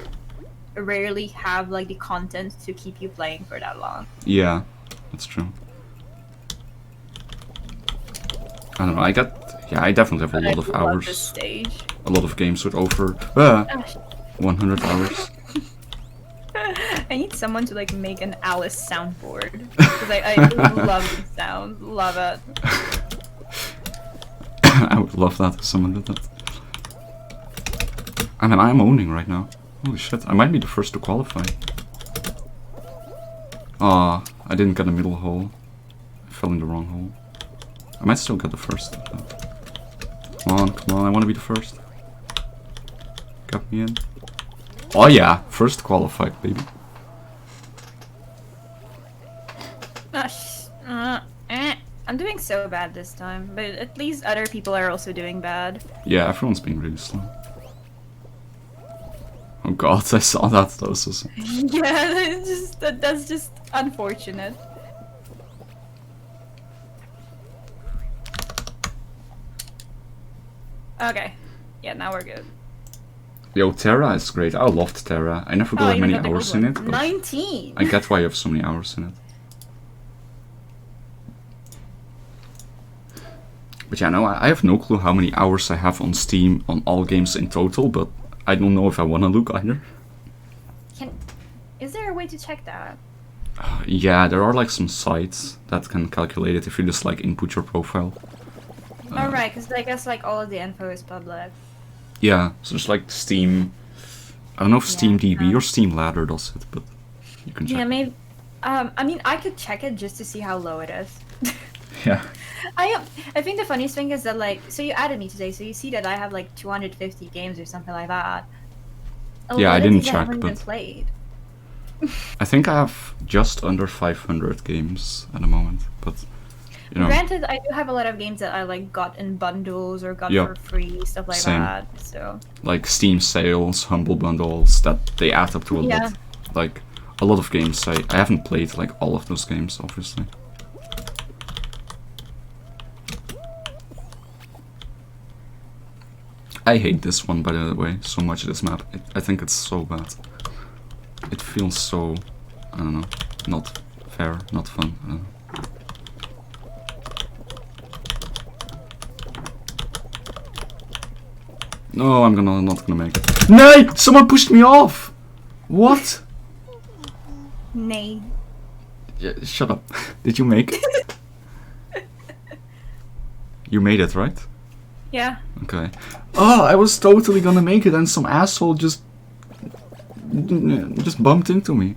rarely have like the content to keep you playing for that long. Yeah, that's true. I don't know, I definitely have a lot of hours. This stage. A lot of games with over 100 hours. I need someone to like make an Alice soundboard, because I love the sound, love it. I would love that if someone did that. I mean, I'm owning right now. Holy shit, I might be the first to qualify. Ah, I didn't get a middle hole. I fell in the wrong hole. I might still get the first. Though. Come on, I want to be the first. Got me in. Oh yeah, first qualified, baby. I'm doing so bad this time, but at least other people are also doing bad. Yeah, everyone's being really slow. Oh god, I saw that. That was so... Yeah, that's just unfortunate. Okay. Yeah, now we're good. Yo, Terra is great. I loved Terra. I never got that many hours in it. But 19! I get why you have so many hours in it. But yeah, no, I have no clue how many hours I have on Steam on all games in total, but I don't know if I want to look either. Is there a way to check that? Yeah, there are like some sites that can calculate it if you just like input your profile. Alright, because I guess like all of the info is public. Yeah, so there's like Steam. I don't know if Steam Yeah, DB or Steam Ladder does it, but you can check. Yeah, maybe. I mean, I could check it just to see how low it is. Yeah. I think the funniest thing is that like, so you added me today, so you see that I have like 250 games or something like that. Yeah, I didn't check, haven't but been played. I think I have just under 500 games at the moment, but you know. Granted, I do have a lot of games that I like got in bundles or got Yeah. for free, stuff like Same. that. So Like Steam sales, Humble Bundles, that they add up to a Yeah. lot. Like a lot of games. I haven't played like all of those games, obviously. I hate this one, by the way, so much. This map. I think it's so bad. It feels so, I don't know, not fair, not fun. I don't know. No, I'm not gonna make it. Nay! Someone pushed me off! What? nay. Yeah, shut up. Did you make it? You made it, right? Yeah. Okay. Oh, I was totally gonna make it and some asshole just bumped into me.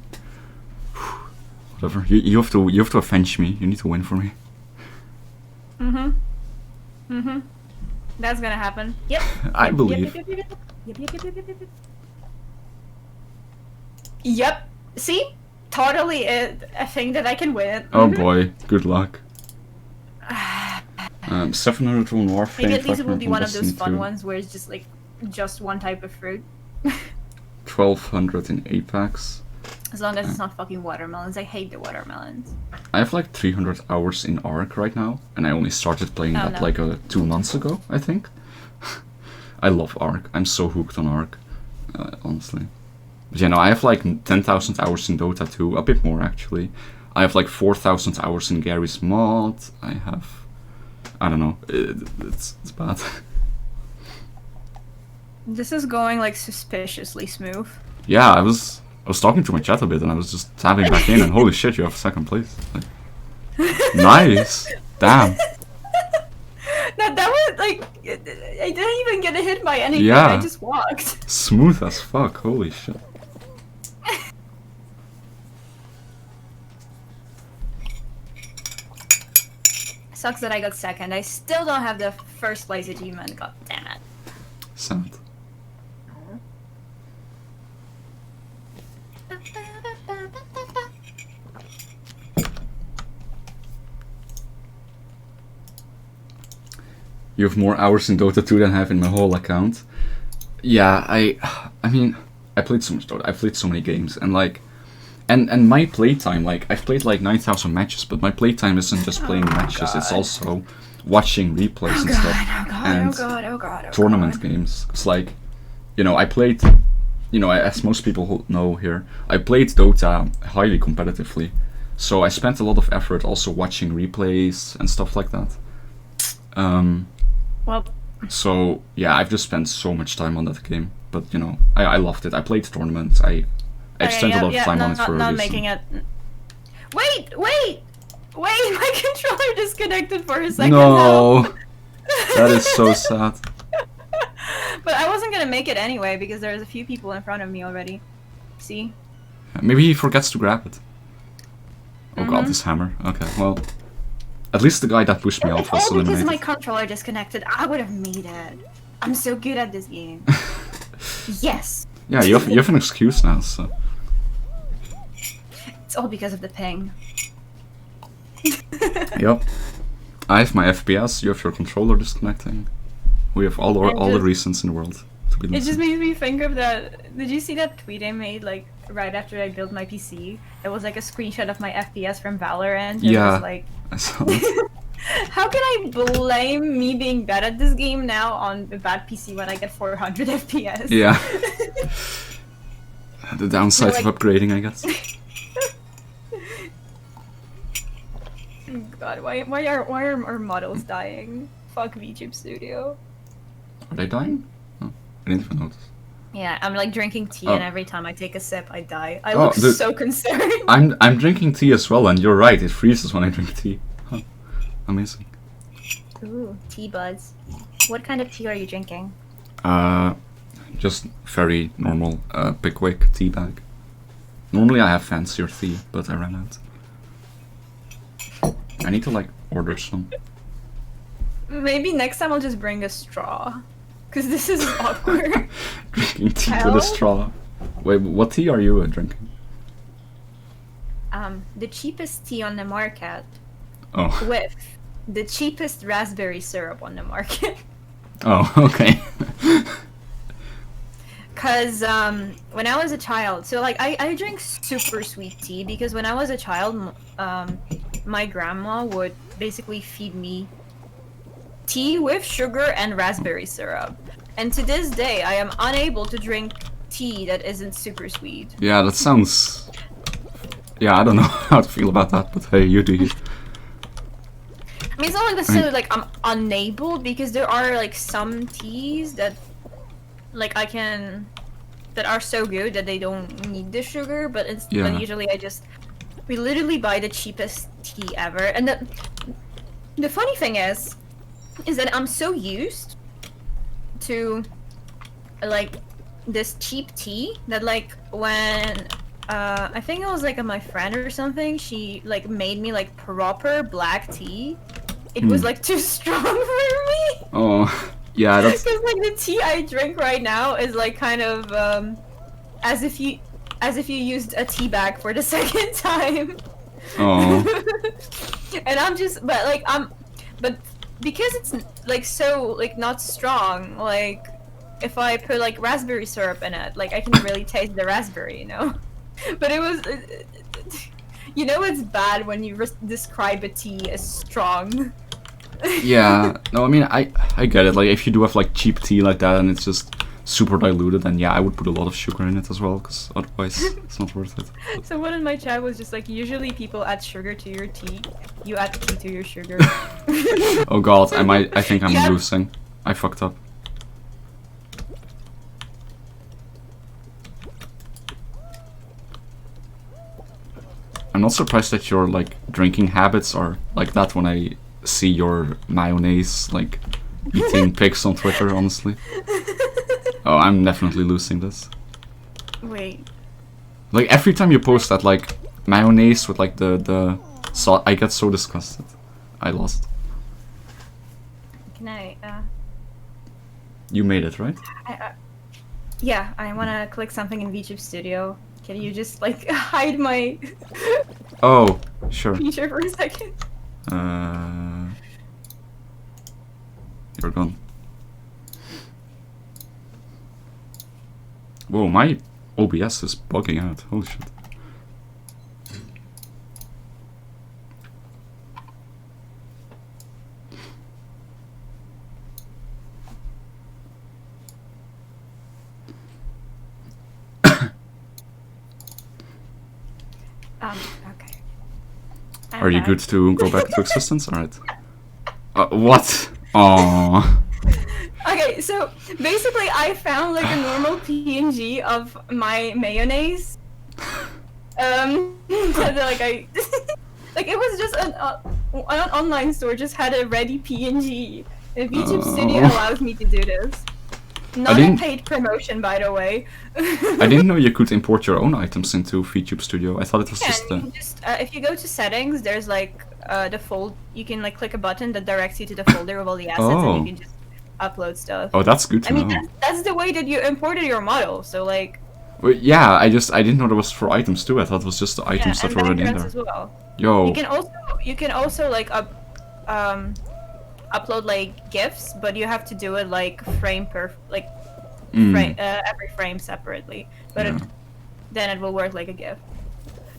Whatever. You have to avenge me. You need to win for me. That's gonna happen. Yep. I believe. Yep. See? Totally a thing that I can win. Oh boy, good luck. 700 on Warframe. Maybe at least it will 500 be on one of those Destiny fun 2, ones where it's just like just one type of fruit. 1200 in Apex. As long as it's not fucking watermelons. I hate the watermelons. I have like 300 hours in Ark right now, and I only started playing that no. like 2 months ago, I think. I love Ark. I'm so hooked on Ark, honestly. But you know, I have like 10,000 hours in Dota 2, a bit more actually. I have like 4,000 hours in Gary's mod. I have, I don't know, it's bad. This is going like suspiciously smooth. Yeah, I was talking to my chat a bit, and I was just tapping back in, and holy shit, you have second place. Like, nice. Damn. That was like, I didn't even get a hit by anything. Yeah. I just walked. Smooth as fuck. Holy shit. Sucks that I got second. I still don't have the first place achievement. God damn it. Sad. You have more hours in Dota 2 than I have in my whole account. Yeah, I mean, I played so much Dota. I played so many games, and like, and my playtime, like, I've played like 9,000 matches, but my playtime isn't just playing matches. It's also watching replays and stuff, and tournament games. It's like, you know, I played, you know, as most people know here, I played Dota highly competitively, so I spent a lot of effort also watching replays and stuff like that. Well, So yeah, I've just spent so much time on that game, but you know, I loved it. I played tournaments. I've spent a lot of time on it for a not reason. making it. Wait! My controller disconnected for a second. No, Help. that is so sad. But I wasn't gonna make it anyway because there's a few people in front of me already. See? Maybe he forgets to grab it. Oh god, this hammer. Okay, well, at least the guy that pushed me off was All because eliminated. my controller disconnected. I would have made it. I'm so good at this game. Yes. Yeah, you have an excuse now, so. It's all because of the ping. Yep. I have my FPS, you have your controller disconnecting. We have all the reasons in the world to be It just listening. made me think of that. Did you see that tweet I made like right after I built my PC? It was like a screenshot of my FPS from Valorant. It Yeah. was like, I saw that. how can I blame me being bad at this game now on a bad PC when I get 400 FPS? Yeah. The downside Like- of upgrading, I guess. God, why are our models dying? Fuck VTube Studio. Are they dying? Oh, I didn't even notice. Yeah, I'm like drinking tea, Oh. and every time I take a sip, I die. I Oh, look the- so concerned. I'm drinking tea as well, and you're right. It freezes when I drink tea. Huh. Amazing. Ooh, tea buds. What kind of tea are you drinking? Just very normal Pickwick tea bag. Normally I have fancier tea, but I ran out. I need to like order some. Maybe next time I'll just bring a straw. Because this is awkward. Drinking tea with Hell? a straw. Wait, what tea are you drinking? The cheapest tea on the market Oh. with the cheapest raspberry syrup on the market. Oh, okay. Cause when I was a child, so like I drink super sweet tea because when I was a child, my grandma would basically feed me tea with sugar and raspberry syrup. And to this day, I am unable to drink tea that isn't super sweet. Yeah, that sounds... Yeah, I don't know how to feel about that, but hey, you do you. I mean, it's not like necessarily like I'm unable because there are like some teas that like that are so good that they don't need the sugar, but it's Yeah. but usually we literally buy the cheapest tea ever. And the funny thing is that I'm so used to like this cheap tea that like when I think it was like my friend or something, she like made me like proper black tea. It was like too strong for me. Oh, yeah, that's... Because like the tea I drink right now is like kind of as if you used a tea bag for the second time. Oh. And I'm just but because it's like so like not strong, like if I put like raspberry syrup in it, like I can really taste the raspberry, you know. But it was you know it's bad when you describe a tea as strong. Yeah, no, I mean, I get it. Like, if you do have like cheap tea like that and it's just super diluted, then yeah, I would put a lot of sugar in it as well, because otherwise it's not worth it. So one in my chat was just like, usually people add sugar to your tea. You add tea to your sugar. Oh god, I think I'm Yeah. losing. I fucked up. I'm not surprised that your like drinking habits are like that when I see your mayonnaise like eating pics on Twitter, honestly. Oh, I'm definitely losing this. Wait. Like every time you post that like mayonnaise with like the sauce, I get so disgusted. I lost. Can I, You made it, right? yeah, I wanna click something in VTube Studio. Can you just, like, hide my Oh, sure. feature for a second? You're gone. Whoa, my OBS is bugging out. Holy shit. Okay. I'm Are you back. good to go back to existence? Alright. What? Aww. Okay, so basically I found like a normal PNG of my mayonnaise. Like I, like it was just an online store just had a ready PNG. And VTube Studio Oh. allows me to do this. Not a didn't- paid promotion, by the way. I didn't know you could import your own items into VTube Studio. I thought it was Yeah, just and you can just if you go to settings, there's like the you can like click a button that directs you to the folder with all the assets, Oh. and you can just upload stuff. Oh, that's good to I mean, know. that's the way that you imported your model. So like, Well, yeah, I didn't know there was for items too. I thought it was just the items yeah, that and were already in backgrounds there. as well. Yo. You can also like upload like GIFs, but you have to do it like frame per like every frame separately. But Yeah. then it will work like a GIF.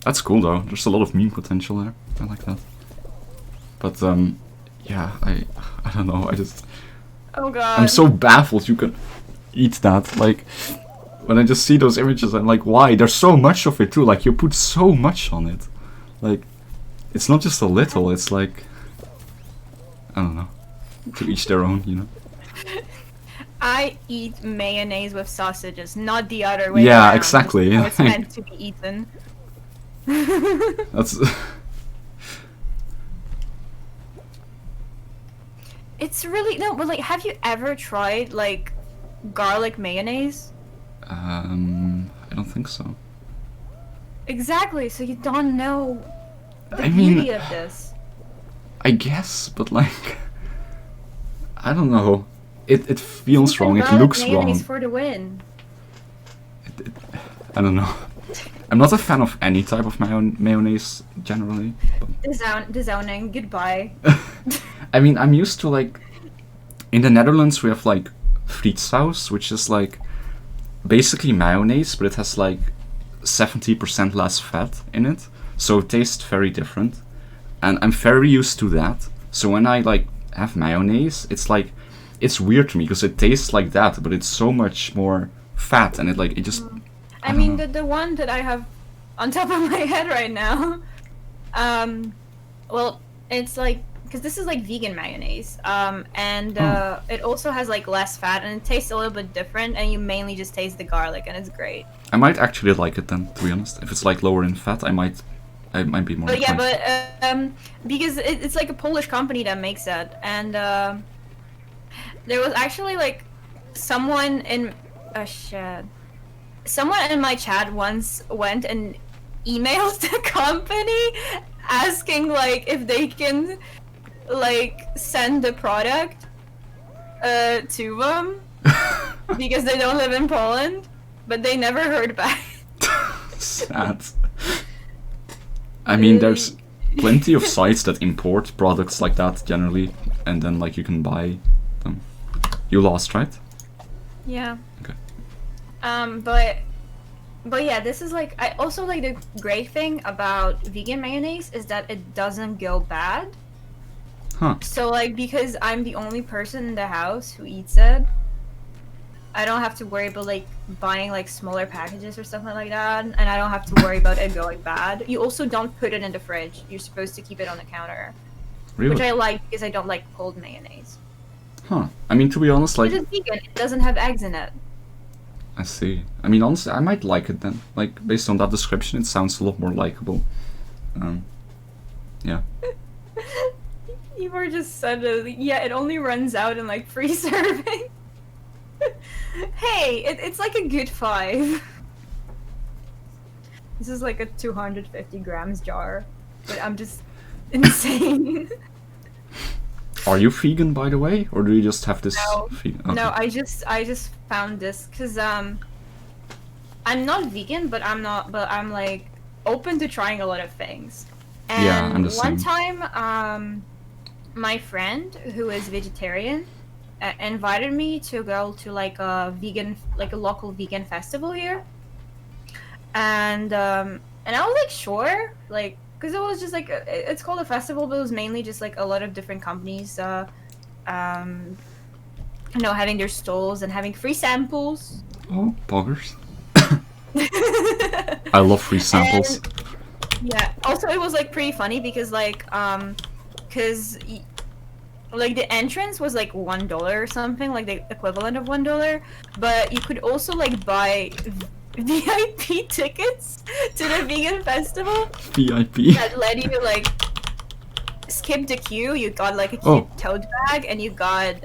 That's cool though. There's a lot of meme potential there. I like that. But yeah, I don't know. Oh god. I'm so baffled you can eat that. Like when I just see those images, I'm like, why? There's so much of it too. Like you put so much on it. Like it's not just a little. It's like I don't know. To each their own, you know. I eat mayonnaise with sausages, not the other way Yeah, around. exactly. How it's meant to be eaten. That's. It's really no, but like, have you ever tried like garlic mayonnaise? I don't think so. Exactly. So you don't know the I mean, beauty of this. I guess, but like, I don't know. It feels Even wrong. It garlic looks mayonnaise wrong. for the win. I don't know. I'm not a fan of any type of mayonnaise generally. Disowning. Goodbye. I mean, I'm used to like. In the Netherlands, we have like frietsaus, which is like basically mayonnaise, but it has like 70% less fat in it, so it tastes very different. And I'm very used to that. So when I like have mayonnaise, it's like it's weird to me because it tastes like that, but it's so much more fat, and it just. I mean, the one that I have on top of my head right now, well, it's like, because this is like vegan mayonnaise, and it also has like less fat, and it tastes a little bit different, and you mainly just taste the garlic, and it's great. I might actually like it then, to be honest. If it's like lower in fat, I might be more. But yeah, but because it's like a Polish company that makes it, and there was actually like someone in someone in my chat once went and emailed the company asking like if they can like send the product to them because they don't live in Poland, but they never heard back. Sad. I mean, there's plenty of sites that import products like that generally, and then like you can buy them. You lost, right? Yeah. Okay. But yeah, this is like, I also like the great thing about vegan mayonnaise is that it doesn't go bad. Huh. So like, because I'm the only person in the house who eats it, I don't have to worry about like buying like smaller packages or something like that, and I don't have to worry about it going bad. You also don't put it in the fridge. You're supposed to keep it on the counter. Really? Which I like because I don't like cold mayonnaise. Huh. I mean, to be honest, like. It is vegan. It doesn't have eggs in it. I see. I mean, honestly, I might like it then. Like, based on that description, it sounds a lot more likable. Yeah. You were just said, yeah, it only runs out in like 3 servings. Hey, it's like a good 5. This is like a 250 grams jar, but I'm just insane. Are you vegan, by the way, or do you just have this? No, vegan? Okay. no, I just found this because I'm not vegan, but I'm like open to trying a lot of things. And Yeah, I'm the one same. time, my friend who is vegetarian invited me to go to like a local vegan festival here, and I was like, sure, like, because it was just like it's called a festival, but it was mainly just like a lot of different companies, having their stalls and having free samples. Oh, poggers. I love free samples. And, yeah. Also, it was like pretty funny because like like the entrance was like $1 or something, like the equivalent of $1, but you could also like buy VIP tickets to the vegan festival. VIP. That let you like skip the queue. You got like a cute tote bag, and you got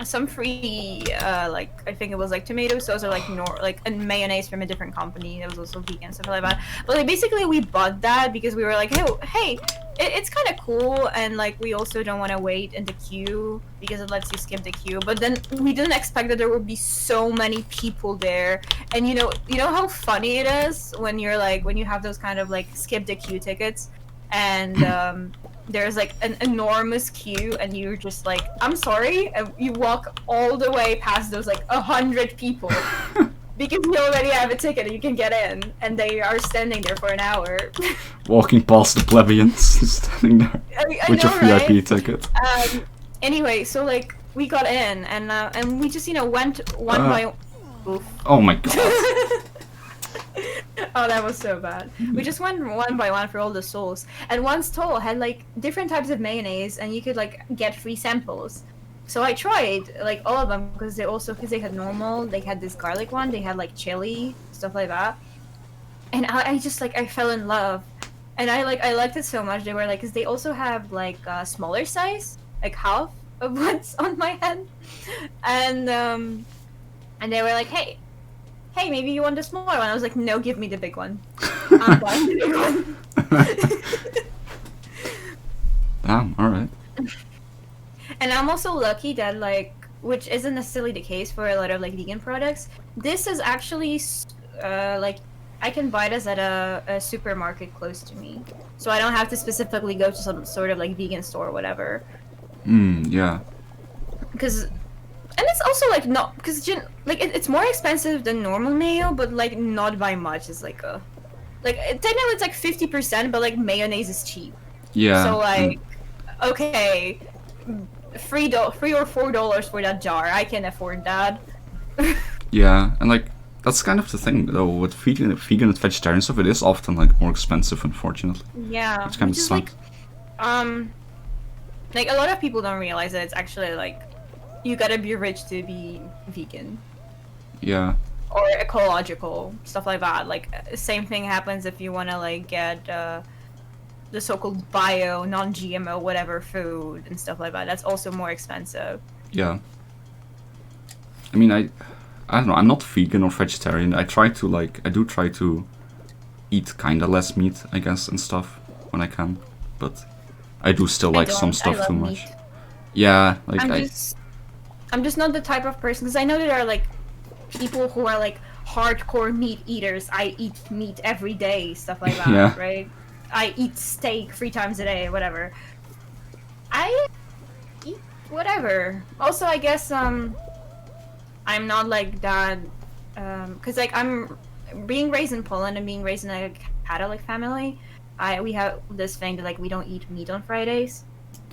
some free like, I think it was like tomato sauce or like a mayonnaise from a different company that was also vegan, stuff like that. But like basically we bought that because we were like, hey, it's kind of cool, and like we also don't want to wait in the queue because it lets you skip the queue. But then we didn't expect that there would be so many people there, and you know how funny it is when you have those kind of like skip the queue tickets, and there's like an enormous queue, and you're just like, I'm sorry, and you walk all the way past those like 100 people because you already have a ticket and you can get in, and they are standing there for an hour. Walking past the plebeians, standing there I with know, your VIP right? ticket. Anyway, so like we got in, and we just went one by. Oof. Oh my god. Oh, that was so bad. We just went one by one for all the stalls, and one stall had like different types of mayonnaise, and you could like get free samples. So I tried like all of them because they had normal, they had this garlic one, they had like chili stuff like that, and I just like I fell in love, and I liked it so much. They were like, because they also have like a smaller size, like half of what's on my head, and they were like, hey, maybe you want the smaller one. I was like, no, give me the big one. I'm buying the big one. Damn, alright. And I'm also lucky that like, which isn't necessarily the case for a lot of like vegan products. This is actually like I can buy this at a supermarket close to me, so I don't have to specifically go to some sort of like vegan store or whatever. Yeah. Because, and it's also like not because like it's more expensive than normal mayo, but like not by much. It's like technically it's like 50%, but like mayonnaise is cheap. Yeah. So like, okay, $3 or $4 for that jar. I can afford that. Yeah, and like that's kind of the thing though with vegan and vegetarian stuff. It is often like more expensive, unfortunately. Yeah, Which kind of is sucks. like a lot of people don't realize that it's actually like you gotta be rich to be vegan Yeah. or ecological, stuff like that. Like same thing happens if you wanna like get the so-called bio, non-GMO, whatever food and stuff like that. That's also more expensive. Yeah. I mean, I don't know. I'm not vegan or vegetarian. I do try to eat kinda less meat, I guess, and stuff when I can. But I do still like some stuff love too meat. much. Yeah, like I'm just not the type of person, because I know there are like people who are like hardcore meat eaters. I eat meat every day, stuff like that, Yeah. right? I eat steak 3 times a day, whatever. I eat whatever. Also, I guess I'm not like that, because like I'm being raised in Poland and being raised in a Catholic family. We have this thing that like we don't eat meat on Fridays.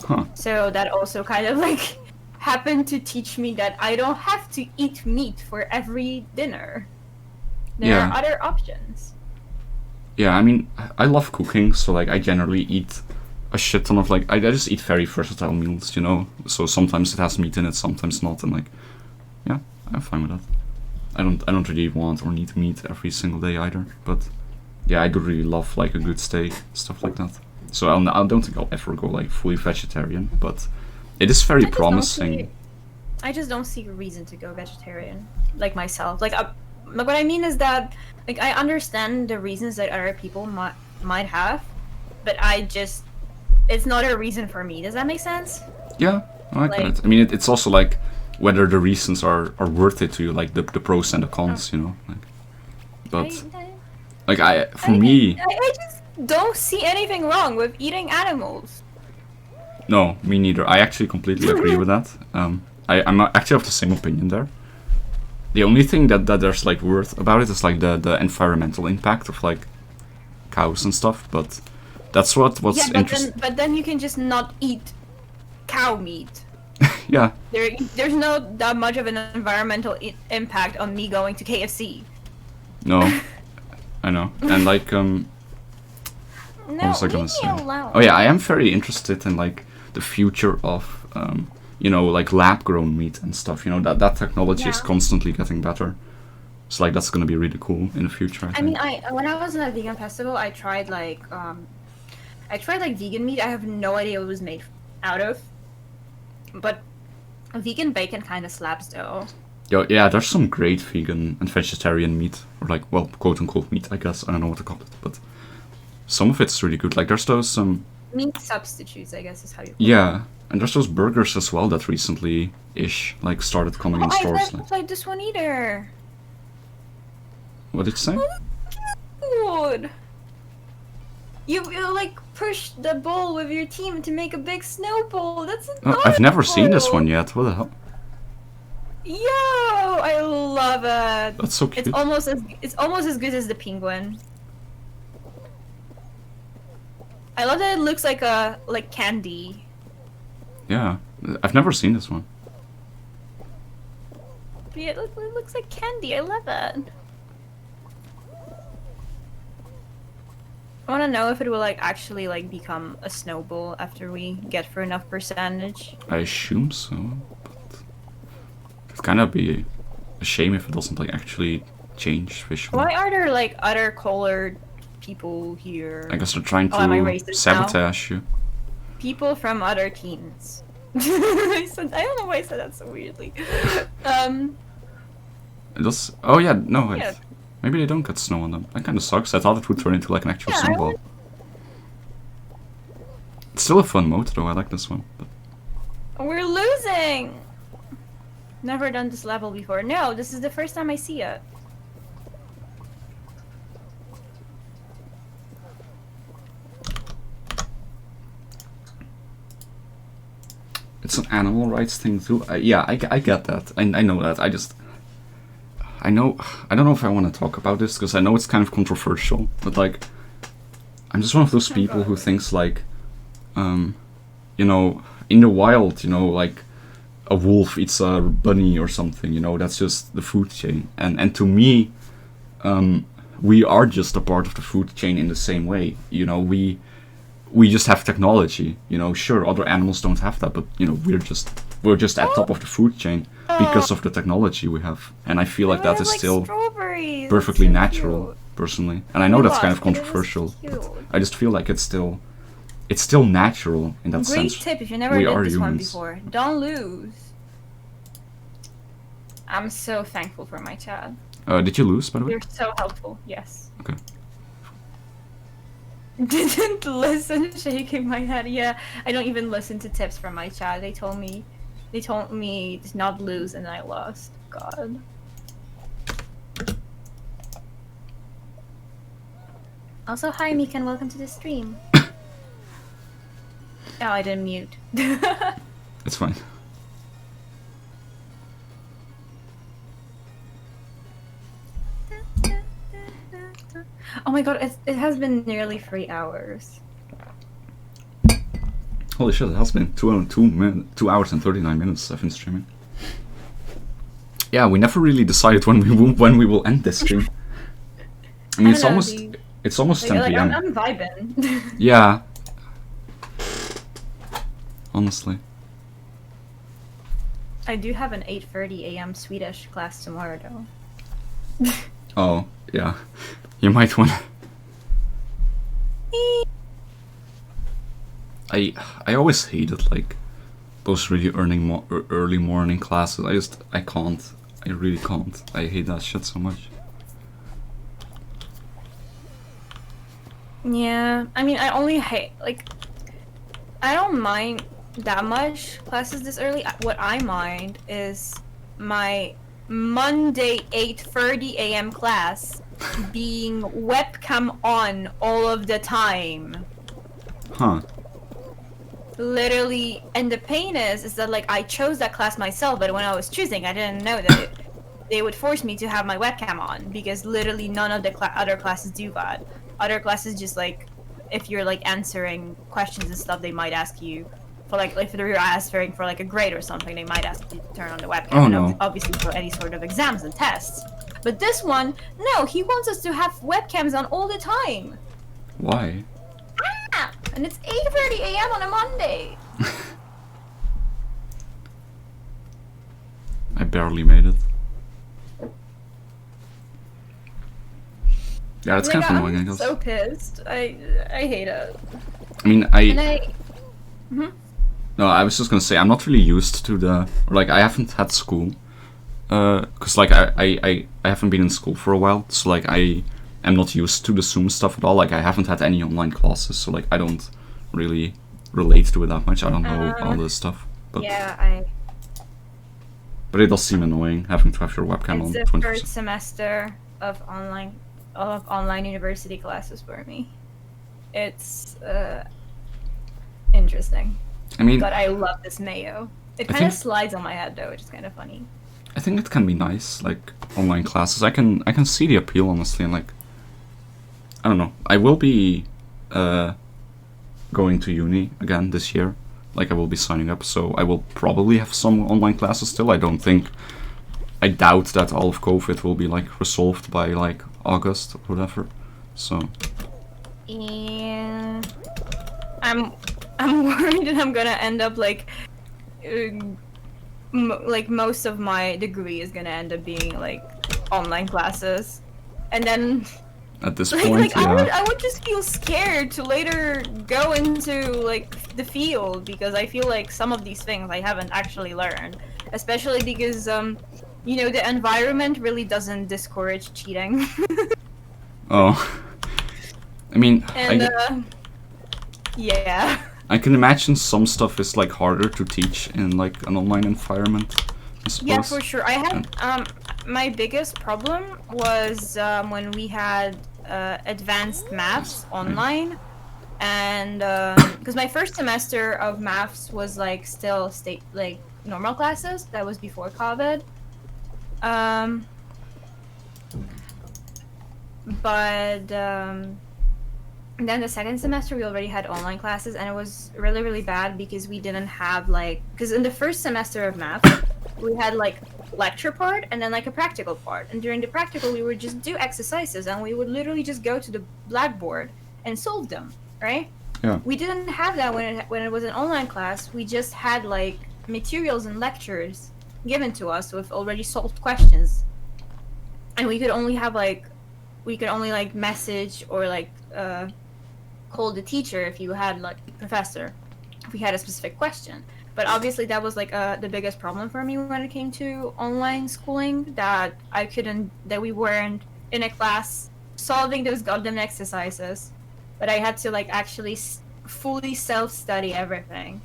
Huh. So that also kind of like happened to teach me that I don't have to eat meat for every dinner. There Yeah. are other options. Yeah, I mean, I love cooking, so like I generally eat a shit ton of like I just eat very versatile meals, you know. So sometimes it has meat in it, sometimes not, and like, yeah, I'm fine with that. I don't really want or need meat every single day either, but yeah, I do really love like a good steak, stuff like that. So I don't think I'll ever go like fully vegetarian, but it is very promising. I just don't see a reason to go vegetarian, like myself. Like what I mean is that like I understand the reasons that other people might have, but it's not a reason for me. Does that make sense? Yeah, I get it. I mean, it's also like whether the reasons are worth it to you, like the pros and the cons, you know. Like, but for me, I just don't see anything wrong with eating animals. no, me neither. I actually completely agree with that. I'm actually of the same opinion there. The only thing that there's like worth about it is like the environmental impact of like cows and stuff, but that's what's interesting. But then you can just not eat cow meat. Yeah. There's not that much of an environmental impact on me going to KFC. No, I know, and like No, what was I gonna leave say? me alone. Oh yeah, I am very interested in like the future of you know, like lab grown meat and stuff. You know, that technology is Yeah. constantly getting better. So like that's gonna be really cool in the future. I mean, think. when I was in a vegan festival, I tried like vegan meat. I have no idea what it was made out of, but vegan bacon kind of slaps though. Yeah, there's some great vegan and vegetarian meat, or like, well, quote unquote meat, I guess. I don't know what to call it, but some of it's really good. Like there's those Meat substitutes, I guess is how you call yeah, and there's those burgers as well that recently-ish like started coming in I've stores. never Like, played this one either. what did you say? Dude. You like push the ball with your team to make a big snowball. That's Oh, I've never seen this one yet. What the hell? Yo, I love it. That's so cute. It's almost as good as the penguin. I love that it looks like candy. Yeah, I've never seen this one. Yeah, it looks like candy. I love it. I want to know if it will like actually like become a snowball after we get for enough percentage. I assume so, but kind of be a shame if it doesn't like actually change visually. Why are there like other colored people here? I guess they're trying Oh, am I to racist sabotage you. People from other teams. I don't know why I said that so weirdly. It does. Oh yeah, no. Yeah. Maybe they don't get snow on them. That kind of sucks. I thought it would turn into like an actual Yeah, snowball. It's still a fun mode though. I like this one. But We're losing! Never done this level before. No, this is the first time I see it. it's an animal rights thing too. Yeah, I get that. I know that. I don't know if I want to talk about this because I know it's kind of controversial. But like, I'm just one of those people who thinks like, you know, in the wild, you know, like a wolf eats a bunny or something. You know, that's just the food chain. And to me, we are just a part of the food chain in the same way. You know, we just have technology. You know, sure, other animals don't have that, but you know, we're just at top of the food chain because of the technology we have. And I feel like that is like still strawberries. perfectly That's so natural, cute. personally. And I know that's kind of But it was controversial. cute. I just feel like it's still natural in that Great sense. tip if you never We did are this one humans. before. Don't lose. I'm so thankful for my chat. Did you lose, by the way? You're so helpful. Yes. Okay. Didn't listen, shaking my head. Yeah, I don't even listen to tips from my chat. They told me to not lose, and I lost. God. Also, hi Mika, and welcome to the stream. Oh, I didn't mute. It's fine. Oh my god, it has been nearly 3 hours. Holy shit, it has been 2 hours and 39 minutes I've been streaming. Yeah, we never really decided when we will end this stream. I mean, it's almost 10 like, p.m. I'm vibing. Yeah. Honestly. I do have an 8:30 a.m. Swedish class tomorrow, though. Oh, yeah. You might want. I always hated like those really early morning classes. I can't. I really can't. I hate that shit so much. Yeah, I mean, I only hate, like, I don't mind that much classes this early. What I mind is my Monday 8:30 a.m. class being webcam on all of the time. Huh. Literally, and the pain is that like I chose that class myself, but when I was choosing, I didn't know that they would force me to have my webcam on because literally none of the other classes do that. Other classes just like, if you're like answering questions and stuff, they might ask you for like if you're answering for like a grade or something, they might ask you to turn on the webcam. Oh, and no. Obviously for any sort of exams and tests. But this one, no, he wants us to have webcams on all the time. Why? Ah! And it's 8:30 a.m. on a Monday. I barely made it. Yeah, it's kind of annoying, I I'm guess. so pissed. I hate it. I mean, Mhm. No, I was just gonna say I'm not really used to like I haven't had school, cause like I haven't been in school for a while, so like I am not used to the Zoom stuff at all. Like I haven't had any online classes, so like I don't really relate to it that much. I don't know all this stuff, but Yeah, but it does seem annoying having to have your webcam on it's the 24/7. first semester of online university classes for me. It's interesting. I mean, But I love this mayo. It I kind of think- slides on my head though, which is kind of funny. I think it can be nice, like online classes. I can see the appeal, honestly, and like I don't know. I will be going to uni again this year. Like I will be signing up, so I will probably have some online classes still. I doubt that all of COVID will be like resolved by like August or whatever. So Yeah, I'm worried that I'm gonna end up like like most of my degree is gonna end up being like online classes, and then At this like, point, yeah. I would just feel scared to later go into like the field because I feel like some of these things I haven't actually learned, especially because you know, the environment really doesn't discourage cheating. Oh. I mean, And yeah. I can imagine some stuff is like harder to teach in like an online environment, I suppose. Yeah, for sure. I had my biggest problem was when we had advanced maths online, and because my first semester of maths was like still like normal classes. That was before COVID. But then the second semester we already had online classes, and it was really bad because we didn't have like, because in the first semester of math we had like lecture part and then like a practical part, and during the practical we would just do exercises and we would literally just go to the blackboard and solve them, right? Yeah. We didn't have that when it was an online class. We just had like materials and lectures given to us with already solved questions, and we could only have like, we could only like message or like call the teacher if you had like professor if we had a specific question. But obviously that was like the biggest problem for me when it came to online schooling, that we weren't in a class solving those goddamn exercises, but I had to like actually fully self-study everything.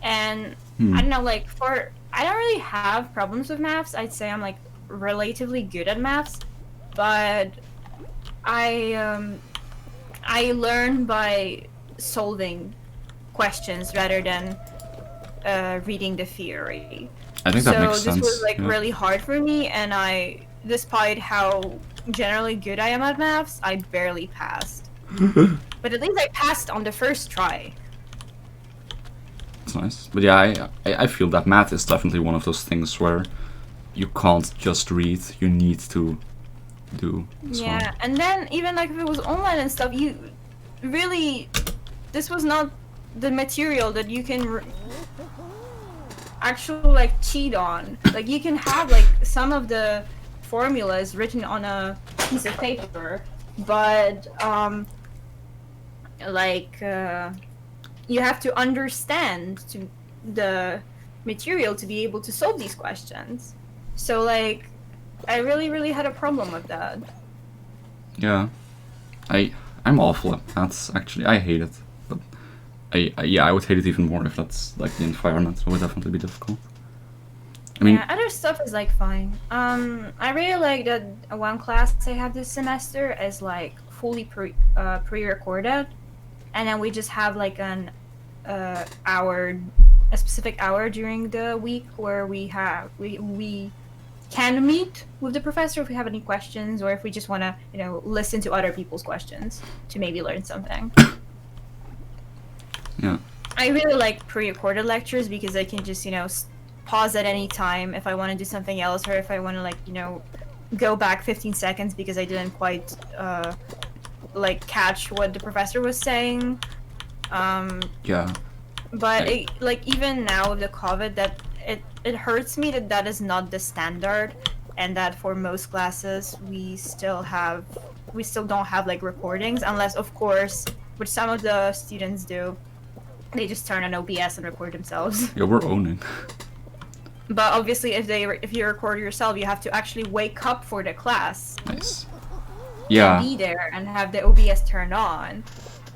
And I don't know, like I don't really have problems with maths. I'd say I'm like relatively good at maths, but I learn by solving questions rather than reading the theory. I think that makes sense. So this was like really hard for me, and despite how generally good I am at maths, I barely passed. But at least I passed on the first try. That's nice. But yeah, I feel that math is definitely one of those things where you can't just read, you need to do. Yeah, and then even like if it was online and stuff, you really, this was not the material that you can actually like cheat on. Like you can have like some of the formulas written on a piece of paper, but you have to understand the material to be able to solve these questions. So like I really had a problem with that. Yeah, I'm awful at maths, actually. I hate it, but I would hate it even more if that's like the environment. It would definitely be difficult. I mean, yeah, other stuff is like fine. I really like that one class I have this semester is like fully pre-recorded, and then we just have like a specific hour during the week where we can meet with the professor if we have any questions, or if we just want to, you know, listen to other people's questions to maybe learn something. Yeah. I really like pre-recorded lectures because I can just, you know, pause at any time if I want to do something else, or if I want to, like, you know, go back 15 seconds because I didn't quite like catch what the professor was saying. Yeah. But like even now with the COVID, that it hurts me that is not the standard, and that for most classes we still don't have like recordings, unless of course, which some of the students do, they just turn on OBS and record themselves. Yeah, we're owning. But obviously if you record yourself, you have to actually wake up for the class. Nice. Yeah. And be there and have the OBS turned on,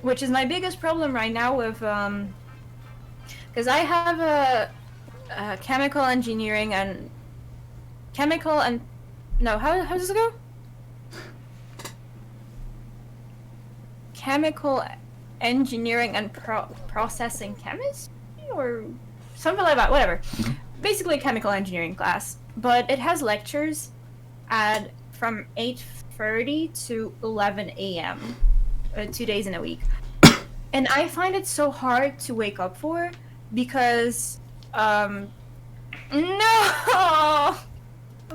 which is my biggest problem right now with because I have a chemical engineering and how does it go? Chemical engineering and processing chemistry or something like that, whatever. Basically a chemical engineering class, but it has lectures from 8:30 to 11 a.m. 2 days in a week, and I find it so hard to wake up for because no.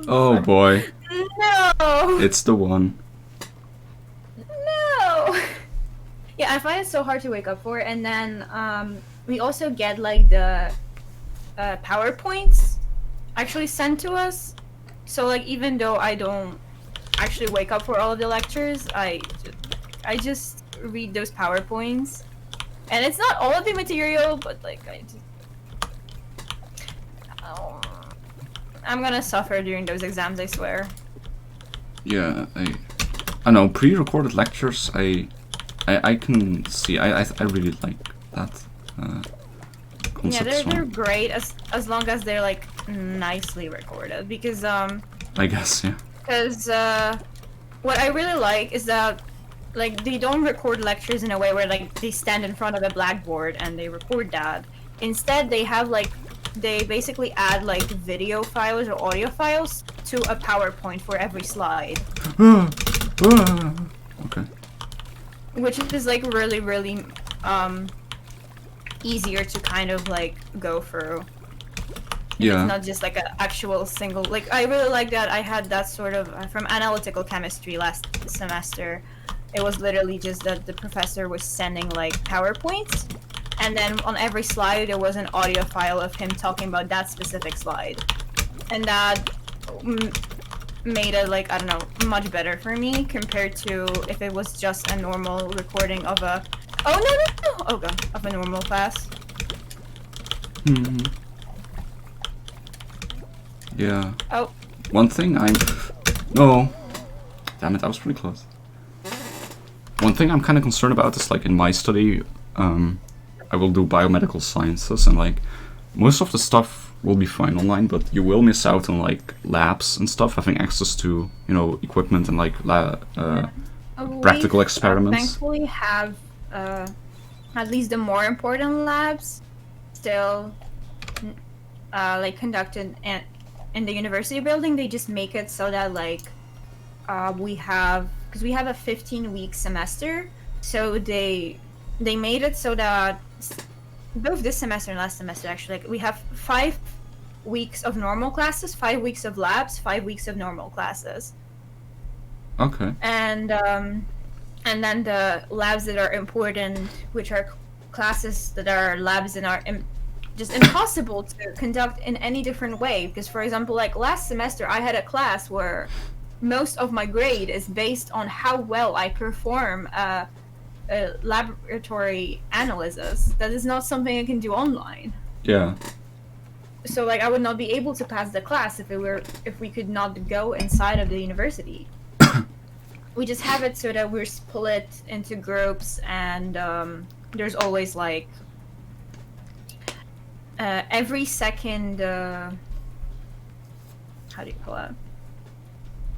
Oh boy. No. It's the one. No. Yeah, I find it so hard to wake up for, and then we also get like the PowerPoints actually sent to us. So like even though I don't actually wake up for all of the lectures, I just read those PowerPoints. And it's not all of the material, but like oh, I'm gonna suffer during those exams, I swear. Yeah, I know pre-recorded lectures. I can see. I really like that Yeah, concept. they're great as long as they're like nicely recorded because I guess, yeah. Because what I really like is that like they don't record lectures in a way where like they stand in front of a blackboard and they record that. Instead, they have like they basically add like video files or audio files to a PowerPoint for every slide, Okay. which is like really easier to kind of like go through. Yeah. It's not just like an actual single. Like I really like that. I had that sort of from analytical chemistry last semester. It was literally just that the professor was sending like PowerPoints, and then on every slide there was an audio file of him talking about that specific slide, and that made it like I don't know much better for me compared to if it was just a normal recording of a oh god of a normal class. Yeah. Oh. One thing no. Damn it, I was pretty close. One thing I'm kind of concerned about is like in my study, I will do biomedical sciences and like most of the stuff will be fine online, but you will miss out on like labs and stuff, having access to equipment and like practical experiments. Thankfully, have at least the more important labs still like conducted in the university building. They just make it so that like we have a 15-week semester, so they made it so that both this semester and last semester actually like we have 5 weeks of normal classes, 5 weeks of labs, 5 weeks of normal classes. Okay. And then the labs that are important, which are classes that are labs and are just impossible to conduct in any different way. Because, for example, like last semester, I had a class where most of my grade is based on how well I perform a laboratory analysis. That is not something I can do online. Yeah. So, like, I would not be able to pass the class if we could not go inside of the university. We just have it so that we're split into groups, and there's always like every second. How do you call it?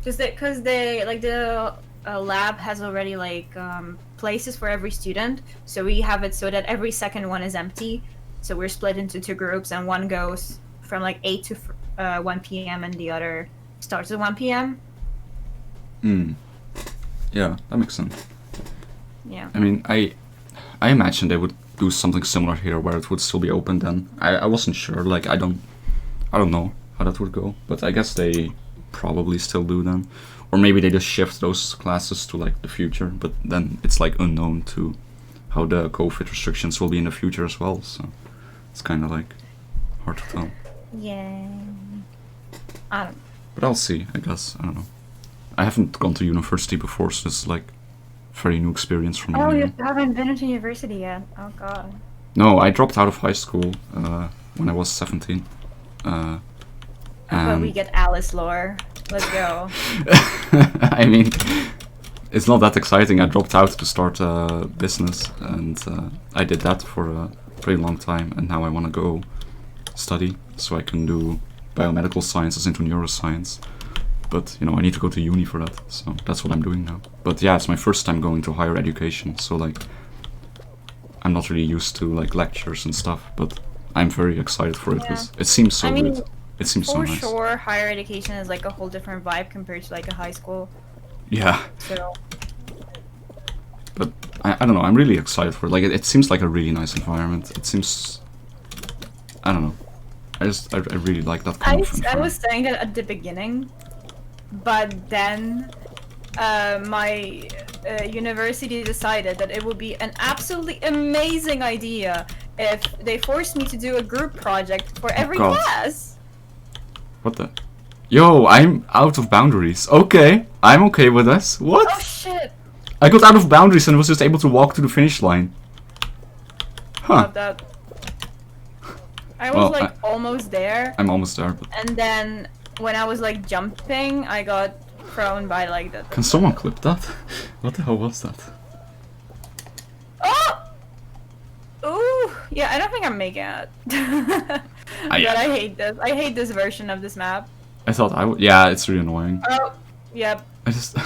Because they like the lab has already like places for every student, so we have it so that every second one is empty. So we're split into 2 groups, and one goes from like 8 to 1 p.m. and the other starts at 1 p.m. Yeah, that makes sense. Yeah. I mean, I imagine they would do something similar here, where it would still be open. Then I wasn't sure. Like I don't know how that would go, but I guess they probably still do then, or maybe they just shift those classes to like the future. But then it's like unknown to how the COVID restrictions will be in the future as well. So it's kind of like hard to tell. Yeah. I don't know. But I'll see. I guess I don't know. I haven't gone to university before, so this is like a very new experience for me. Oh, you haven't been to university yet? Oh god. No, I dropped out of high school when I was 17. But we get Alice lore. Let's go. I mean, it's not that exciting. I dropped out to start a business, and I did that for a pretty long time, and now I want to go study so I can do biomedical sciences into neuroscience. But, I need to go to uni for that, so that's what I'm doing now. But yeah, it's my first time going to higher education, so like, I'm not really used to like lectures and stuff, but I'm very excited for it, because it seems so good. It seems so nice. For sure, higher education is like a whole different vibe compared to like a high school. Yeah. So. But I don't know, I'm really excited for it. Like, it seems like a really nice environment. It seems, I don't know. I really like that kind of environment. I was saying that at the beginning, but then my university decided that it would be an absolutely amazing idea if they forced me to do a group project for every class. What the? Yo, I'm out of boundaries. Okay, I'm okay with this. What? Oh shit! I got out of boundaries and was just able to walk to the finish line. Huh. Love that. I was Well, like almost there, I'm almost there, but... and then when I was like jumping, I got thrown by like that. Can someone clip that? What the hell was that? Oh! Ooh! Yeah, I don't think I'm making it. But I hate this. I hate this version of this map. I thought I would... Yeah, it's really annoying. Oh, yep. I just...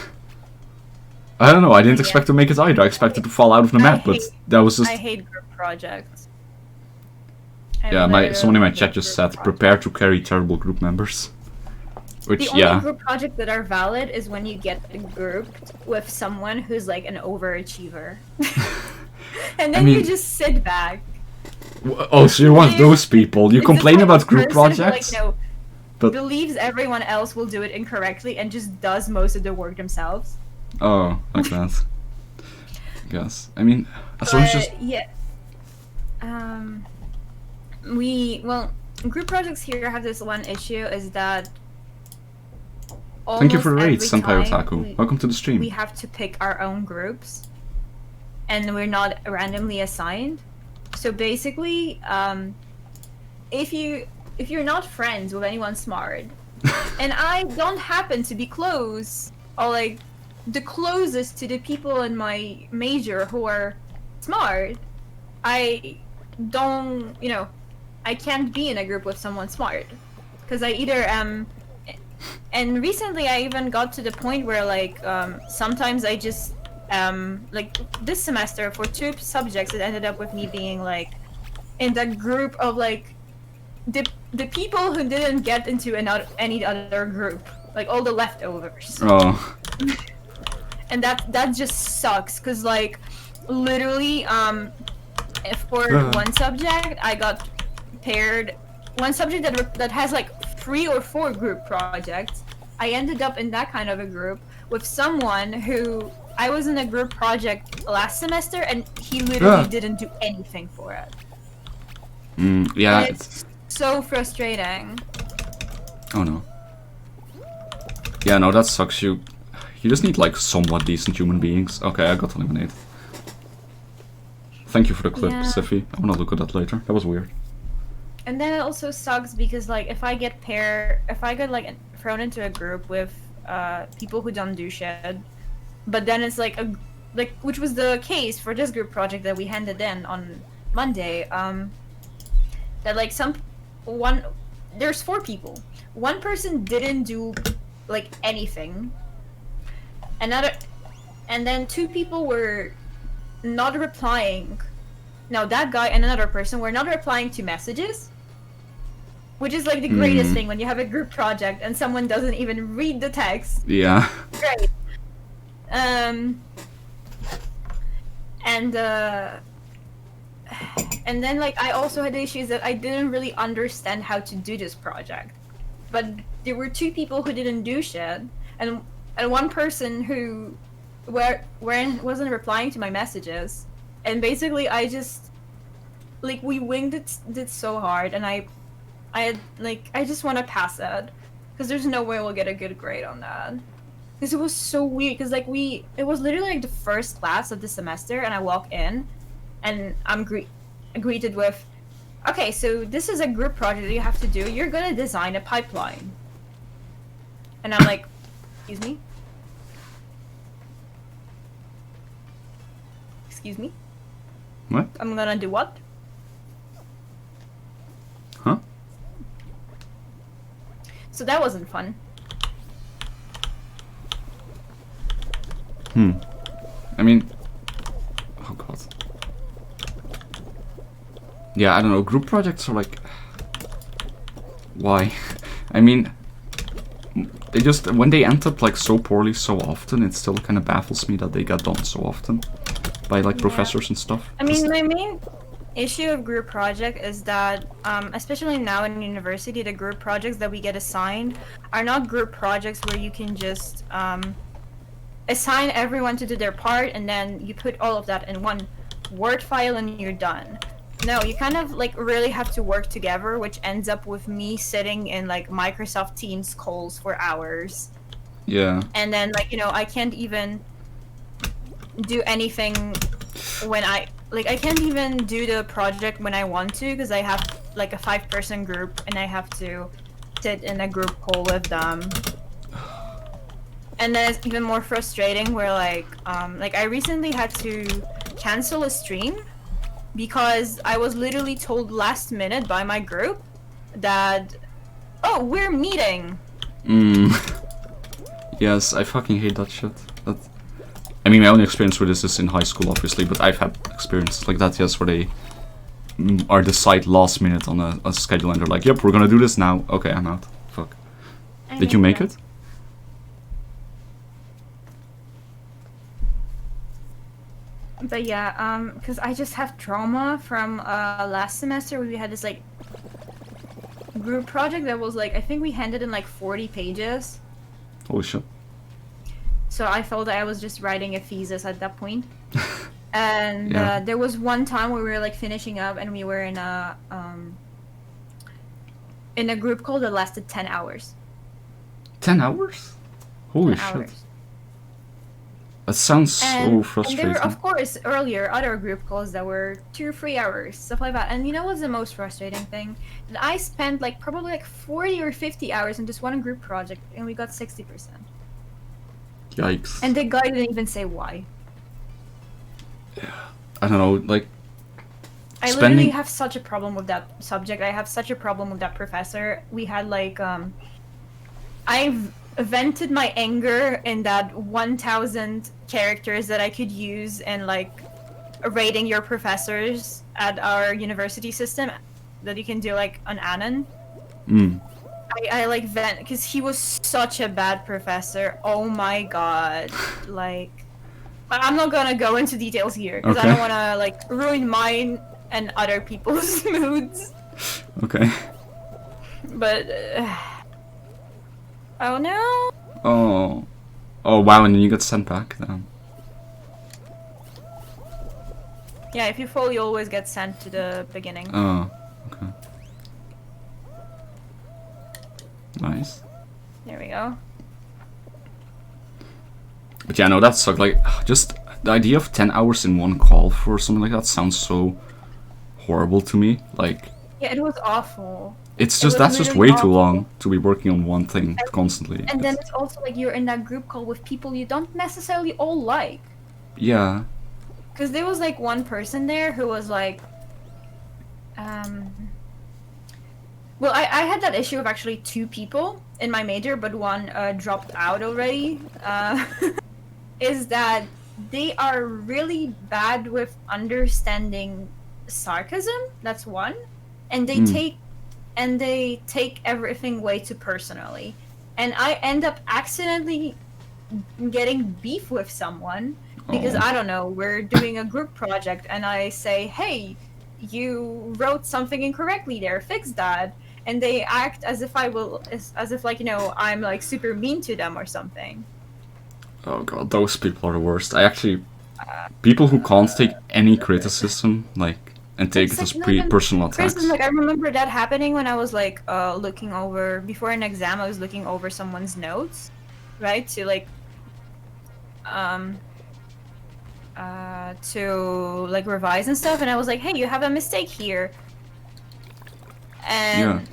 I don't know, I didn't expect to make it either. I expected to fall out of the map, but that was just... I hate group projects. Yeah, someone in my chat just said, prepare to carry terrible group members. Which, the only group projects that are valid is when you get grouped with someone who's like an overachiever. And then you just sit back. Oh, so you're one of those people. You complain about group projects? Like, no, but believes everyone else will do it incorrectly and just does most of the work themselves. Oh, like that. I guess. I mean, as long as just... Yeah. Well, group projects here have this one issue, is that thank you for the raid, Senpai Otaku. Welcome to the stream. We have to pick our own groups, and we're not randomly assigned. So basically, if you're not friends with anyone smart, and I don't happen to be close, or like the closest to the people in my major who are smart, I don't, I can't be in a group with someone smart, because I either am. And recently I even got to the point where like sometimes I just like this semester for 2 subjects it ended up with me being like in that group of like the people who didn't get into any other group, like all the leftovers. Oh. And that just sucks, because like literally if for one subject I got paired, one subject that has like 3 or 4 group projects, I ended up in that kind of a group with someone who I was in a group project last semester and he literally didn't do anything for it. Yeah, and it's so frustrating. Oh no. Yeah, no, that sucks. You just need like somewhat decent human beings. Okay, I got eliminated. Thank you for the clip, Siffy. I wanna look at that later. That was weird. And then it also sucks because like if I get like thrown into a group with people who don't do shit, but then it's like which was the case for this group project that we handed in on Monday, that like there's 4 people. One person didn't do like anything. And then 2 people were not replying. Now that guy and another person were not replying to messages. Which is like the greatest thing when you have a group project and someone doesn't even read the text. Yeah. Great. And then like I also had issues that I didn't really understand how to do this project. But there were 2 people who didn't do shit, and one person who wasn't replying to my messages. And basically I just like we winged it so hard, and I just want to pass it, because there's no way we'll get a good grade on that. Because it was so weird, because like it was literally like the first class of the semester, and I walk in, and I'm greeted with, okay, so this is a group project that you have to do. You're gonna design a pipeline. And I'm like, excuse me? Excuse me? What? I'm gonna do what? Huh? So that wasn't fun. I mean... Oh god. Yeah, I don't know, group projects are like... Why? I mean... They just... When they end up like so poorly so often, it still kind of baffles me that they get done so often. By like professors and stuff. I mean, my main issue of group project is that, especially now in university, the group projects that we get assigned are not group projects where you can just assign everyone to do their part and then you put all of that in one Word file and you're done. No, you kind of like really have to work together, which ends up with me sitting in like Microsoft Teams calls for hours. Yeah. And then like, I can't even do anything when I can't even do the project when I want to, because I have like a 5-person group and I have to sit in a group call with them. And then it's even more frustrating where like I recently had to cancel a stream because I was literally told last minute by my group that, oh, we're meeting. Yes, I fucking hate that shit. I mean, my only experience with this is in high school, obviously, but I've had experiences like that, yes, where they are decide last minute on a schedule and they're like, yep, we're gonna do this now. Okay, I'm out. Fuck. Did you make it? But yeah, because I just have trauma from last semester where we had this like group project that was like, I think we handed in like 40 pages. Holy shit. So I felt that I was just writing a thesis at that point. And Yeah. there was one time where we were like finishing up and we were in a group call that lasted 10 hours. 10 hours? Holy 10 shit. hours. That sounds so And frustrating. there were, of course, earlier other group calls that were 2 or 3 hours, stuff like that. And you know what's the most frustrating thing? That I spent like probably like 40 or 50 hours in just one group project, and we got 60%. Yikes. And the guy didn't even say why. I don't know, like... I literally have such a problem with that subject. I have such a problem with that professor. We had like, I've vented my anger in that 1,000 characters that I could use in like rating your professors at our university system that you can do like on Anon. I like vent because he was such a bad professor. Oh my god. Like, I'm not gonna go into details here because I don't want to like ruin mine and other people's moods. Okay. But oh no. Oh wow, and then you got sent back then. Yeah, if you fall, you always get sent to the beginning. Oh, okay. Nice. There we go. But yeah, no, that sucked. Like, just the idea of 10 hours in one call for something like that sounds so horrible to me. Like, yeah, it was awful. It's just, that's just way too long to be working on one thing constantly. And then it's also like you're in that group call with people you don't necessarily all like. Yeah. Because there was like one person there who was like, well, I had that issue of actually 2 people in my major, but one dropped out already. Is that they are really bad with understanding sarcasm. That's one, and they take everything way too personally, and I end up accidentally getting beef with someone because I don't know, we're doing a group project and I say, hey, you wrote something incorrectly there, fix that. And they act as if like, you know, I'm like super mean to them or something. Oh god, those people are the worst. I actually, people who can't take any criticism, like, and take it as personal attacks. Like, I remember that happening when I was like looking over, before an exam, I was looking over someone's notes, right? To like, to like revise and stuff, and I was like, hey, you have a mistake here. And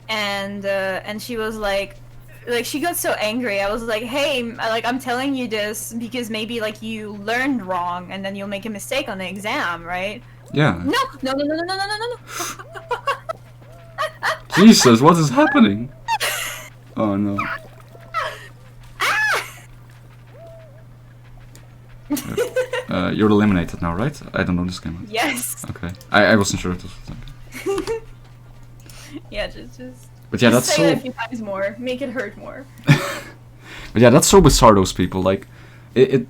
and she was like she got so angry. I was like, hey, like, I'm telling you this because maybe like you learned wrong and then you'll make a mistake on the exam, right? Yeah. No. Jesus, what is happening? Oh no. You're eliminated now, right? I don't know this game. Yes. Okay. I wasn't sure it was. Okay. Yeah, just. But yeah, just that's say so. it a few times more. Make it hurt more. But yeah, that's so bizarre. Those people, like, it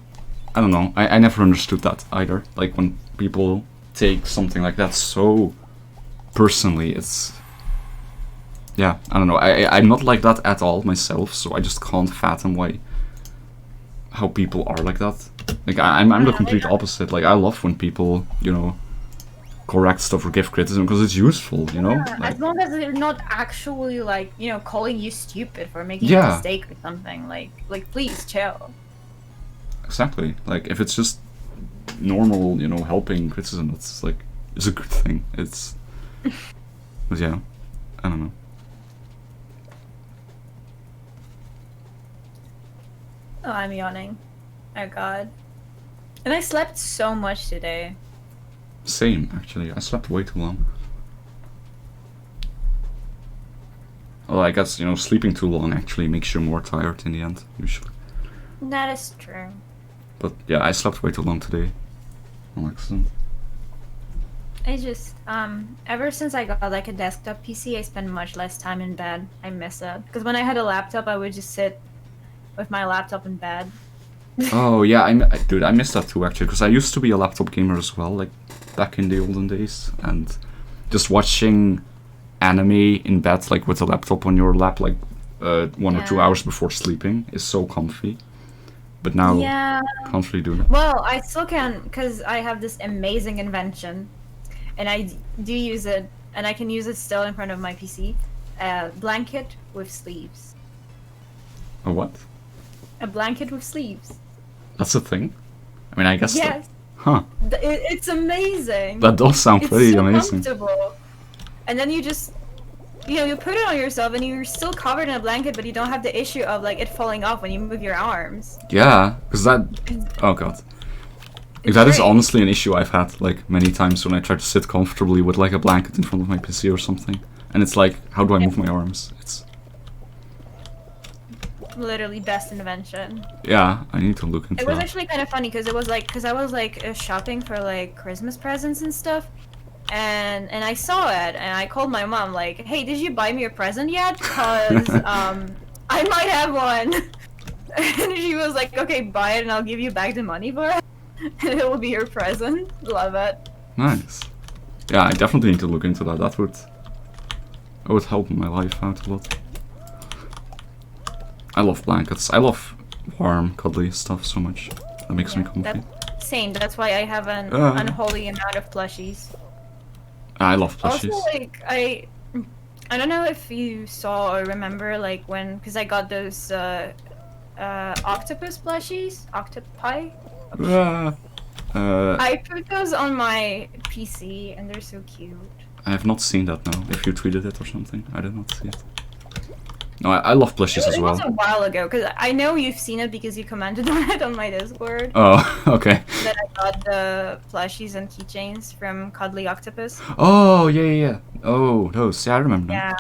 I don't know. I never understood that either. Like when people take something like that so personally, it's. Yeah, I don't know. I'm not like that at all myself, so I just can't fathom why how people are like that. Like I'm the complete opposite. Like I love when people, you know, correct stuff or give criticism because it's useful, you know. Yeah, Like, as long as they're not actually like, you know, calling you stupid for making a Yeah. mistake or something. Like please chill. exactly. Like if it's just normal, you know, helping criticism, it's like it's a good thing. It's, but yeah, I don't know. Oh, I'm yawning. Oh god. And I slept so much today. Same, actually. I slept way too long. Well, I guess, you know, sleeping too long actually makes you more tired in the end, usually. That is true. But yeah, I slept way too long today. On accident. I just, ever since I got like a desktop PC, I spend much less time in bed. I miss it. Because when I had a laptop, I would just sit with my laptop in bed. Oh yeah, dude, I miss that too actually, because I used to be a laptop gamer as well, like back in the olden days, and just watching anime in bed, like with a laptop on your lap, like 1 or 2 hours before sleeping, is so comfy. But now, Yeah. can't really do that. Well, I still can, because I have this amazing invention, and I do use it, and I can use it still in front of my PC. A blanket with sleeves. A what? A blanket with sleeves. That's a thing? I mean, I guess. Yes. Huh. It's amazing. That does sound It's pretty so amazing. comfortable. And then you just, you know, you put it on yourself and you're still covered in a blanket, but you don't have the issue of like it falling off when you move your arms. Yeah, because that. Oh god. It's That is great. honestly an issue I've had like many times when I try to sit comfortably with like a blanket in front of my PC or something, and it's like, how do I move my arms? It's Literally best invention. yeah, I need to look into It was that. actually kind of funny because it was like, because I was like shopping for like Christmas presents and stuff, and I saw it and I called my mom like, hey, did you buy me a present yet? Cause I might have one. And she was like, okay, buy it and I'll give you back the money for it. And it will be your present. Love it. Nice. Yeah, I definitely need to look into that. That would help my life out a lot. I love blankets. I love warm, cuddly stuff so much. That makes me comfy. Same. That's why I have an Uh. unholy amount of plushies. I love plushies. Also, like I don't know if you saw or remember, like when, because I got those octopus plushies, octopi. I put those on my PC, and they're so cute. I have not seen that now. If you tweeted it or something, I did not see it. No, I love plushies as It well. was a while ago, because I know you've seen it because you commented on it on my Discord. Oh, okay. That I got the plushies and keychains from Cuddly Octopus. Oh, yeah. Oh, those. Yeah, I remember them. Yeah.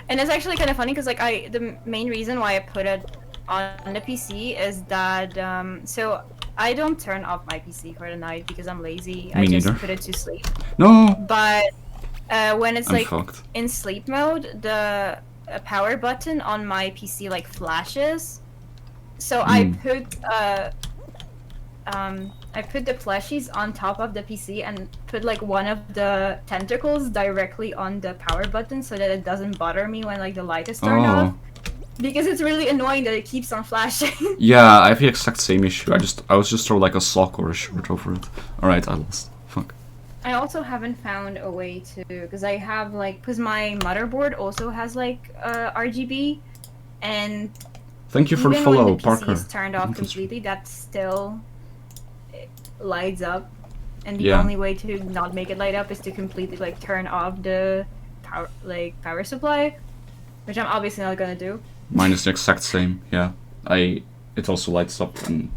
And it's actually kind of funny because like the main reason why I put it on the PC is that so I don't turn off my PC for the night because I'm lazy. I Me just neither. put it to sleep. No! But when it's I'm like fucked. in sleep mode, the power button on my PC like flashes. So I put the plushies on top of the PC and put like one of the tentacles directly on the power button so that it doesn't bother me when like the light is turned off. Because it's really annoying that it keeps on flashing. Yeah, I have the exact same issue. I was just throw like a sock or a shirt over it. Alright, I lost. Fuck. I also haven't found a way to, because I have like, because my motherboard also has like RGB, and Thank you for the even follow, when the PC Parker. is turned off completely, that still lights up, and the Yeah. only way to not make it light up is to completely like turn off the power supply, which I'm obviously not gonna do. Mine is the exact same, yeah. It also lights up and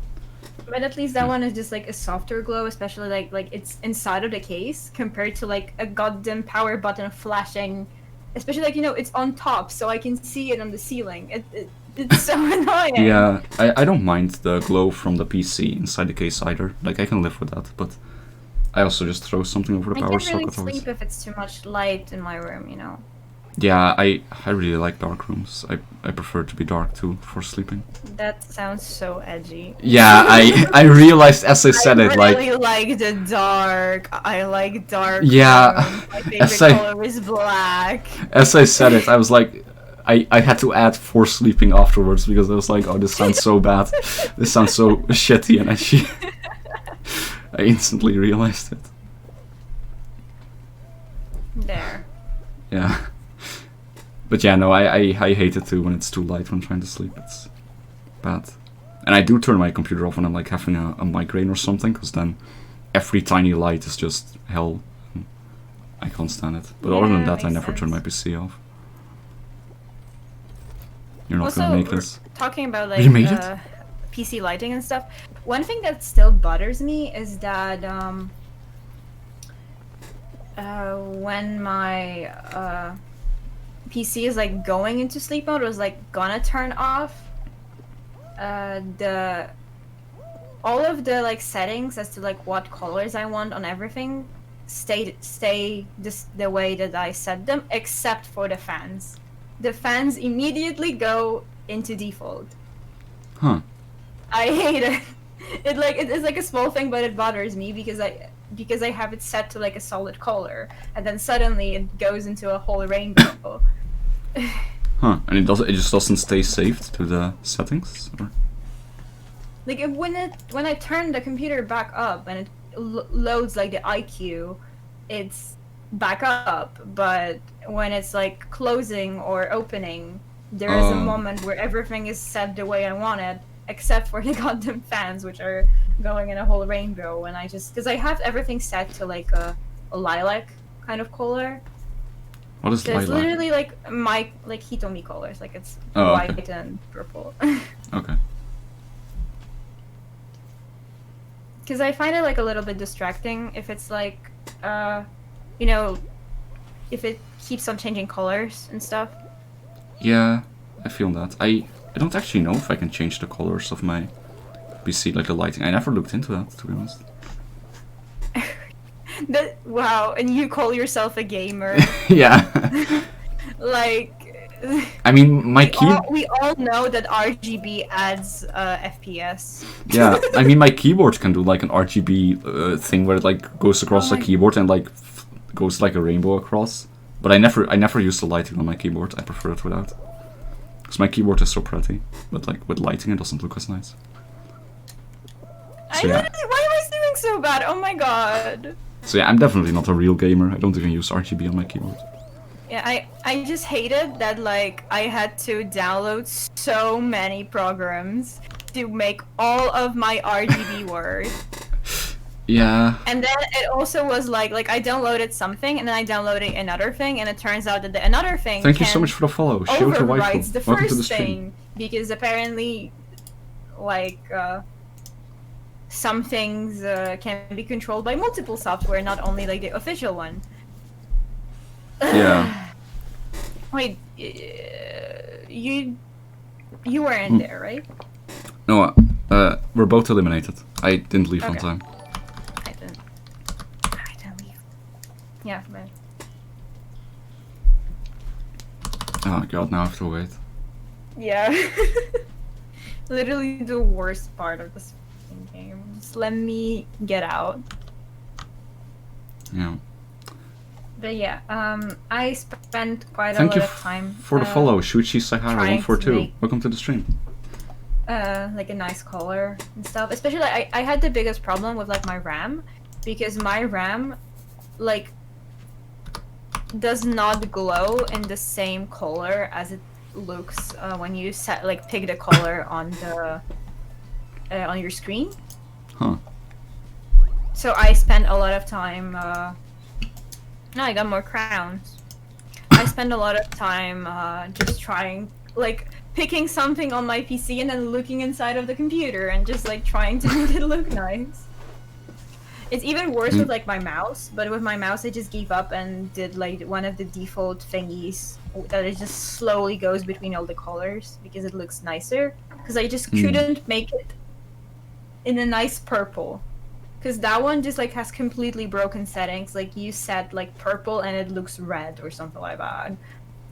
But at least that one is just like a softer glow, especially like it's inside of the case compared to like a goddamn power button flashing, especially like, you know, it's on top so I can see it on the ceiling. It's so annoying. yeah, I don't mind the glow from the PC inside the case either. Like I can live with that, but I also just throw something over the I power can't really socket always. sleep if it's too much light in my room, you know. Yeah, I really like dark rooms. I prefer to be dark too for sleeping. That sounds so edgy. Yeah, I realized as I said it, I like really like the dark. I like dark. Yeah, rooms. My favorite as I- color is black. as I said it, I was like, I had to add for sleeping afterwards because I was like, oh, this sounds so bad. This sounds so shitty and edgy. I instantly realized it. There. Yeah. But yeah, no, I hate it too when it's too light when trying to sleep. It's bad. And I do turn my computer off when I'm like having a migraine or something, because then every tiny light is just hell. I can't stand it. But other than that, I never turn my PC off. You're not gonna make this. Talking about like You made it? PC lighting and stuff. One thing that still bothers me is that when my PC is like going into sleep mode, was like gonna turn off. All of the like settings as to like what colors I want on everything stay just the way that I set them, except for the fans. The fans immediately go into default. Huh. I hate it. It's like a small thing, but it bothers me because I have it set to like a solid color, and then suddenly it goes into a whole rainbow. Huh. And it just doesn't stay saved to the settings? Or? Like when I turn the computer back up and it loads like the IQ, it's back up, but when it's like closing or opening, there is a moment where everything is set the way I want it, except for the goddamn fans, which are going in a whole rainbow. And I just, because I have everything set to like a lilac kind of color. What is lilac? It's literally like my Hitomi colors, like it's white and purple. Okay. Because I find it like a little bit distracting if it's like, you know, if it keeps on changing colors and stuff. Yeah, I feel that. I don't actually know if I can change the colors of my PC, like the lighting. I never looked into that, to be honest. Wow, and you call yourself a gamer? Yeah. Like. I mean, my keyboard. We all know that RGB adds FPS. Yeah, I mean, my keyboard can do like an RGB thing where it like goes across the keyboard and like goes like a rainbow across. But I never use the lighting on my keyboard. I prefer it without. Because my keyboard is so pretty, but like with lighting it doesn't look as nice. So, yeah. Why am I doing so bad? Oh my god. So yeah, I'm definitely not a real gamer. I don't even use RGB on my keyboard. Yeah, I just hated that like I had to download so many programs to make all of my RGB work. Yeah. And then it also was like I downloaded something and then I downloaded another thing, and it turns out that the another thing Thank you so much for the follow. overrides the Welcome to the first stream. thing, because apparently like some things can be controlled by multiple software, not only like the official one. Yeah. Wait, you weren't there, right? No, we're both eliminated. I didn't leave on Okay. time. I didn't leave. Yeah, man. Oh god, now I have to wait. Yeah. Literally the worst part of this fucking game. Just let me get out. Yeah. But yeah, I spent quite Thank a you lot of time for the follow, Shuchi Sahara trying to 142. make- Welcome to the stream. like a nice color and stuff. Especially I had the biggest problem with like my RAM, because my RAM like does not glow in the same color as it looks when you pick the color on the on your screen. Huh. So I spent a lot of time. No, I got more crowns. I spend a lot of time just trying, like, picking something on my PC and then looking inside of the computer and just like trying to make it look nice. It's even worse with like my mouse, but with my mouse I just gave up and did like one of the default thingies that it just slowly goes between all the colors because it looks nicer. Because I just couldn't make it in a nice purple. Because that one just like has completely broken settings. Like you set like purple and it looks red or something like that.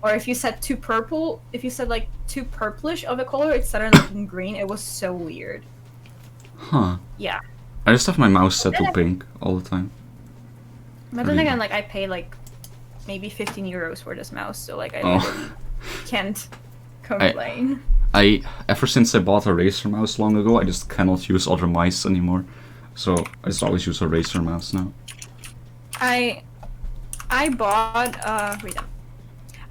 Or if you set too purple, if you set like too purplish of a color, it started looking green. It was so weird. Huh. Yeah. I just have my mouse set to pink all the time. But then again, like I paid like maybe 15 euros for this mouse, so like I literally can't complain. Ever since I bought a Razer mouse long ago, I just cannot use other mice anymore. So I just always use a Razer mouse now. I bought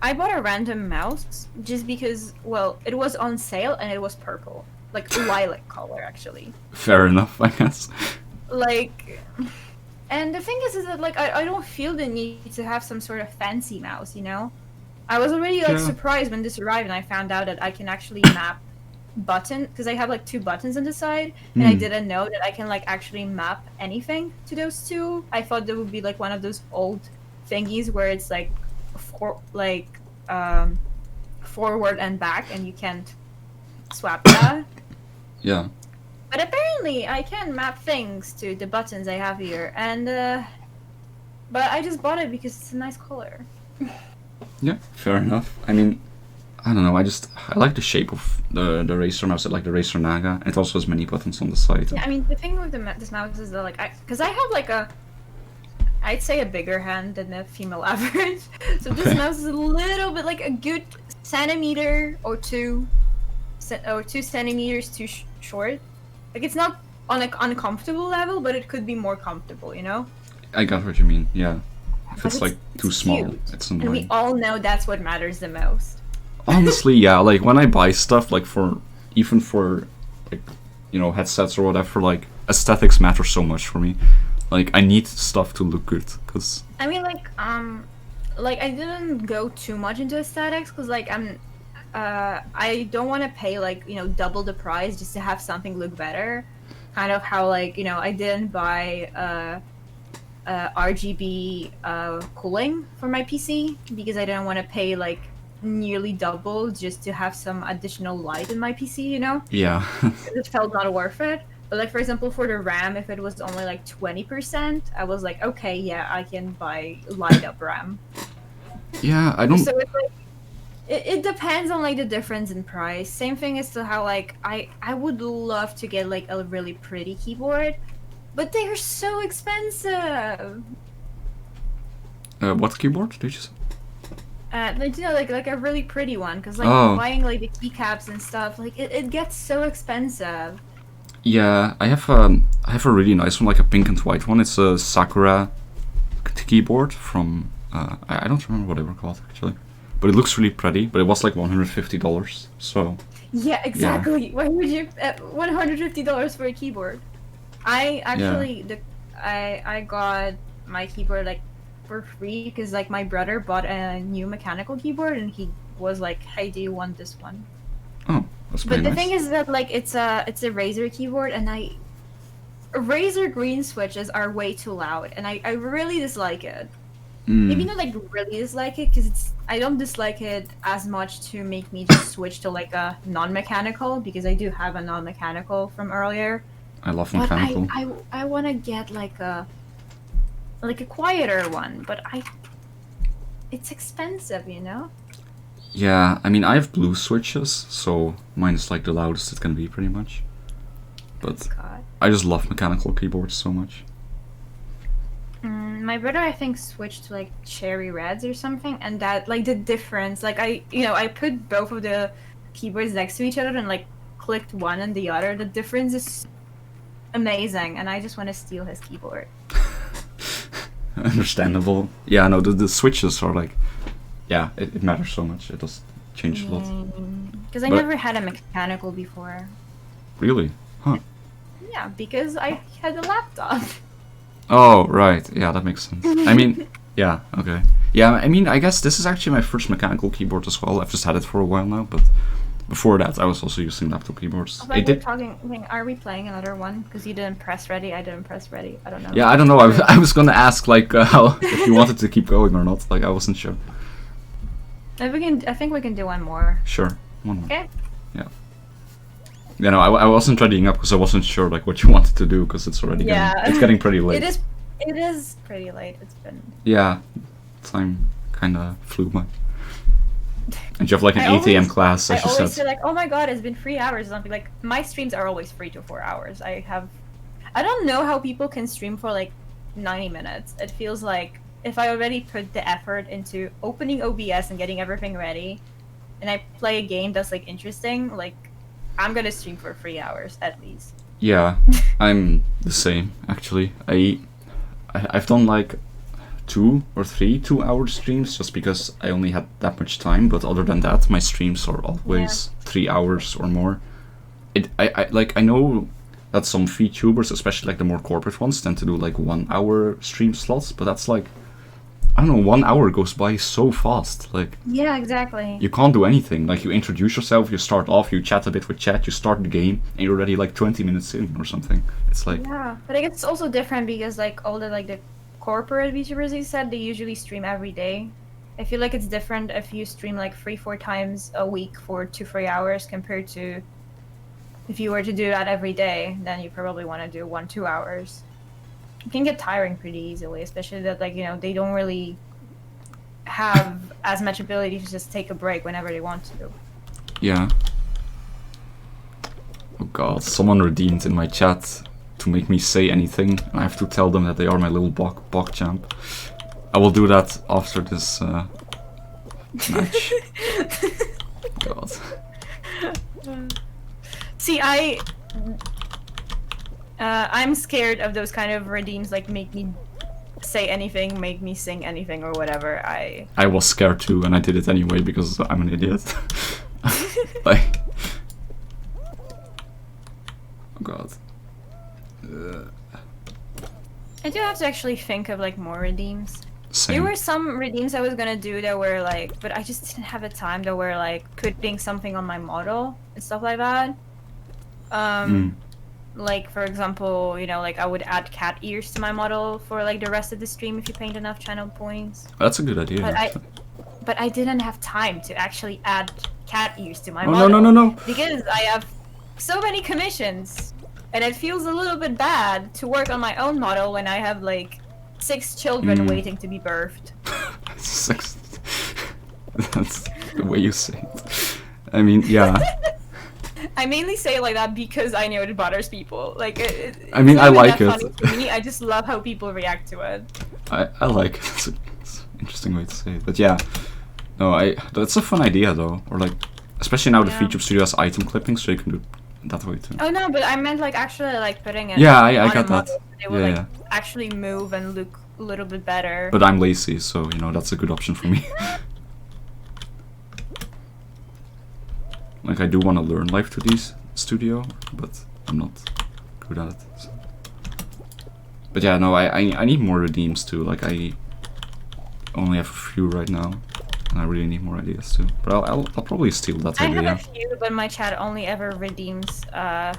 I bought a random mouse just because, well, it was on sale and it was purple, like lilac color actually. Fair enough, I guess. Like, and the thing is that like I don't feel the need to have some sort of fancy mouse, you know. I was already like surprised when this arrived and I found out that I can actually map button, because I have like 2 buttons on the side, and I didn't know that I can like actually map anything to those 2. I thought there would be like one of those old thingies where it's like forward and back and you can't swap that. Yeah. But apparently I can map things to the buttons I have here, and but I just bought it because it's a nice color. Yeah, fair enough. I mean, I don't know, I like the shape of the Razer mouse. I like the Razer Naga. It also has many buttons on the side. Yeah, I mean, the thing with this mouse is that, like, because I have, like, I'd say a bigger hand than a female average. So this mouse is a little bit, like, a good centimeter or 2 centimeters too short. Like, it's not on an uncomfortable level, but it could be more comfortable, you know? I got what you mean, yeah. If it's, like, too cute. small, it's annoying. And we all know that's what matters the most. Honestly, yeah, like, when I buy stuff, like, even for, like, you know, headsets or whatever, like, aesthetics matter so much for me. Like, I need stuff to look good, because... I mean, like, I didn't go too much into aesthetics, because, like, I don't want to pay, like, you know, double the price just to have something look better. Kind of how, like, you know, I didn't buy, RGB, cooling for my PC, because I didn't want to pay, like, nearly double just to have some additional light in my PC, you know? Yeah. It felt not worth it. But like, for example, for the RAM, if it was only like 20%, I was like, okay, yeah, I can buy light up RAM. Yeah, I don't... So it's like, it depends on like the difference in price. Same thing as to how like, I would love to get like a really pretty keyboard, but they are so expensive. What keyboard did you say? Like, you know, like a really pretty one, because like buying like the keycaps and stuff, like it gets so expensive. Yeah, I have a really nice one, like a pink and white one. It's a Sakura keyboard from I don't remember what they were called actually, but it looks really pretty. But it was like $150, so. Yeah, exactly. Yeah. Why would you $150 for a keyboard? I actually I got my keyboard like for free because like my brother bought a new mechanical keyboard and he was like, "Hey, do you want this one?" Oh, that's pretty nice. But the thing is that like it's a Razer keyboard, and Razer green switches are way too loud, and I really dislike it. Maybe not like really dislike it, because I don't dislike it as much to make me just switch to like a non-mechanical, because I do have a non-mechanical from earlier. I love mechanical. But I want to get like a quieter one, but it's expensive, you know? Yeah, I mean, I have blue switches, so mine is like the loudest it can be, pretty much. But I just love mechanical keyboards so much. My brother, I think, switched to like cherry reds or something, and that like the difference, like I put both of the keyboards next to each other and like clicked one and the other. The difference is amazing, and I just want to steal his keyboard. Understandable. Yeah, no, the switches are like, yeah, it matters so much. It does change a lot. Because I never had a mechanical before. Really? Huh. Yeah, because I had a laptop. Oh, right. Yeah, that makes sense. I mean, yeah, okay. Yeah, I mean, I guess this is actually my first mechanical keyboard as well. I've just had it for a while now, but before that, I was also using laptop keyboards. Are we playing another one? Because you didn't press ready, I didn't press ready. I don't know. Yeah, I don't know. I was gonna ask, like, how, if you wanted to keep going or not. Like, I wasn't sure. I think we can do one more. Sure. One more. Okay. Yeah. You know, I wasn't readying up because I wasn't sure like what you wanted to do, because it's already getting pretty late. It is pretty late. It's been. Yeah, time kind of flew by. And you have like an 8 a.m. class, as you said. I always say like, oh my god, it's been 3 hours or something. Like my streams are always 3 to 4 hours. I don't know how people can stream for like 90 minutes. It feels like if I already put the effort into opening OBS and getting everything ready, and I play a game that's like interesting, like I'm gonna stream for 3 hours at least. Yeah, I'm the same actually. I've done like 2 or 3 2-hour streams just because I only had that much time. But other than that, my streams are always 3 hours or more. I know that some VTubers, especially like the more corporate ones, tend to do like 1 hour stream slots. But that's like, I don't know, 1 hour goes by so fast. Like, yeah, exactly. you can't do anything. Like, you introduce yourself, you start off, you chat a bit with chat, you start the game, and you're already like 20 minutes in or something. It's like, yeah, but I guess it's also different because like all the like the corporate VTubers, you said, they usually stream every day. I feel like it's different if you stream like 3-4 times a week for 2-3 hours compared to if you were to do that every day, then you probably want to do 1-2 hours. It can get tiring pretty easily, especially that like, you know, they don't really have as much ability to just take a break whenever they want to. yeah. Oh god, someone redeemed in my chat to make me say anything, and I have to tell them that they are my little bok champ. I will do that after this match. God. See, I'm scared of those kind of redeems, like make me say anything, make me sing anything or whatever. I was scared too, and I did it anyway because I'm an idiot. Like, oh god. I do have to actually think of like more redeems. Same. There were some redeems I was gonna do that were like, but I just didn't have the time. That were like putting something on my model and stuff like that. Like for example, you know, like I would add cat ears to my model for like the rest of the stream if you paint enough channel points. That's a good idea. But I didn't have time to actually add cat ears to my Oh, model. no. Because I have so many commissions, and it feels a little bit bad to work on my own model when I have like 6 children waiting to be birthed. 6. That's the way you say it. I mean, yeah. I mainly say it like that because I know it bothers people. Like, I mean, I like it. Funny to me. I just love how people react to it. I like it. It's an interesting way to say it. But yeah, no, that's a fun idea though. Or like, especially now the feature studio has item clipping, so you can do it that way too. Oh no, but I meant like actually like putting it. Yeah, I on got a that. model so they will Yeah. actually move and look a little bit better. But I'm lazy, so you know that's a good option for me. Like, I do want to learn Live 2D's studio, but I'm not good at it. So. But yeah, no, I need more redeems too. Like, I only have a few right now, and I really need more ideas too. But I'll probably steal that idea. I have a few, but my chat only ever redeems Kupo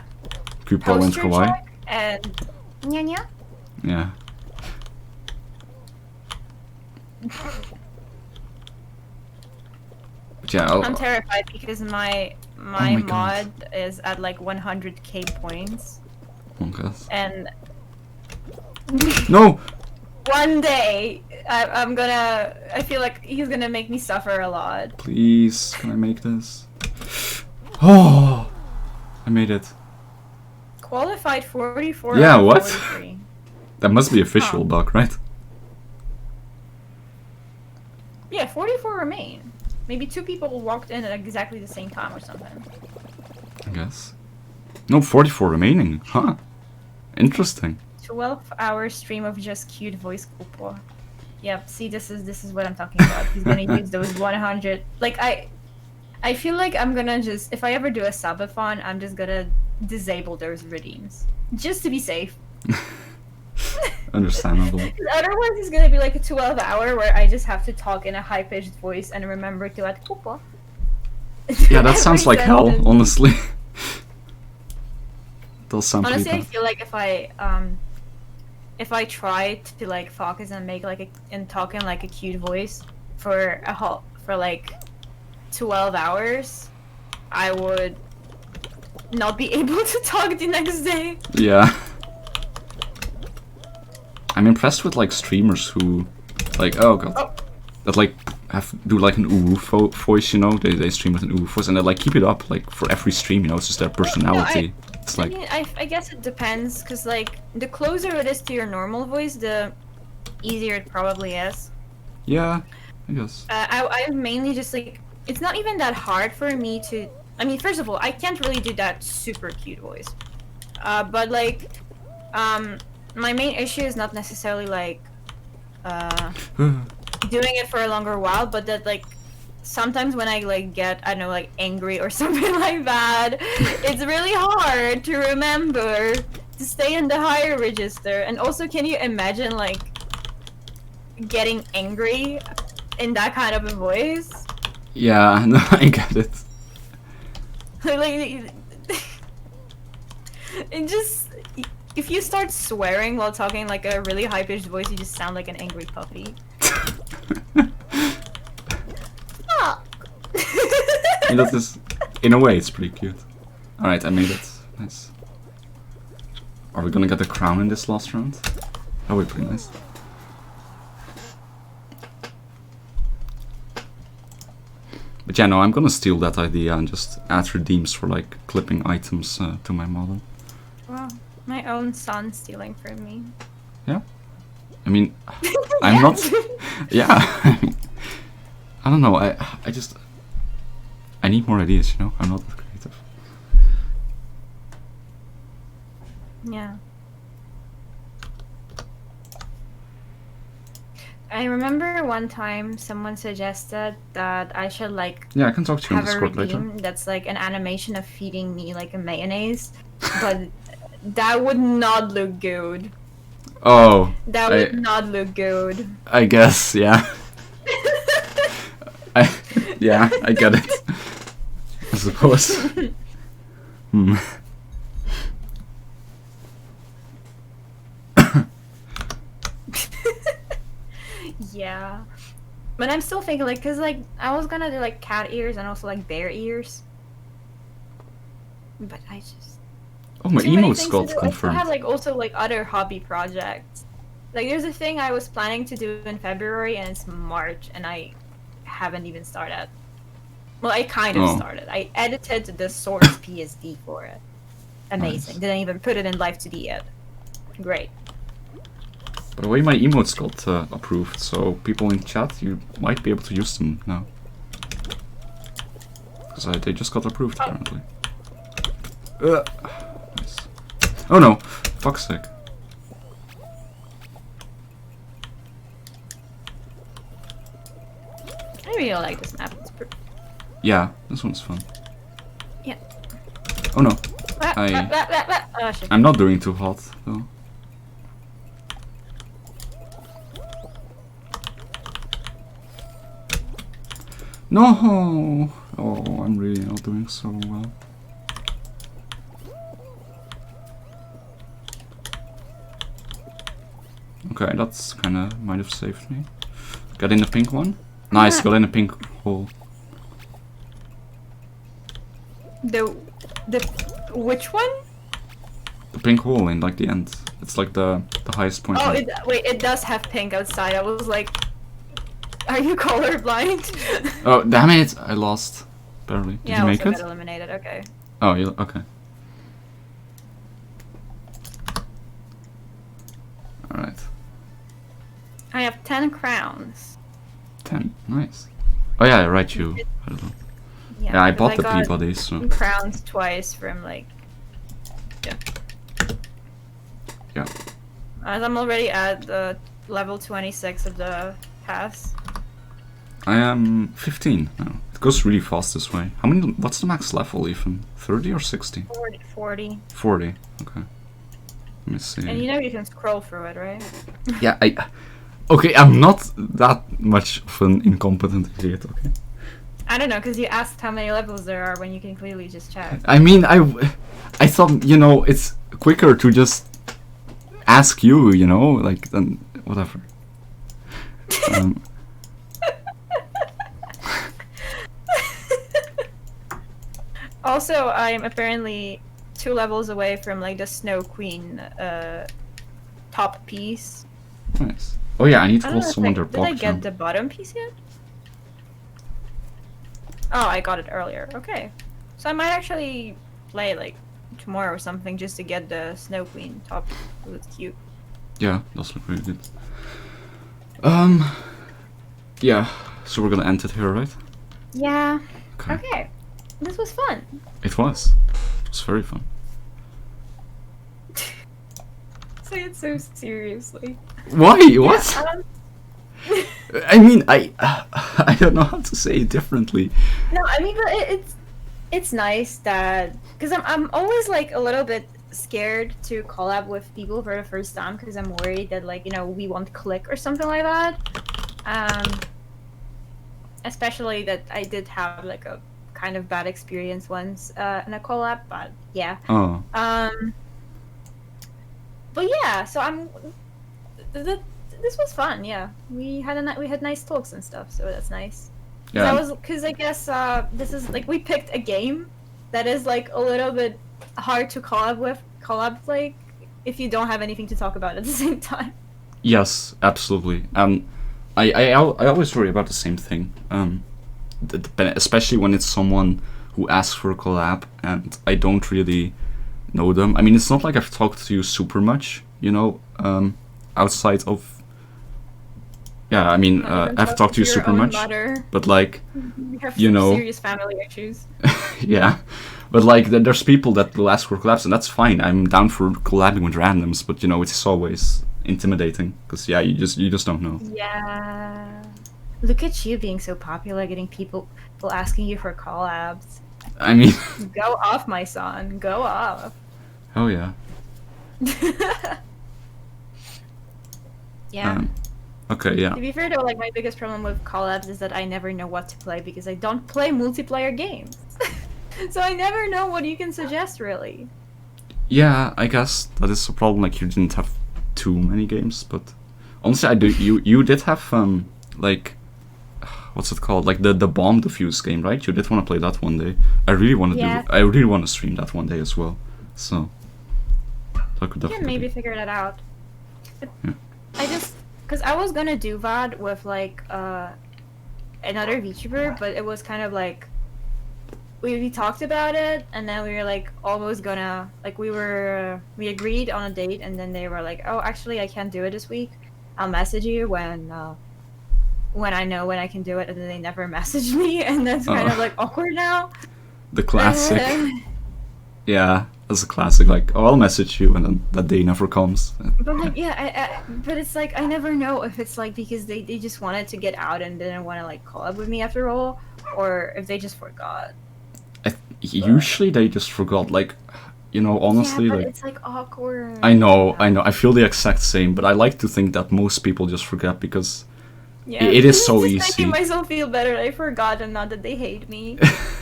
and Poster Kawaii. Check and Nya. Yeah. But yeah, I'm terrified because my my God. mod is at like 100k points, Oh god. and No! one day I feel like he's gonna make me suffer a lot. Please, can I make this? Oh! I made it. Qualified 44. Yeah, out of what? 43. That must be a visual Huh. bug, right? Yeah, 44 remain. Maybe 2 people walked in at exactly the same time or something. I guess. No, 44 remaining. Huh. Interesting. 12-hour stream of just cute voice couple. Yep, see, this is what I'm talking about. He's gonna use those 100. Like, I feel like I'm gonna just, if I ever do a subathon, I'm just gonna disable those redeems. Just to be safe. Understandable. Otherwise, it's gonna be like a 12-hour where I just have to talk in a high-pitched voice and remember to add couple. Yeah, that sounds like hell, honestly. Does sound Honestly, pretty I bad. feel like if I try to like focus and make like and talk in like a cute voice for like 12 hours, I would not be able to talk the next day. Yeah. I'm impressed with like streamers who, like, oh god, that like do like an voice, you know? They stream with an voice and they like keep it up like for every stream, you know? It's just their personality. It's like, I mean, I guess it depends, because like the closer it is to your normal voice, the easier it probably is. yeah, I guess. I mainly just like it's not even that hard for me to. I mean, first of all, I can't really do that super cute voice. But like, my main issue is not necessarily like doing it for a longer while, but that like sometimes when I like get, I don't know, like angry or something like that, it's really hard to remember to stay in the higher register. And also, can you imagine like getting angry in that kind of a voice? Yeah, no, I get it. Like it just, if you start swearing while talking like a really high-pitched voice, you just sound like an angry puppy. And that is, in a way, it's pretty cute. Alright, I made it. Nice. Are we gonna get the crown in this last round? That would be pretty nice. But yeah, no, I'm gonna steal that idea and just add redeems for like clipping items to my model. Wow, my own son stealing from me. Yeah. I mean, I'm not. Yeah. I mean, I don't know. I just. I need more ideas. You know, I'm not that creative. Yeah. I remember one time someone suggested that I should like Yeah, I can talk to you on have a Discord later. redeem that's like an animation of feeding me like a mayonnaise, but that would not look good. Oh. That would not look good. I guess, yeah. Yeah, I get it. I suppose. Hmm. Yeah. But I'm still thinking like, cause like I was gonna do like cat ears and also like bear ears. But I just Oh, my too many emotes things to got do. I still confirmed. have like also like other hobby projects. Like there's a thing I was planning to do in February and it's March and I haven't even started. Well, I kind of started. I edited the source PSD for it. Amazing. Nice. Didn't even put it in live 2D yet. Great. By the way, my emotes got approved, so people in chat, you might be able to use them now. Because they just got approved, apparently. Nice. Oh no! Fuck's sake. I really like this map. It's Yeah, this one's fun. yeah. Oh no. Oh, shit. I'm not doing too hot, though. No! Oh, I'm really not doing so well. Okay, that's kinda might have saved me. Got in the pink one? Nice, got in a pink hole. The which one? The pink hole in like the end. It's like the highest point. Oh, wait, it does have pink outside. I was like, are you colorblind? Oh, damn it! I lost. Barely. Did Yeah, you make also it? got eliminated. Okay. Oh, you okay. Alright. I have 10 crowns. 10. Nice. Oh yeah, right, you. I don't know. Yeah, I bought the Peabody, so. Crowns twice from like. Yeah. Yeah. As I'm already at level 26 of the pass. I am 15 now. It goes really fast this way. How many? What's the max level even? 30 or 60? 40. 40. Okay. Let me see. And you know you can scroll through it, right? Yeah, okay, I'm not that much of an incompetent idiot, okay? I don't know, because you asked how many levels there are when you can clearly just check. I mean, I thought, you know, it's quicker to just ask you, you know, like, then whatever. Also, I'm apparently 2 levels away from like the Snow Queen top piece. Nice. Oh yeah, I need to I don't call know if someone their did I block get jump. the bottom piece yet? Oh, I got it earlier. Okay. So I might actually play like tomorrow or something just to get the Snow Queen top. It's cute. Yeah, does look really good. Yeah, so we're gonna end it here, right? Yeah. Okay. Okay. This was fun. It was. It was very fun. Say it so seriously. Why? What? Yeah, I mean, I don't know how to say it differently. no, I mean, but it's nice that because I'm always like a little bit scared to collab with people for the first time because I'm worried that like we won't click or something like that. Especially that I did have like a kind of bad experience once in a collab, but yeah. Oh. But yeah, so this was fun. Yeah, we had nice talks and stuff, so that's nice. Yeah. Because I guess this is like we picked a game that is like a little bit hard to collab like if you don't have anything to talk about at the same time. Yes, absolutely. I always worry about the same thing. Especially when it's someone who asks for a collab and I don't really know them. I mean, it's not like I've talked to you super much, outside of. Yeah, I mean, I've talked to you super much, but like, We have you know, serious family issues. yeah, but like, there's people that will ask for collabs, and that's fine. I'm down for collabing with randoms, but it's always intimidating because you just don't know. Yeah. Look at you being so popular, getting people asking you for collabs. I mean, Go off, my son. Go off. oh yeah. Yeah. Okay, yeah. To be fair though, like my biggest problem with collabs is that I never know what to play because I don't play multiplayer games. So I never know what you can suggest really. Yeah, I guess that is a problem. Like you didn't have too many games, but honestly, I do. You did have like what's it called? Like the bomb defuse game, right? You did want to play that one day. I really want to Yeah. I really want to stream that one day as well. So that could You can definitely. maybe figure that out. Yeah. I just because I was gonna do that with like another VTuber, but it was kind of like we talked about it and then we were like almost gonna like we agreed on a date and then they were like, oh actually I can't do it this week. I'll message you when I know when I can do it, and then they never messaged me, and that's kind of like awkward now. The classic. Yeah, that's a classic. Like, oh, I'll message you, and then that day never comes. But like, yeah, but it's like I never know if it's like because they just wanted to get out and didn't want to like collab with me after all, or if they just forgot. Usually they just forgot. Like, honestly, yeah, but like it's like awkward. I know. I feel the exact same, but I like to think that most people just forget because Yeah, it is it's so just easy. making myself feel better. I forgot, and not that they hate me.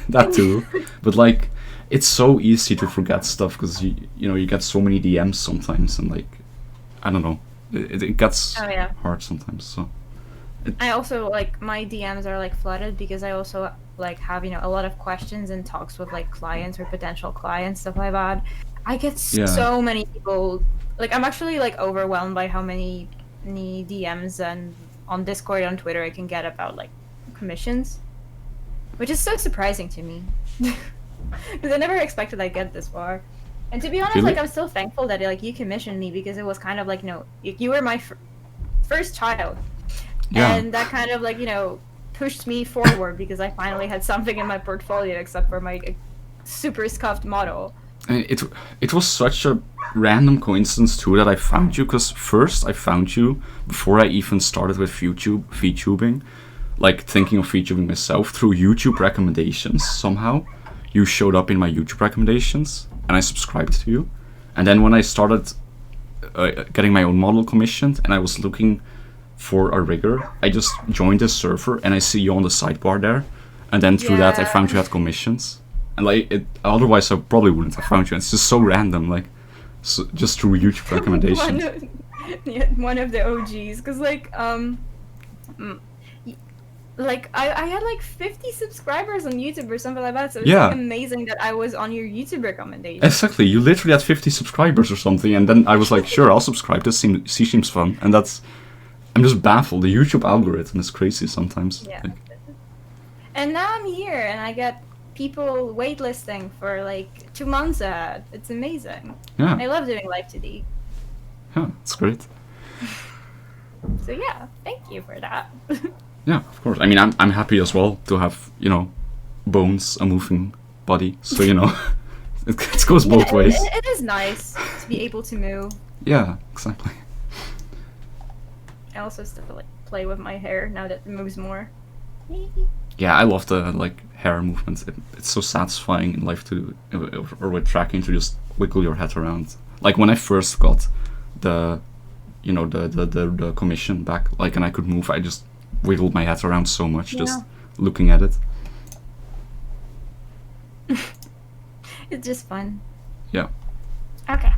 That too, but like it's so easy to forget stuff because you get so many DMs sometimes, and like I don't know, it gets Oh yeah. hard sometimes. So I also like my DMs are like flooded because I also like have a lot of questions and talks with like clients or potential clients, stuff like that. I get Yeah. so many people. Like I'm actually like overwhelmed by how many DMs and on Discord on Twitter I can get about like commissions, which is so surprising to me because I never expected I'd get this far. And to be honest, Really? like I'm still thankful that like you commissioned me because it was kind of like you were my first child. Yeah. And that kind of like pushed me forward because I finally had something in my portfolio except for my super scuffed model. And it was such a random coincidence too that I found you, because first I found you before I even started with VTubing, like thinking of VTubing myself, through YouTube recommendations. Somehow you showed up in my YouTube recommendations and I subscribed to you. And then when I started getting my own model commissioned and I was looking for a rigger, I just joined the server and I see you on the sidebar there, and then through that I Yeah. found you had commissions, and like otherwise I probably wouldn't have found you. It's just so random, like just through YouTube recommendations. one of the OGs, because like like I had like 50 subscribers on YouTube or something like that, so it's Yeah. like amazing that I was on your YouTube recommendation. Exactly, you literally had 50 subscribers or something, and then I was like, sure, I'll subscribe. This seems fun, and I'm just baffled. The YouTube algorithm is crazy sometimes. Yeah. Like, And now I'm here and I get people waitlisting for like 2 months ahead. It's amazing. yeah, I love doing Live 2D. yeah, it's great. So yeah, thank you for that. Yeah, of course. I mean, I'm happy as well to have, you know, bones, a moving body. So, you know, it goes both ways. It is nice to be able to move. Yeah, exactly. I also still like play with my hair now that it moves more. Yeah, I love the like hair movements. It's so satisfying in life to, or with tracking, to just wiggle your head around. Like when I first got the, you know, the commission back, like, and I could move, I just wiggled my head around so much, just looking at it. It's just fun. Yeah. Okay.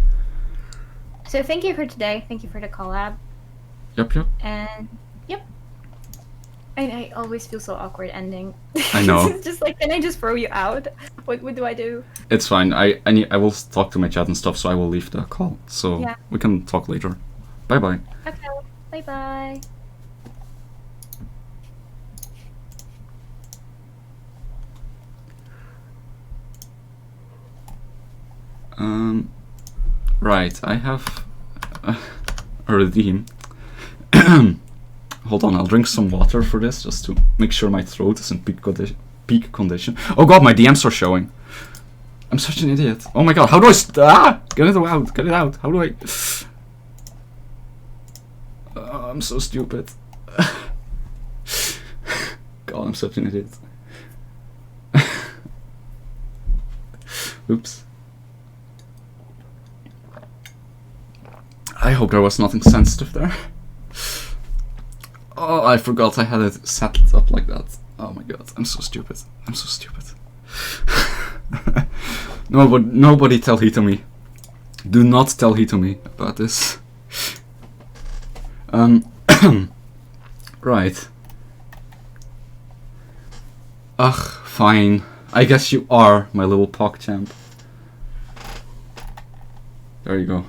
So thank you for today. Thank you for the collab. Yep. And yep. I always feel so awkward ending. I know. It's just like, can I just throw you out? What do I do? It's fine. I will talk to my chat and stuff, so I will leave the call. So Yeah. we can talk later. Bye bye. Okay. Bye bye. Right. I have a redeem. Hold on, I'll drink some water for this, just to make sure my throat is in peak condition. Oh god, my DMs are showing. I'm such an idiot. Oh my god, how do I get it out, get it out. How do I... I'm so stupid. God, I'm such an idiot. Oops. I hope there was nothing sensitive there. Oh, I forgot I had it set up like that. Oh my god, I'm so stupid. I'm so stupid. Nobody tell Hitomi. Do not tell Hitomi about this. Right. Ugh, fine. I guess you are my little PogChamp. There you go.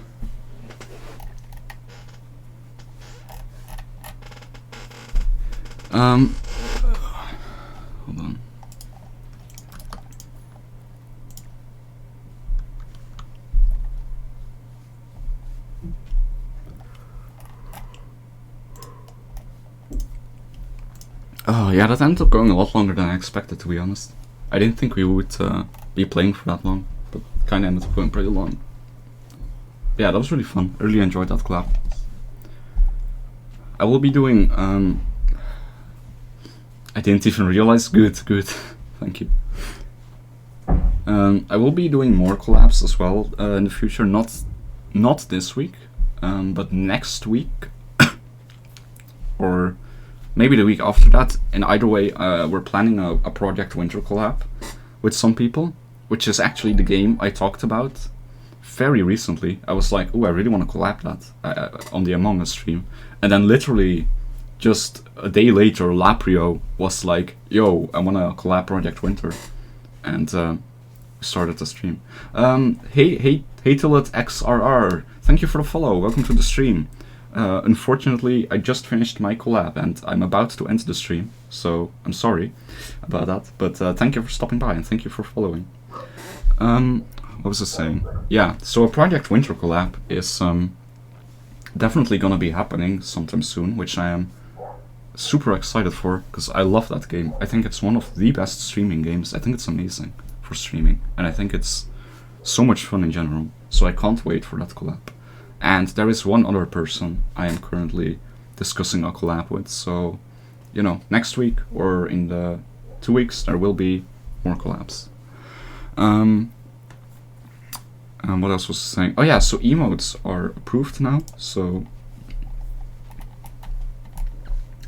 Hold on. Oh yeah, that ended up going a lot longer than I expected, to be honest. I didn't think we would be playing for that long, but it kinda ended up going pretty long. Yeah, that was really fun. I really enjoyed that collab. I will be doing, I didn't even realize. Good. Thank you. I will be doing more collabs as well in the future. Not this week, but next week, or maybe the week after that. In either way, we're planning a Project Winter collab with some people, which is actually the game I talked about very recently. I was like, oh, I really want to collab that on the Among Us stream, and then literally just a day later, Laprio was like, yo, I want to collab Project Winter, and we started the stream. Hey Tillet XRR, thank you for the follow, welcome to the stream. Unfortunately, I just finished my collab and I'm about to end the stream, so I'm sorry about that, but thank you for stopping by and thank you for following. What was I saying? Yeah, so a Project Winter collab is definitely gonna be happening sometime soon, which I am super excited for, because I love that game. I think it's one of the best streaming games. I think it's amazing for streaming, and I think it's so much fun in general, so I can't wait for that collab. And there is one other person I am currently discussing a collab with, so, you know, next week or in the 2 weeks there will be more collabs. What else was I saying? Oh yeah, so emotes are approved now, so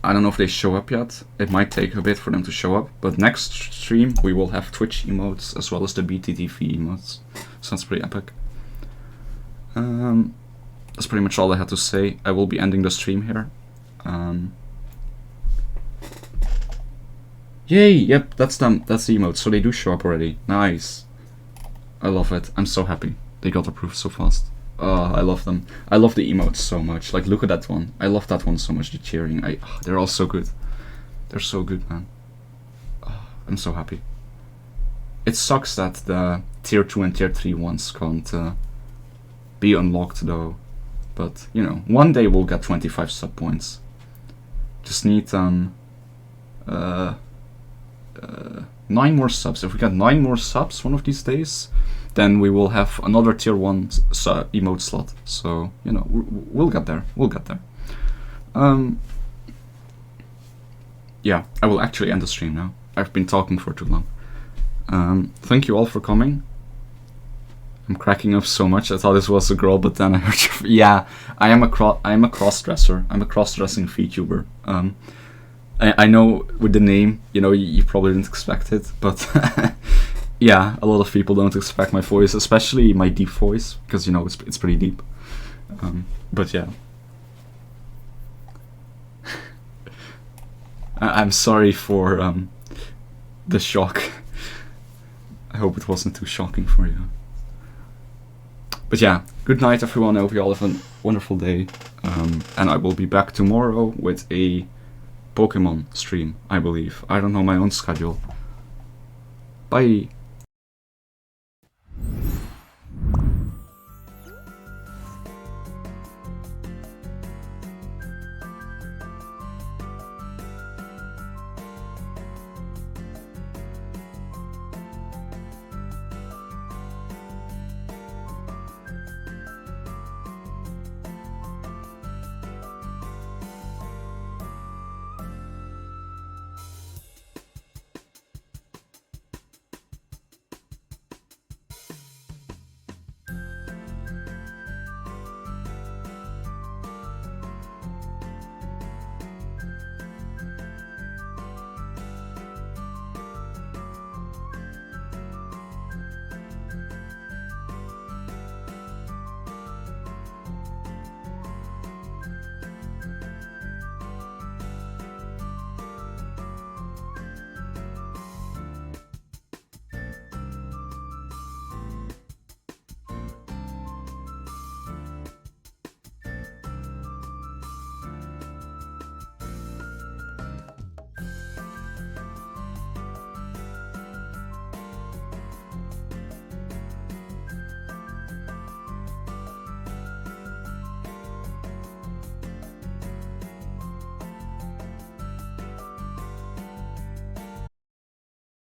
I don't know if they show up yet. It might take a bit for them to show up, but next stream we will have Twitch emotes as well as the BTTV emotes. So that's pretty epic. That's pretty much all I had to say. I will be ending the stream here. Yay! Yep, that's them. That's the emotes. So they do show up already. Nice. I love it. I'm so happy they got approved so fast. I love them. I love the emotes so much. Like, look at that one. I love that one so much. The cheering. They're all so good. They're so good, man. I'm so happy. It sucks that the tier 2 and tier 3 ones can't be unlocked though. But, you know, one day we'll get 25 sub points. Just need 9 more subs. If we get 9 more subs one of these days, then we will have another tier 1 emote slot. So, you know, we'll get there. We'll get there. Yeah, I will actually end the stream now. I've been talking for too long. Thank you all for coming. I'm cracking up so much. I thought this was a girl, but then I heard you. Yeah, I am a cross-dresser. I'm a cross-dressing VTuber. I know with the name, you know, you probably didn't expect it, but yeah, a lot of people don't expect my voice, especially my deep voice, because, you know, it's pretty deep. But yeah. I'm sorry for the shock. I hope it wasn't too shocking for you. But yeah, good night everyone. I hope you all have a wonderful day. And I will be back tomorrow with a Pokemon stream, I believe. I don't know my own schedule. Bye.